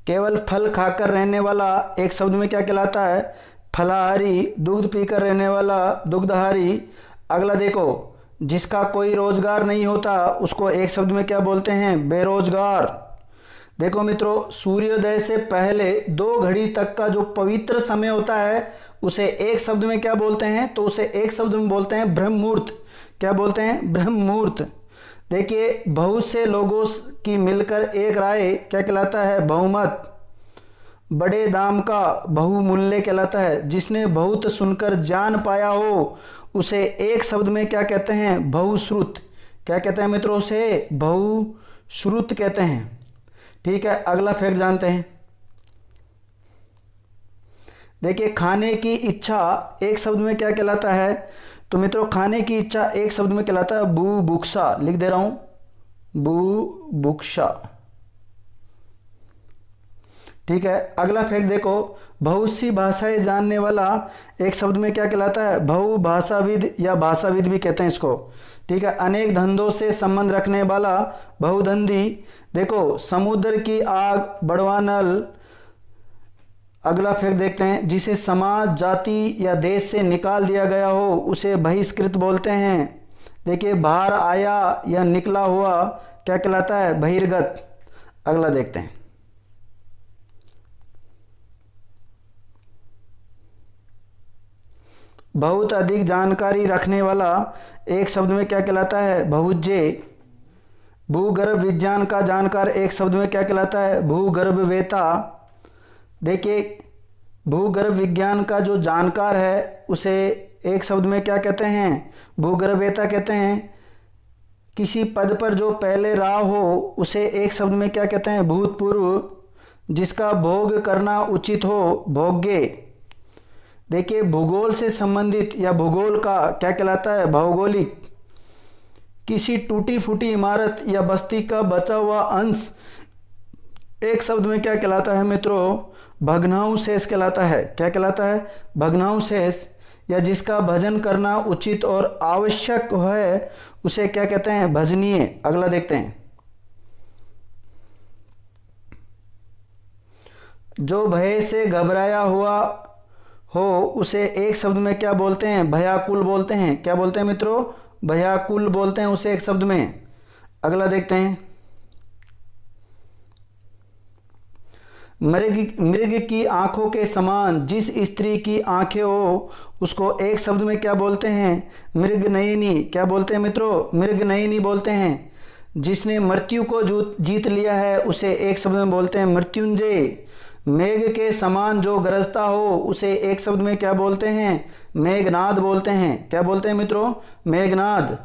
केवल फल खाकर रहने वाला एक शब्द में क्या कहलाता है? फलाहारी। दूध पीकर रहने वाला दुग्धहारी। अगला देखो, जिसका कोई रोजगार नहीं होता उसको एक शब्द में क्या बोलते हैं? बेरोजगार। देखो मित्रों, सूर्योदय से पहले 2 घड़ी तक का जो पवित्र समय होता है उसे एक शब्द में क्या बोलते हैं? तो उसे एक शब्द में बोलते हैं ब्रह्म मुहूर्त। क्या बोलते हैं? ब्रह्म मुहूर्त। देखिए, बहुत से लोगों की मिलकर एक राय क्या कहलाता है? बहुमत। बड़े दाम का बहुमूल्य कहलाता है। जिसने बहुत सुनकर जान पाया हो उसे एक शब्द में क्या कहते हैं? बहुश्रुत। क्या कहते हैं मित्रों? उसे बहुश्रुत कहते हैं। ठीक है। अगला फैक्ट जानते हैं, देखिए, खाने की इच्छा एक शब्द में क्या कहलाता है? तो मित्रों, खाने की इच्छा एक शब्द में कहलाता है बुभुक्षा। लिख दे रहा हूं, बुभुक्षा। ठीक है। अगला फैक्ट देखो, बहुत सी भाषाएं जानने वाला एक शब्द में क्या कहलाता है? बहुभाषाविद या भाषाविद भी कहते हैं इसको। ठीक है। अनेक धंधों से संबंध रखने वाला बहुधंधी। देखो समुद्र की आग, बड़वा नल। अगला फिर देखते हैं, जिसे समाज, जाति या देश से निकाल दिया गया हो उसे बहिष्कृत बोलते हैं। देखिए बाहर आया या निकला हुआ क्या कहलाता है? बहिर्गत। अगला देखते हैं, बहुत अधिक जानकारी रखने वाला एक शब्द में क्या कहलाता है? बहुज्य। भूगर्भ विज्ञान का जानकार एक शब्द में क्या कहलाता है? भूगर्भवेत्ता। देखिए भूगर्भ विज्ञान का जो जानकार है उसे एक शब्द में क्या कहते हैं? भूगर्भवेत्ता कहते हैं। किसी पद पर जो पहले रहा हो उसे एक शब्द में क्या कहते हैं? भूतपूर्व। जिसका भोग करना उचित हो, भोग्य। देखिए भूगोल से संबंधित या भूगोल का क्या कहलाता है? भौगोलिक। किसी टूटी फूटी इमारत या बस्ती का बचा हुआ अंश एक शब्द में क्या कहलाता है मित्रों? भग्नावशेष कहलाता है। क्या कहलाता है? भग्नावशेष। या जिसका भजन करना उचित और आवश्यक है उसे क्या कहते हैं? भजनीय। अगला देखते हैं, जो भय से घबराया हुआ हो उसे एक शब्द में क्या बोलते हैं? भयाकुल बोलते हैं। क्या बोलते हैं मित्रों? भयाकुल बोलते हैं उसे एक शब्द में। अगला देखते हैं, मृग की आंखों के समान जिस स्त्री की आंखें हो उसको एक शब्द में क्या बोलते हैं? मृगनयनी। क्या बोलते हैं मित्रों? मृगनयनी बोलते हैं। जिसने मृत्यु को जीत लिया है उसे एक शब्द में बोलते हैं मृत्युंजय। मेघ के समान जो गरजता हो उसे एक शब्द में क्या बोलते हैं? मेघनाद बोलते हैं। क्या बोलते हैं मित्रों? मेघनाद।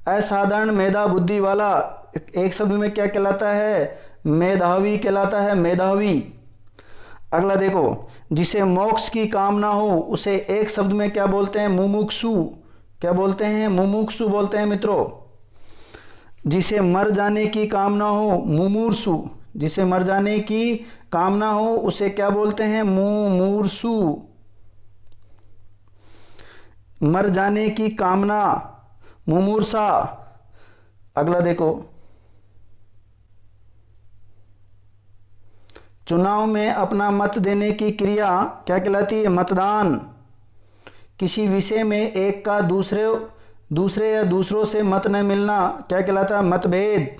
असाधारण मेधा बुद्धि वाला एक शब्द में क्या कहलाता है? मेधावी कहलाता है, मेधावी। अगला देखो, जिसे मोक्ष की कामना हो उसे एक शब्द में क्या बोलते हैं? मुमुक्षु। क्या बोलते हैं? मुमुक्षु बोलते हैं मित्रों। जिसे मर जाने की कामना हो, मुमूर्षु। जिसे मर जाने की कामना हो उसे क्या बोलते हैं? मुमूर्षु। मर जाने की कामना, मुमूर्षा। अगला देखो, चुनाव में अपना मत देने की क्रिया क्या कहलाती है? मतदान। किसी विषय में एक का दूसरे या दूसरों से मत न मिलना क्या कहलाता है? मतभेद।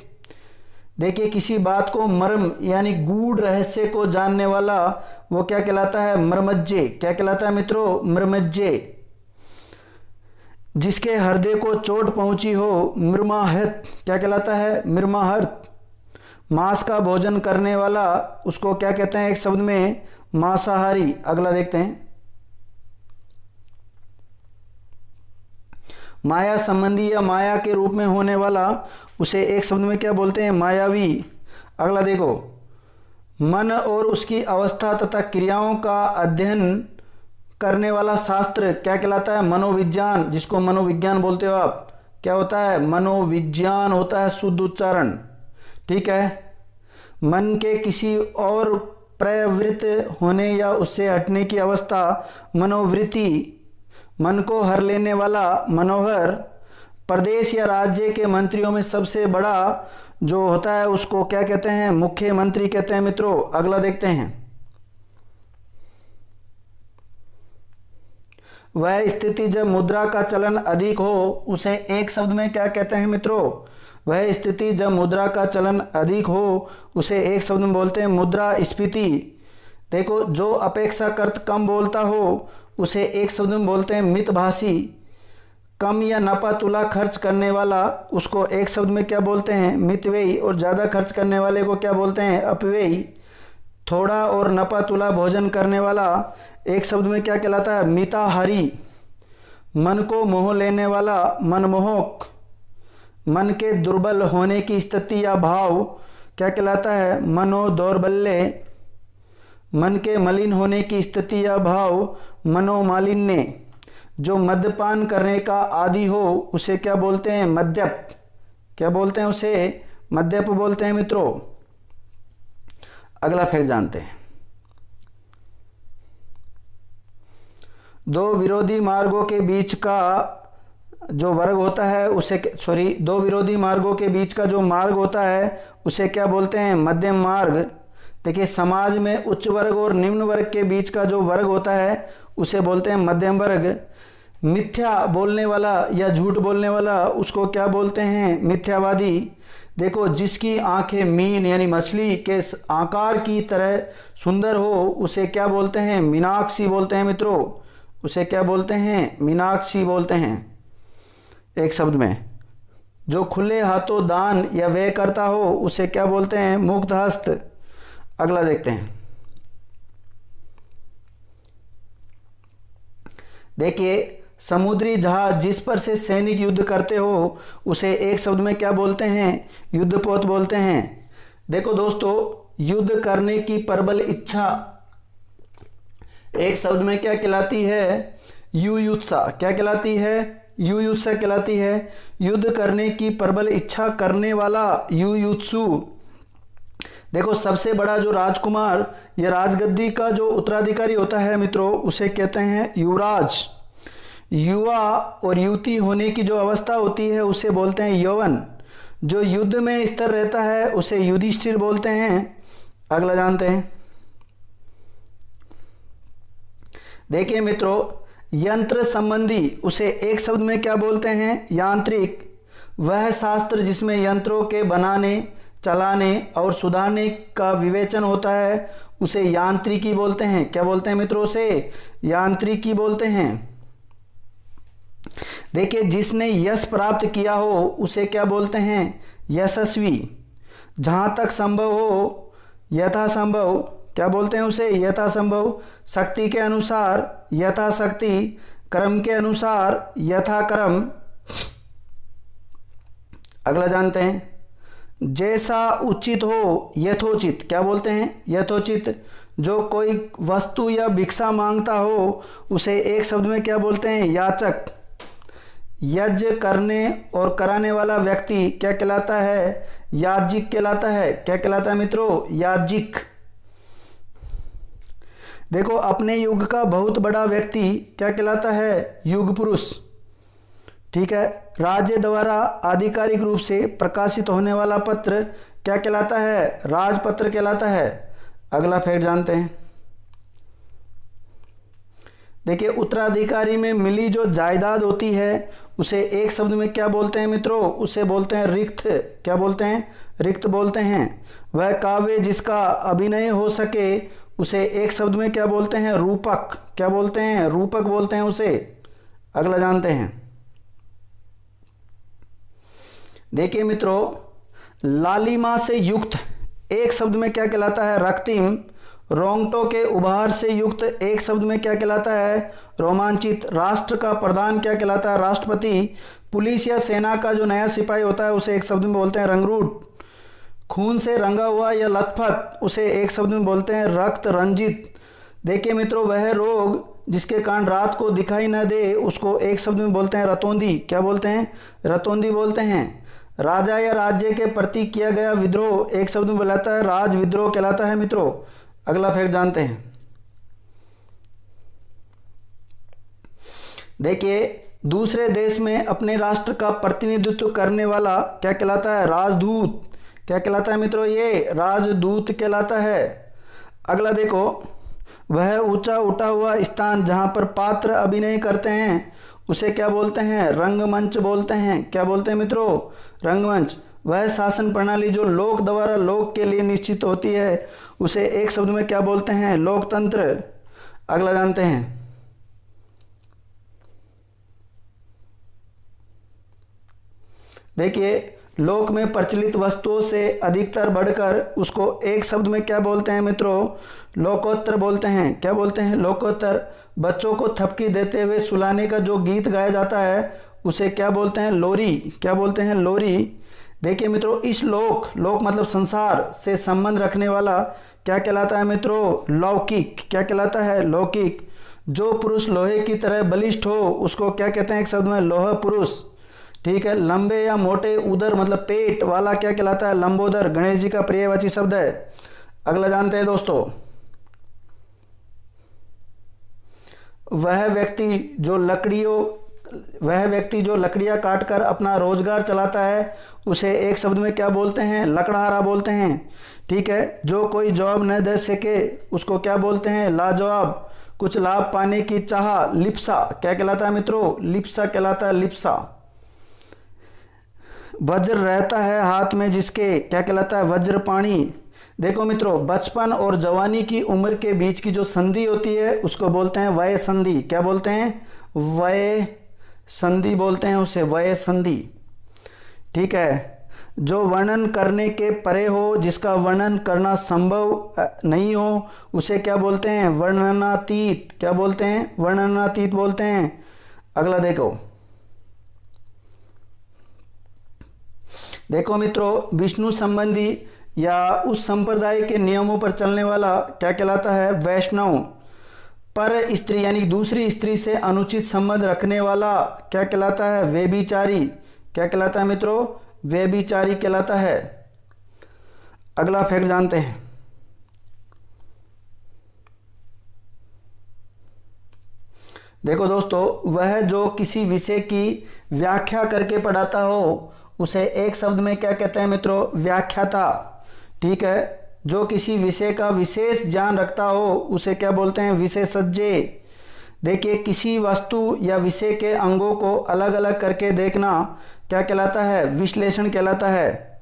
देखिए किसी बात को मर्म यानी गूढ़ रहस्य को जानने वाला वो क्या कहलाता है? मर्मज्ञ। क्या कहलाता है मित्रों? मर्मज्ञ। जिसके हृदय को चोट पहुंची हो, मृमाहत। क्या कहलाता है? मृमाहत। मांस का भोजन करने वाला उसको क्या कहते हैं? एक शब्द में मांसाहारी। अगला देखते हैं, माया संबंधी या माया के रूप में होने वाला उसे एक शब्द में क्या बोलते हैं? मायावी। अगला देखो, मन और उसकी अवस्था तथा क्रियाओं का अध्ययन करने वाला शास्त्र क्या कहलाता है? मनोविज्ञान। जिसको मनोविज्ञान बोलते हो आप। क्या होता है? मनोविज्ञान होता है शुद्ध उच्चारण। ठीक है। मन के किसी और प्रवृत्त होने या उससे हटने की अवस्था मनोवृत्ति। मन को हर लेने वाला मनोहर। प्रदेश या राज्य के मंत्रियों में सबसे बड़ा जो होता है उसको क्या कहते हैं? मुख्यमंत्री कहते हैं मित्रों। अगला देखते हैं, वह स्थिति जब मुद्रा का चलन अधिक हो उसे एक शब्द में क्या कहते हैं मित्रों? वह स्थिति जब मुद्रा का चलन अधिक हो उसे एक शब्द में बोलते हैं मुद्रास्फीति। देखो जो अपेक्षाकृत कम बोलता हो उसे एक शब्द में बोलते हैं मितभाषी। कम या नपा तुला खर्च करने वाला उसको एक शब्द में क्या बोलते हैं? मितव्ययी। और ज़्यादा खर्च करने वाले को क्या बोलते हैं? अपव्ययी। थोड़ा और नपा तुला भोजन करने वाला एक शब्द में क्या कहलाता है? मिताहारी। मन को मोह लेने वाला मनमोहक। मन के दुर्बल होने की स्थिति या भाव क्या कहलाता है? मनोदौर्बल्य। मन के मलिन होने की स्थिति या भाव मनोमालिन्य। जो मद्यपान करने का आदी हो उसे क्या बोलते हैं? मद्यप। क्या बोलते हैं उसे? मद्यप बोलते हैं मित्रों। अगला फिर जानते हैं, दो विरोधी मार्गों के बीच का जो वर्ग होता है उसे, सॉरी, दो विरोधी मार्गों के बीच का जो मार्ग होता है उसे क्या बोलते हैं? मध्यम मार्ग। देखिए समाज में उच्च वर्ग और निम्न वर्ग के बीच का जो वर्ग होता है उसे बोलते हैं मध्यम वर्ग। मिथ्या बोलने वाला या झूठ बोलने वाला उसको क्या बोलते हैं? मिथ्यावादी। देखो जिसकी आंखें मीन यानी मछली के आकार की तरह सुंदर हो उसे क्या बोलते हैं? मीनाक्षी बोलते हैं मित्रों। उसे क्या बोलते हैं? मीनाक्षी बोलते हैं एक शब्द में। जो खुले हाथों दान या व्यय करता हो उसे क्या बोलते हैं? मुक्त हस्त। अगला देखते हैं। देखिए समुद्री जहाज जिस पर से सैनिक युद्ध करते हो उसे एक शब्द में क्या बोलते हैं? युद्धपोत बोलते हैं। देखो दोस्तों, युद्ध करने की प्रबल इच्छा एक शब्द में क्या कहलाती है? युयुत्सा। क्या कहलाती है? युयुत्सा कहलाती है। युद्ध करने की प्रबल इच्छा करने वाला युयुत्सु। देखो सबसे बड़ा जो राजकुमार या राजगद्दी का जो उत्तराधिकारी होता है मित्रों उसे कहते हैं युवराज। युवा और युवती होने की जो अवस्था होती है उसे बोलते हैं यौवन। जो युद्ध में स्थिर रहता है उसे युधिष्ठिर बोलते हैं। अगला जानते हैं। देखिए मित्रों, यंत्र संबंधी उसे एक शब्द में क्या बोलते हैं? यांत्रिक। वह शास्त्र जिसमें यंत्रों के बनाने, चलाने और सुधारने का विवेचन होता है उसे यांत्रिकी बोलते हैं। क्या बोलते हैं मित्रों? उसे यांत्रिकी बोलते हैं। देखिए जिसने यश प्राप्त किया हो उसे क्या बोलते हैं? यशस्वी। जहां तक संभव हो, यथासंभव, क्या बोलते हैं उसे? यथासंभव। शक्ति के अनुसार, यथाशक्ति। कर्म के अनुसार, यथाकर्म। अगला जानते हैं। जैसा उचित हो, यथोचित। क्या बोलते हैं? यथोचित। जो कोई वस्तु या भिक्षा मांगता हो उसे एक शब्द में क्या बोलते हैं? याचक। यज्ञ करने और कराने वाला व्यक्ति क्या कहलाता है? याज्ञिक कहलाता है। क्या कहलाता है मित्रों? याज्ञिक। देखो अपने युग का बहुत बड़ा व्यक्ति क्या कहलाता है? युग पुरुष। ठीक है। राज्य द्वारा आधिकारिक रूप से प्रकाशित होने वाला पत्र क्या कहलाता है? राजपत्र कहलाता है। अगला फैक्ट जानते हैं। देखिए उत्तराधिकारी में मिली जो जायदाद होती है उसे एक शब्द में क्या बोलते हैं मित्रों? उसे बोलते हैं रिक्त। क्या बोलते हैं? रिक्त बोलते हैं। वह काव्य जिसका अभिनय हो सके उसे एक शब्द में क्या बोलते हैं? रूपक। क्या बोलते हैं? रूपक बोलते हैं उसे। अगला जानते हैं। देखिए मित्रों, लालिमा से युक्त एक शब्द में क्या कहलाता है? रक्तिम। रोंगटों के उभार से युक्त एक शब्द में क्या कहलाता है? रोमांचित। राष्ट्र का प्रधान क्या कहलाता है? राष्ट्रपति। पुलिस या सेना का जो नया सिपाही होता है उसे एक शब्द में बोलते हैं रंगरूट। खून से रंगा हुआ या लथपथ उसे एक शब्द में बोलते हैं रक्त रंजित। देखिए मित्रों, वह रोग जिसके कारण रात को दिखाई न दे उसको एक शब्द में बोलते हैं रतौंधी। क्या बोलते हैं? रतौंधी बोलते हैं। राजा या राज्य के प्रति किया गया विद्रोह एक शब्द में बोलाता है राज विद्रोह कहलाता है मित्रों। अगला फैक्ट जानते हैं। देखिए दूसरे देश में अपने राष्ट्र का प्रतिनिधित्व करने वाला क्या कहलाता है? राजदूत। क्या कहलाता है मित्रों? ये राजदूत कहलाता है। अगला देखो, वह ऊंचा उठा हुआ स्थान जहां पर पात्र अभिनय करते हैं उसे क्या बोलते हैं? रंगमंच बोलते हैं। क्या बोलते हैं मित्रों? रंगमंच। वह शासन प्रणाली जो लोक द्वारा लोक के लिए निश्चित होती है उसे एक शब्द में क्या बोलते हैं? लोकतंत्र। अगला जानते हैं। देखिए लोक में प्रचलित वस्तुओं से अधिकतर बढ़कर उसको एक शब्द में क्या बोलते हैं मित्रों? लोकोत्तर बोलते हैं। क्या बोलते हैं? लोकोत्तर। बच्चों को थपकी देते हुए सुलाने का जो गीत गाया जाता है उसे क्या बोलते हैं? लोरी। क्या बोलते हैं? लोरी। देखिए मित्रों, इस लोक, लोक मतलब संसार से संबंध रखने वाला क्या कहलाता है मित्रों? लौकिक। क्या कहलाता है? लौकिक। जो पुरुष लोहे की तरह बलिष्ठ हो उसको क्या कहते हैं एक शब्द में? लोह पुरुष। ठीक है। लंबे या मोटे उदर मतलब पेट वाला क्या कहलाता है? लंबोदर। गणेश जी का पर्यायवाची शब्द है। अगला जानते हैं दोस्तों। वह व्यक्ति जो वह व्यक्ति जो लकड़ियाँ काट कर अपना रोजगार चलाता है उसे एक शब्द में क्या बोलते हैं? लकड़हारा बोलते हैं। ठीक है। जो कोई जवाब न दे सके उसको क्या बोलते हैं? लाजवाब। कुछ लाभ पाने की चाह, लिप्सा, क्या कहलाता है मित्रों? लिप्सा कहलाता है, लिप्सा। वज्र रहता है हाथ में जिसके, क्या कहलाता है? वज्रपाणी। देखो मित्रों, बचपन और जवानी की उम्र के बीच की जो संधि होती है उसको बोलते हैं वय संधि। क्या बोलते हैं? वय संधि बोलते हैं उसे, वय संधि। ठीक है। जो वर्णन करने के परे हो, जिसका वर्णन करना संभव नहीं हो, उसे क्या बोलते हैं? वर्णनातीत। क्या बोलते हैं? वर्णनातीत बोलते हैं। अगला देखो मित्रों, विष्णु संबंधी या उस संप्रदाय के नियमों पर चलने वाला क्या कहलाता है? वैष्णव। पर स्त्री यानी दूसरी स्त्री से अनुचित संबंध रखने वाला क्या कहलाता है? व्यभिचारी। क्या कहलाता है मित्रों? व्यभिचारी कहलाता है। अगला फैक्ट जानते हैं। देखो दोस्तों, वह जो किसी विषय की व्याख्या करके पढ़ाता हो उसे एक शब्द में क्या कहते हैं मित्रों? व्याख्याता। ठीक है। जो किसी विषय का विशेष ज्ञान रखता हो उसे क्या बोलते हैं? विशेषज्ञ। देखिए, किसी वस्तु या विषय के अंगों को अलग अलग करके देखना क्या कहलाता है? विश्लेषण कहलाता है।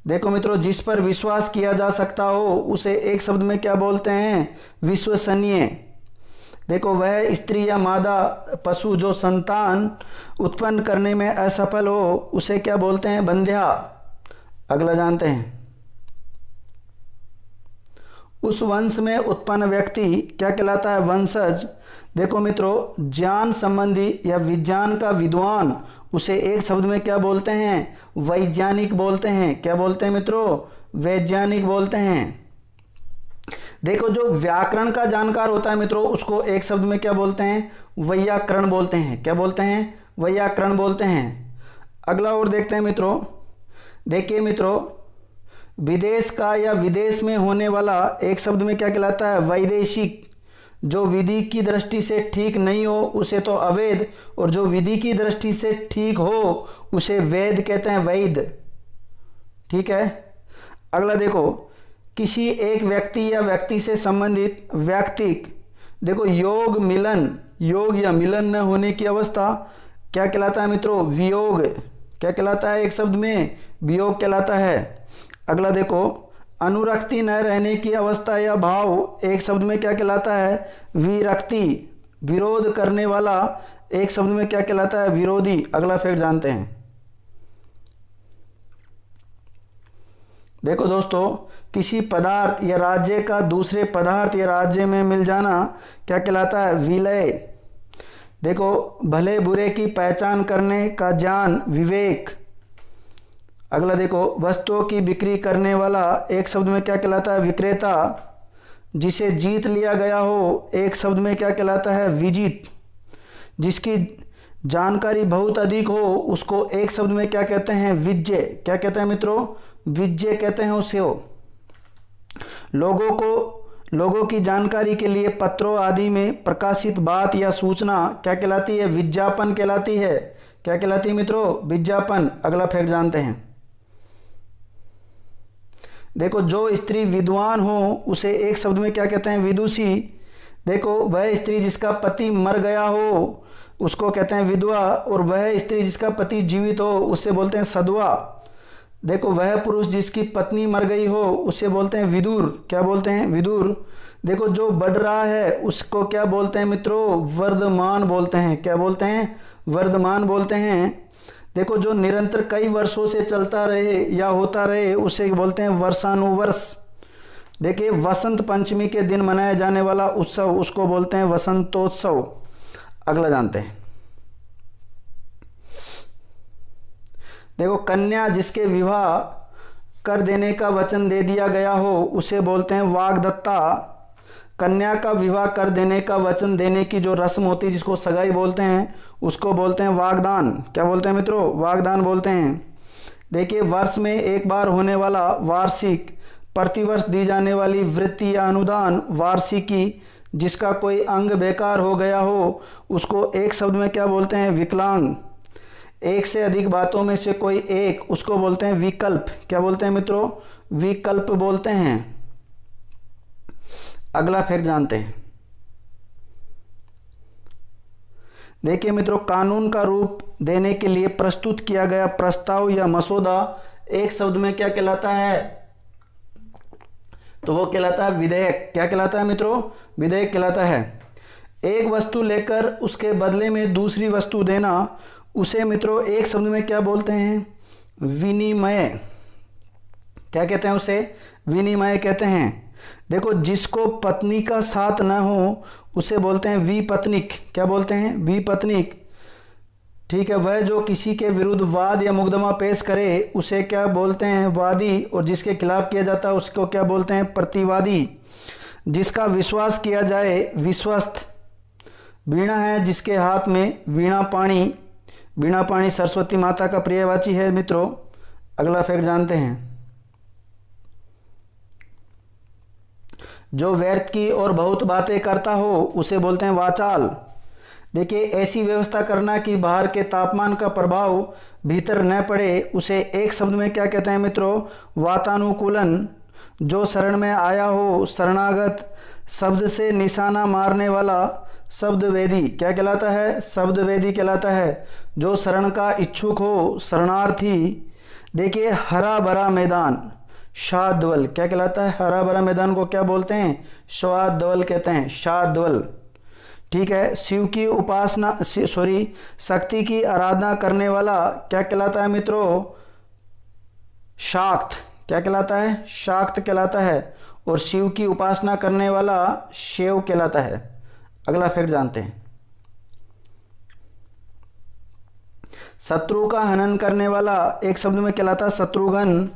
देखो मित्रों, जिस पर विश्वास किया जा सकता हो उसे एक शब्द में क्या बोलते हैं? विश्वसनीय। देखो, वह स्त्री या मादा पशु जो संतान उत्पन्न करने में असफल हो उसे क्या बोलते हैं? बंध्या। अगला जानते हैं। उस वंश में उत्पन्न व्यक्ति क्या कहलाता है? वंशज। देखो मित्रों, ज्ञान संबंधी या विज्ञान का विद्वान उसे एक शब्द में क्या बोलते हैं? वैज्ञानिक बोलते हैं। क्या बोलते हैं मित्रों? वैज्ञानिक बोलते हैं। देखो, जो व्याकरण का जानकार होता है मित्रों उसको एक शब्द में क्या बोलते हैं? वैयाकरण बोलते हैं। क्या बोलते हैं? वैयाकरण बोलते हैं। अगला और देखते हैं मित्रों। देखिए मित्रों, विदेश का या विदेश में होने वाला एक शब्द में क्या कहलाता है? वैदेशिक। जो विधि की दृष्टि से ठीक नहीं हो उसे तो अवैध, और जो विधि की दृष्टि से ठीक हो उसे वैध कहते हैं, वैध। ठीक है। अगला देखो, किसी एक व्यक्ति या व्यक्ति से संबंधित व्यक्तिक। देखो, योग मिलन, योग या मिलन न होने की अवस्था क्या कहलाता है मित्रों? वियोग। क्या कहलाता है? एक शब्द में वियोग कहलाता है। अगला देखो, अनुरक्ति न रहने की अवस्था या भाव एक शब्द में क्या कहलाता है? विरक्ति। विरोध करने वाला एक शब्द में क्या कहलाता है? विरोधी। अगला फैक्ट जानते हैं। देखो दोस्तों, किसी पदार्थ या राज्य का दूसरे पदार्थ या राज्य में मिल जाना क्या कहलाता है? विलय। देखो, भले बुरे की पहचान करने का ज्ञान, विवेक। अगला देखो, वस्तुओं की बिक्री करने वाला एक शब्द में क्या कहलाता है? विक्रेता। जिसे जीत लिया गया हो एक शब्द में क्या कहलाता है? विजित। जिसकी जानकारी बहुत अधिक हो उसको एक शब्द में क्या कहते हैं? विज्ञ। क्या कहते हैं मित्रों? विज्ञ कहते हैं उसे। लोगों की जानकारी के लिए पत्रों आदि में प्रकाशित बात या सूचना क्या कहलाती है? विज्ञापन कहलाती है। क्या कहलाती है मित्रों? विज्ञापन। अगला फैक्ट जानते हैं। देखो, जो स्त्री विद्वान हो उसे एक शब्द में क्या कहते हैं? विदुषी। देखो, वह स्त्री जिसका पति मर गया हो उसको कहते हैं विधवा, और वह स्त्री जिसका पति जीवित हो उससे बोलते हैं सधवा। देखो, वह पुरुष जिसकी पत्नी मर गई हो उससे बोलते हैं विदुर। क्या बोलते हैं? विदुर। देखो, जो बढ़ रहा है उसको क्या बोलते हैं मित्रों? वर्धमान बोलते हैं। क्या बोलते हैं? वर्धमान बोलते हैं। देखो, जो निरंतर कई वर्षों से चलता रहे या होता रहे उसे बोलते हैं वर्षानुवर्ष। देखिए, वसंत पंचमी के दिन मनाया जाने वाला उत्सव उसको बोलते हैं वसंतोत्सव। अगला जानते हैं। देखो, कन्या जिसके विवाह कर देने का वचन दे दिया गया हो उसे बोलते हैं वाग्दत्ता। कन्या का विवाह कर देने का वचन देने की जो रस्म होती है जिसको सगाई बोलते हैं उसको बोलते हैं वागदान। क्या बोलते हैं मित्रों? वागदान बोलते हैं। देखिए, वर्ष में एक बार होने वाला वार्षिक, प्रतिवर्ष दी जाने वाली वृत्ति या अनुदान वार्षिकी, जिसका कोई अंग बेकार हो गया हो उसको एक शब्द में क्या बोलते हैं? विकलांग। एक से अधिक बातों में से कोई एक, उसको बोलते हैं विकल्प। क्या बोलते हैं मित्रों? विकल्प बोलते हैं। अगला फैक्ट जानते हैं। देखिए मित्रों, कानून का रूप देने के लिए प्रस्तुत किया गया प्रस्ताव या मसौदा एक शब्द में क्या कहलाता है? तो वो कहलाता है विधेयक। क्या कहलाता है मित्रों? विधेयक कहलाता है। एक वस्तु लेकर उसके बदले में दूसरी वस्तु देना, उसे मित्रों एक शब्द में क्या बोलते हैं? विनिमय। क्या कहते हैं उसे? विनिमय कहते हैं। देखो, जिसको पत्नी का साथ न हो उसे बोलते हैं विपत्निक। क्या बोलते हैं? विपत्निक। ठीक है। वह जो किसी के विरुद्ध वाद या मुकदमा पेश करे उसे क्या बोलते हैं? वादी। और जिसके खिलाफ किया जाता है उसको क्या बोलते हैं? प्रतिवादी। जिसका विश्वास किया जाए विश्वस्त। वीणा है जिसके हाथ में, वीणा पाणी। वीणा पाणी सरस्वती माता का प्रियवाची है मित्रों। अगला फैक्ट जानते हैं। जो व्यर्थ की और बहुत बातें करता हो उसे बोलते हैं वाचाल। देखिए, ऐसी व्यवस्था करना कि बाहर के तापमान का प्रभाव भीतर न पड़े, उसे एक शब्द में क्या कहते हैं मित्रों? वातानुकूलन। जो शरण में आया हो, शरणागत। शब्द से निशाना मारने वाला शब्दवेदी। क्या कहलाता है? शब्दवेदी कहलाता है। जो शरण का इच्छुक हो, शरणार्थी। देखिए, हरा भरा मैदान, शाद्वल। क्या कहलाता है? हरा भरा मैदान को क्या बोलते हैं? शाद्वल कहते हैं, शाद्वल। ठीक है। शिव की उपासना, शक्ति की आराधना करने वाला क्या कहलाता है मित्रों? शाक्त। क्या कहलाता है? शाक्त कहलाता है। और शिव की उपासना करने वाला शिव कहलाता है। अगला फैक्ट जानते हैं। शत्रु का हनन करने वाला एक शब्द में कहलाता है शत्रुघ्न।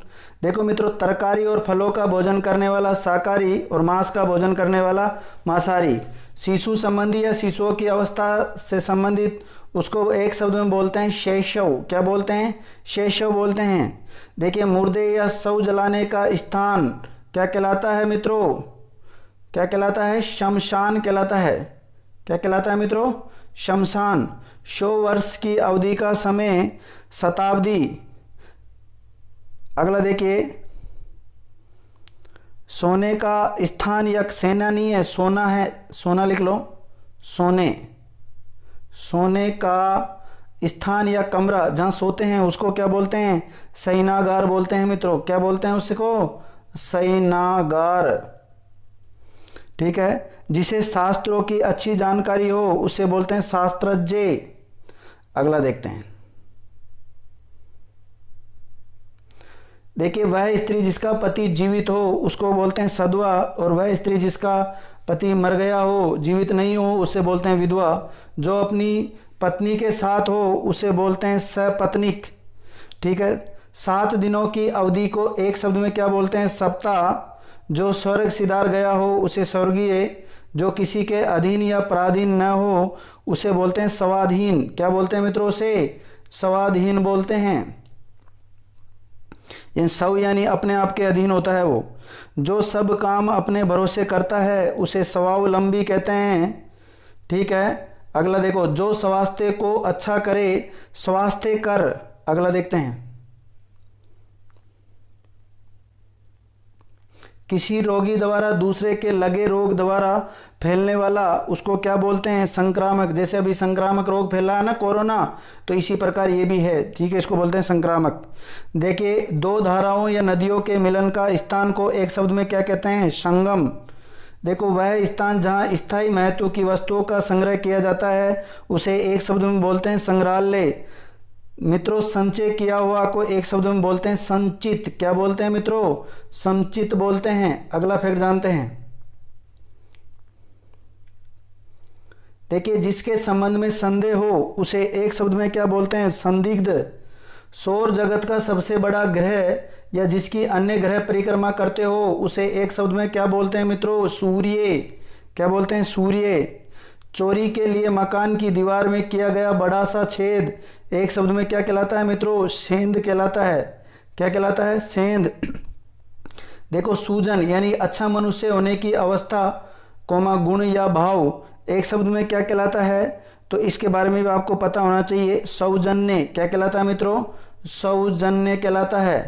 देखो मित्रों, तरकारी और फलों का भोजन करने वाला शाकाहारी और मांस का भोजन करने वाला मांसाहारी। शिशु संबंधी या शिशुओं की अवस्था से संबंधित उसको एक शब्द में बोलते हैं शैशव। क्या बोलते हैं? शैशव बोलते हैं। देखिए, मुर्दे या शव जलाने का स्थान क्या कहलाता है मित्रों? क्या कहलाता है? शमशान कहलाता है। क्या कहलाता है मित्रों? शमशान। 100 वर्ष की अवधि का समय, शताब्दी। अगला देखिए, सोने का स्थान या सेना नहीं है, सोना है। सोना लिख लो, सोने। सोने का स्थान या कमरा जहाँ सोते हैं उसको क्या बोलते हैं? शयनागार बोलते हैं मित्रों। क्या बोलते हैं उसको? शयनागार। ठीक है। जिसे शास्त्रों की अच्छी जानकारी हो उसे बोलते हैं शास्त्रज्ञ। अगला देखते हैं। देखिए, वह स्त्री जिसका पति जीवित हो उसको बोलते हैं सधवा। और वह स्त्री जिसका पति मर गया हो, जीवित नहीं हो, उसे बोलते हैं विधवा। जो अपनी पत्नी के साथ हो उसे बोलते हैं सपत्नीक। ठीक है। 7 दिनों की अवधि को एक शब्द में क्या बोलते हैं? सप्ताह। जो स्वर्ग सिधार गया हो उसे स्वर्गीय। जो किसी के अधीन या पराधीन न हो उसे बोलते हैं स्वाधीन। क्या बोलते हैं मित्रों? उसे स्वाधीन बोलते हैं। इन सव यानी अपने आप के अधीन होता है वो। जो सब काम अपने भरोसे करता है उसे स्वावलंबी कहते हैं। ठीक है। अगला देखो, जो स्वास्थ्य को अच्छा करे स्वास्थ्य कर। अगला देखते हैं। किसी रोगी द्वारा दूसरे के लगे रोग द्वारा फैलने वाला उसको क्या बोलते हैं? संक्रामक। जैसे अभी संक्रामक रोग फैला है ना, कोरोना, तो इसी प्रकार ये भी है। ठीक है, इसको बोलते हैं संक्रामक। देखिए, 2 धाराओं या नदियों के मिलन का स्थान को एक शब्द में क्या कहते हैं? संगम। देखो, वह स्थान जहाँ स्थायी महत्व की वस्तुओं का संग्रह किया जाता है उसे एक शब्द में बोलते हैं संग्रहालय। मित्रों, संचय किया हुआ को एक शब्द में बोलते हैं संचित। क्या बोलते हैं मित्रों? संचित बोलते हैं। अगला फैक्ट जानते हैं। देखिए, जिसके संबंध में संदेह हो उसे एक शब्द में क्या बोलते हैं? संदिग्ध। सौर जगत का सबसे बड़ा ग्रह या जिसकी अन्य ग्रह परिक्रमा करते हो उसे एक शब्द में क्या बोलते हैं मित्रों? सूर्य। क्या बोलते हैं? सूर्य। चोरी के लिए मकान की दीवार में किया गया बड़ा सा छेद एक शब्द में क्या कहलाता है मित्रों? सेंध कहलाता है। क्या कहलाता है? सेंध। देखो, सूजन यानी अच्छा मनुष्य होने की अवस्था कोमा गुण या भाव एक शब्द में क्या कहलाता है? तो इसके बारे में भी आपको पता होना चाहिए। सौजन्य क्या कहलाता है मित्रों? सौजन्य कहलाता है।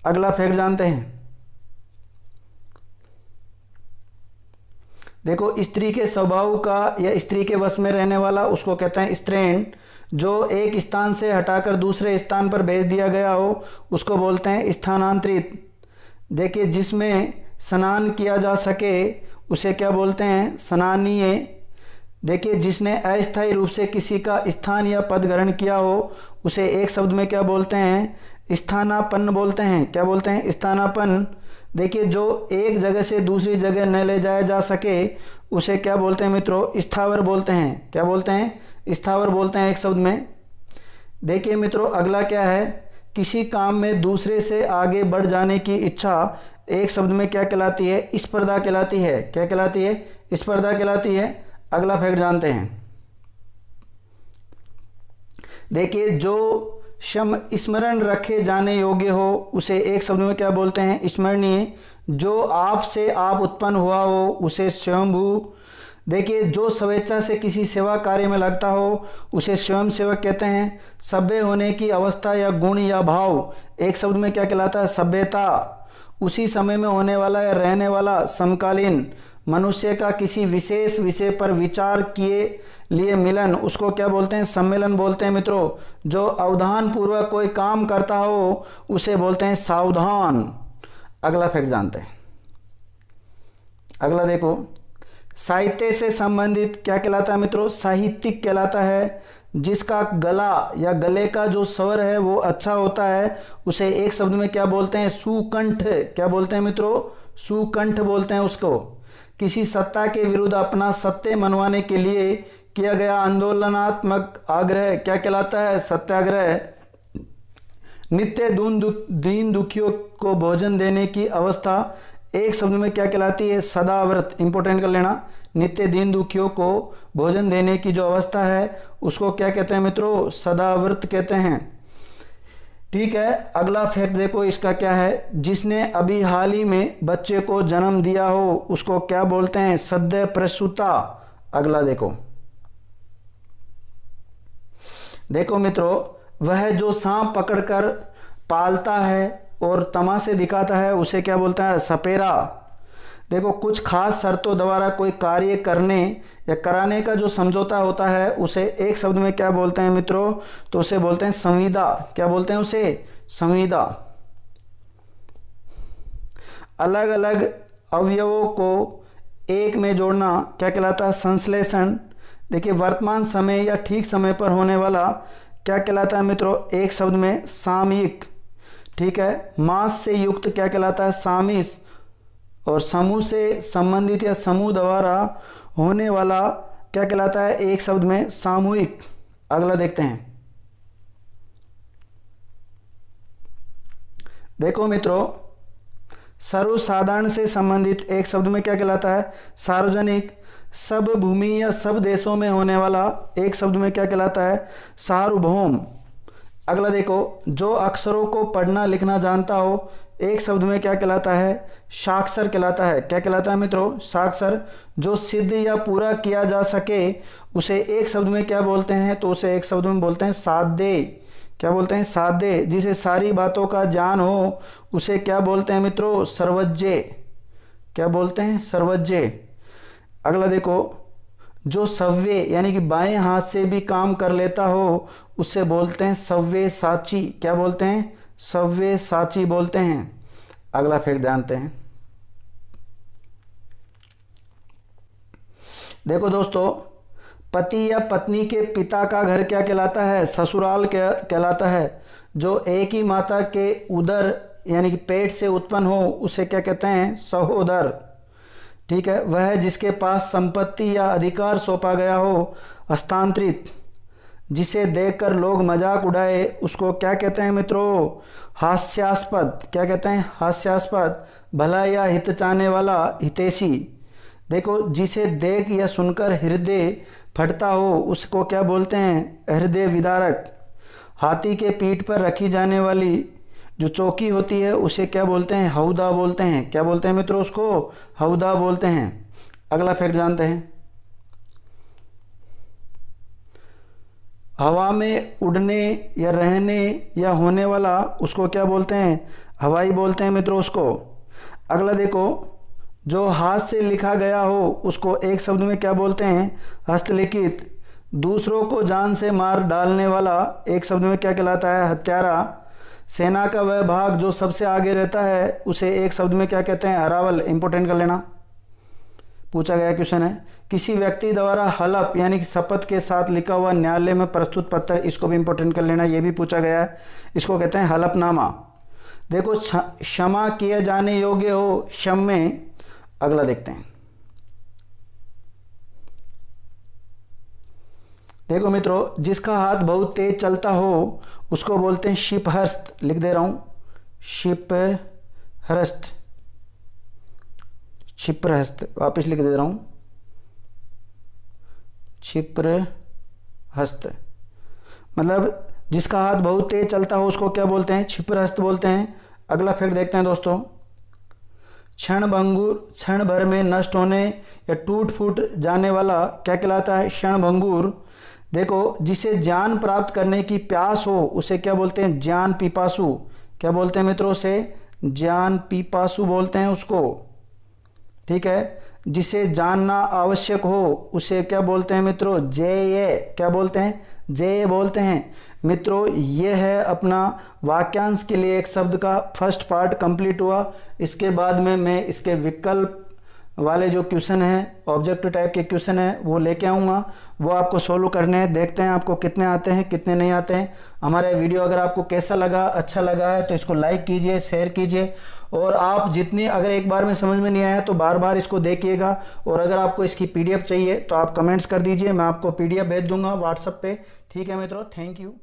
अगला फैक्ट जानते हैं। देखो, स्त्री के स्वभाव का या स्त्री के वश में रहने वाला उसको कहते हैं स्त्रीण। जो एक स्थान से हटाकर दूसरे स्थान पर भेज दिया गया हो उसको बोलते हैं स्थानांतरित। देखिए, जिसमें स्नान किया जा सके उसे क्या बोलते हैं? स्नानीय। देखिए, जिसने अस्थायी रूप से किसी का स्थान या पद ग्रहण किया हो उसे एक शब्द में क्या बोलते हैं? स्थानापन्न बोलते हैं। क्या बोलते हैं? स्थानापन्न। देखिए, जो एक जगह से दूसरी जगह न ले जाया जा सके उसे क्या बोलते हैं मित्रों? स्थावर बोलते हैं। क्या बोलते हैं? स्थावर बोलते हैं एक शब्द में। देखिए मित्रों, अगला क्या है? किसी काम में दूसरे से आगे बढ़ जाने की इच्छा एक शब्द में क्या कहलाती है? स्पर्धा कहलाती है। क्या कहलाती है? स्पर्धा कहलाती है। अगला फैक्ट जानते हैं। देखिए, जो स्मरण रखे जाने योग्य हो उसे एक शब्द में क्या बोलते हैं? स्मरणीय। जो आप से आप उत्पन्न हुआ हो उसे स्वयंभू। देखिए, जो स्वेच्छा से किसी सेवा कार्य में लगता हो उसे स्वयं सेवक कहते हैं। सभ्य होने की अवस्था या गुण या भाव एक शब्द में क्या कहलाता है? सभ्यता। उसी समय में होने वाला या रहने वाला समकालीन मनुष्य का किसी विशेष विषय पर विचार किए लिए मिलन उसको क्या बोलते हैं? सम्मेलन बोलते हैं मित्रों। जो अवधान पूर्वक कोई काम करता हो उसे बोलते हैं सावधान। अगला फैक्ट जानते हैं। अगला देखो, साहित्य से संबंधित क्या कहलाता है मित्रों? साहित्यिक कहलाता है। जिसका गला या गले का जो स्वर है वो अच्छा होता है उसे एक शब्द में क्या बोलते हैं? सुकंठ। क्या बोलते हैं मित्रों? सुकंठ बोलते हैं उसको। किसी सत्ता के विरुद्ध अपना सत्य मनवाने के लिए किया गया आंदोलनात्मक आग्रह क्या कहलाता है? सत्याग्रह। नित्य दीन दुखियों को भोजन देने की अवस्था एक शब्द में क्या कहलाती है? सदाव्रत। इंपॉर्टेंट कर लेना। नित्य दीन दुखियों को भोजन देने की जो अवस्था है उसको क्या कहते हैं मित्रों? सदाव्रत कहते हैं। ठीक है, अगला फैक्ट देखो इसका क्या है? जिसने अभी हाल ही में बच्चे को जन्म दिया हो उसको क्या बोलते हैं? सद्य प्रसूता। अगला देखो, देखो मित्रों, वह जो सांप पकड़कर पालता है और तमाशे दिखाता है उसे क्या बोलता है? सपेरा। देखो, कुछ खास शर्तों द्वारा कोई कार्य करने या कराने का जो समझौता होता है उसे एक शब्द में क्या बोलते हैं मित्रों? तो उसे बोलते हैं संविदा। क्या बोलते हैं उसे? संविदा। अलग अलग अवयवों को एक में जोड़ना क्या कहलाता है? संश्लेषण। देखिए, वर्तमान समय या ठीक समय पर होने वाला क्या कहलाता है मित्रों? एक शब्द में सामयिक। ठीक है, मास से युक्त क्या कहलाता है? सामिस। और समूह से संबंधित या समूह द्वारा होने वाला क्या कहलाता है? एक शब्द में सामूहिक। अगला देखते हैं। देखो मित्रों, सर्वसाधारण से संबंधित एक शब्द में क्या कहलाता है? सार्वजनिक। सब भूमि या सब देशों में होने वाला एक शब्द में क्या कहलाता है? सार्वभौम। अगला देखो, जो अक्षरों को पढ़ना लिखना जानता हो एक शब्द में क्या कहलाता है? साक्षर कहलाता है। क्या कहलाता है मित्रों? साक्षर। जो सिद्ध या पूरा किया जा सके उसे एक शब्द में क्या बोलते हैं? तो उसे एक शब्द में बोलते हैं साध्य। क्या बोलते हैं? साध्य। जिसे सारी बातों का ज्ञान हो उसे क्या बोलते हैं मित्रों? सर्वज्ञ। क्या बोलते हैं? सर्वज्ञ। अगला देखो, जो सव्य यानी कि बाएं हाथ से भी काम कर लेता हो उसे बोलते हैं सव्यसाची। क्या बोलते हैं? सव्यसाची बोलते हैं। अगला फैक्ट जानते हैं। देखो दोस्तों, पति या पत्नी के पिता का घर क्या कहलाता है? ससुराल कहलाता है। जो एक ही माता के उदर यानी कि पेट से उत्पन्न हो उसे क्या कहते हैं? सहोदर। ठीक है, वह जिसके पास संपत्ति या अधिकार सौंपा गया हो हस्तांतरित। जिसे देखकर लोग मजाक उड़ाए उसको क्या कहते हैं मित्रों? हास्यास्पद। क्या कहते हैं? हास्यास्पद। भला या हित चाहने वाला हितैषी। देखो, जिसे देख या सुनकर हृदय फटता हो उसको क्या बोलते हैं? हृदय विदारक। हाथी के पीठ पर रखी जाने वाली जो चौकी होती है उसे क्या बोलते हैं? हौदा बोलते हैं। क्या बोलते हैं मित्रों? उसको हौदा बोलते हैं। अगला फैक्ट जानते हैं। हवा में उड़ने या रहने या होने वाला उसको क्या बोलते हैं? हवाई बोलते हैं मित्रों उसको। अगला देखो, जो हाथ से लिखा गया हो उसको एक शब्द में क्या बोलते हैं? हस्तलिखित। दूसरों को जान से मार डालने वाला एक शब्द में क्या कहलाता है? हत्यारा। सेना का वह भाग जो सबसे आगे रहता है उसे एक शब्द में क्या कहते हैं? अरावल। इंपॉर्टेंट कर लेना, पूछा गया क्वेश्चन है। किसी व्यक्ति द्वारा हलफ यानी कि शपथ के साथ लिखा हुआ न्यायालय में प्रस्तुत पत्र, इसको भी इंपॉर्टेंट कर लेना, ये भी पूछा गया है। इसको कहते हैं हलफनामा। देखो, क्षमा किए जाने योग्य हो, क्षम्य। अगला देखते हैं। देखो मित्रों, जिसका हाथ बहुत तेज चलता हो उसको बोलते हैं क्षिपहस्त। लिख दे रहा हूं, क्षिपहस्त, क्षिप्रहस्त। वापिस लिख दे रहा हूं, क्षिप्रहस्त। मतलब जिसका हाथ बहुत तेज चलता हो उसको क्या बोलते हैं? क्षिप्रहस्त बोलते हैं। अगला फैक्ट देखते हैं दोस्तों। क्षणभंगुर, क्षण भर में नष्ट होने या टूट फूट जाने वाला क्या कहलाता है? क्षणभंगुर। देखो, जिसे ज्ञान प्राप्त करने की प्यास हो उसे क्या बोलते हैं? ज्ञान पिपासु। क्या बोलते हैं मित्रों? से ज्ञान पिपासु बोलते हैं उसको। ठीक है। जिसे जानना आवश्यक हो उसे क्या बोलते हैं मित्रों? जेय। क्या बोलते हैं? जेय बोलते हैं। मित्रों, ये है अपना वाक्यांश के लिए एक शब्द का फर्स्ट पार्ट कंप्लीट हुआ। इसके बाद में मैं इसके विकल्प वाले जो क्वेश्चन हैं, ऑब्जेक्टिव टाइप के क्वेश्चन हैं, वो लेके आऊँगा। वो आपको सोल्व करने हैं। देखते हैं आपको कितने आते हैं, कितने नहीं आते हैं। हमारा वीडियो अगर आपको कैसा लगा, अच्छा लगा है तो इसको लाइक कीजिए, शेयर कीजिए। और आप जितनी, अगर एक बार में समझ में नहीं आया तो बार बार इसको देखिएगा। और अगर आपको इसकी PDF चाहिए तो आप कमेंट्स कर दीजिए, मैं आपको PDF भेज दूंगा व्हाट्सएप पे। ठीक है मित्रों, थैंक यू।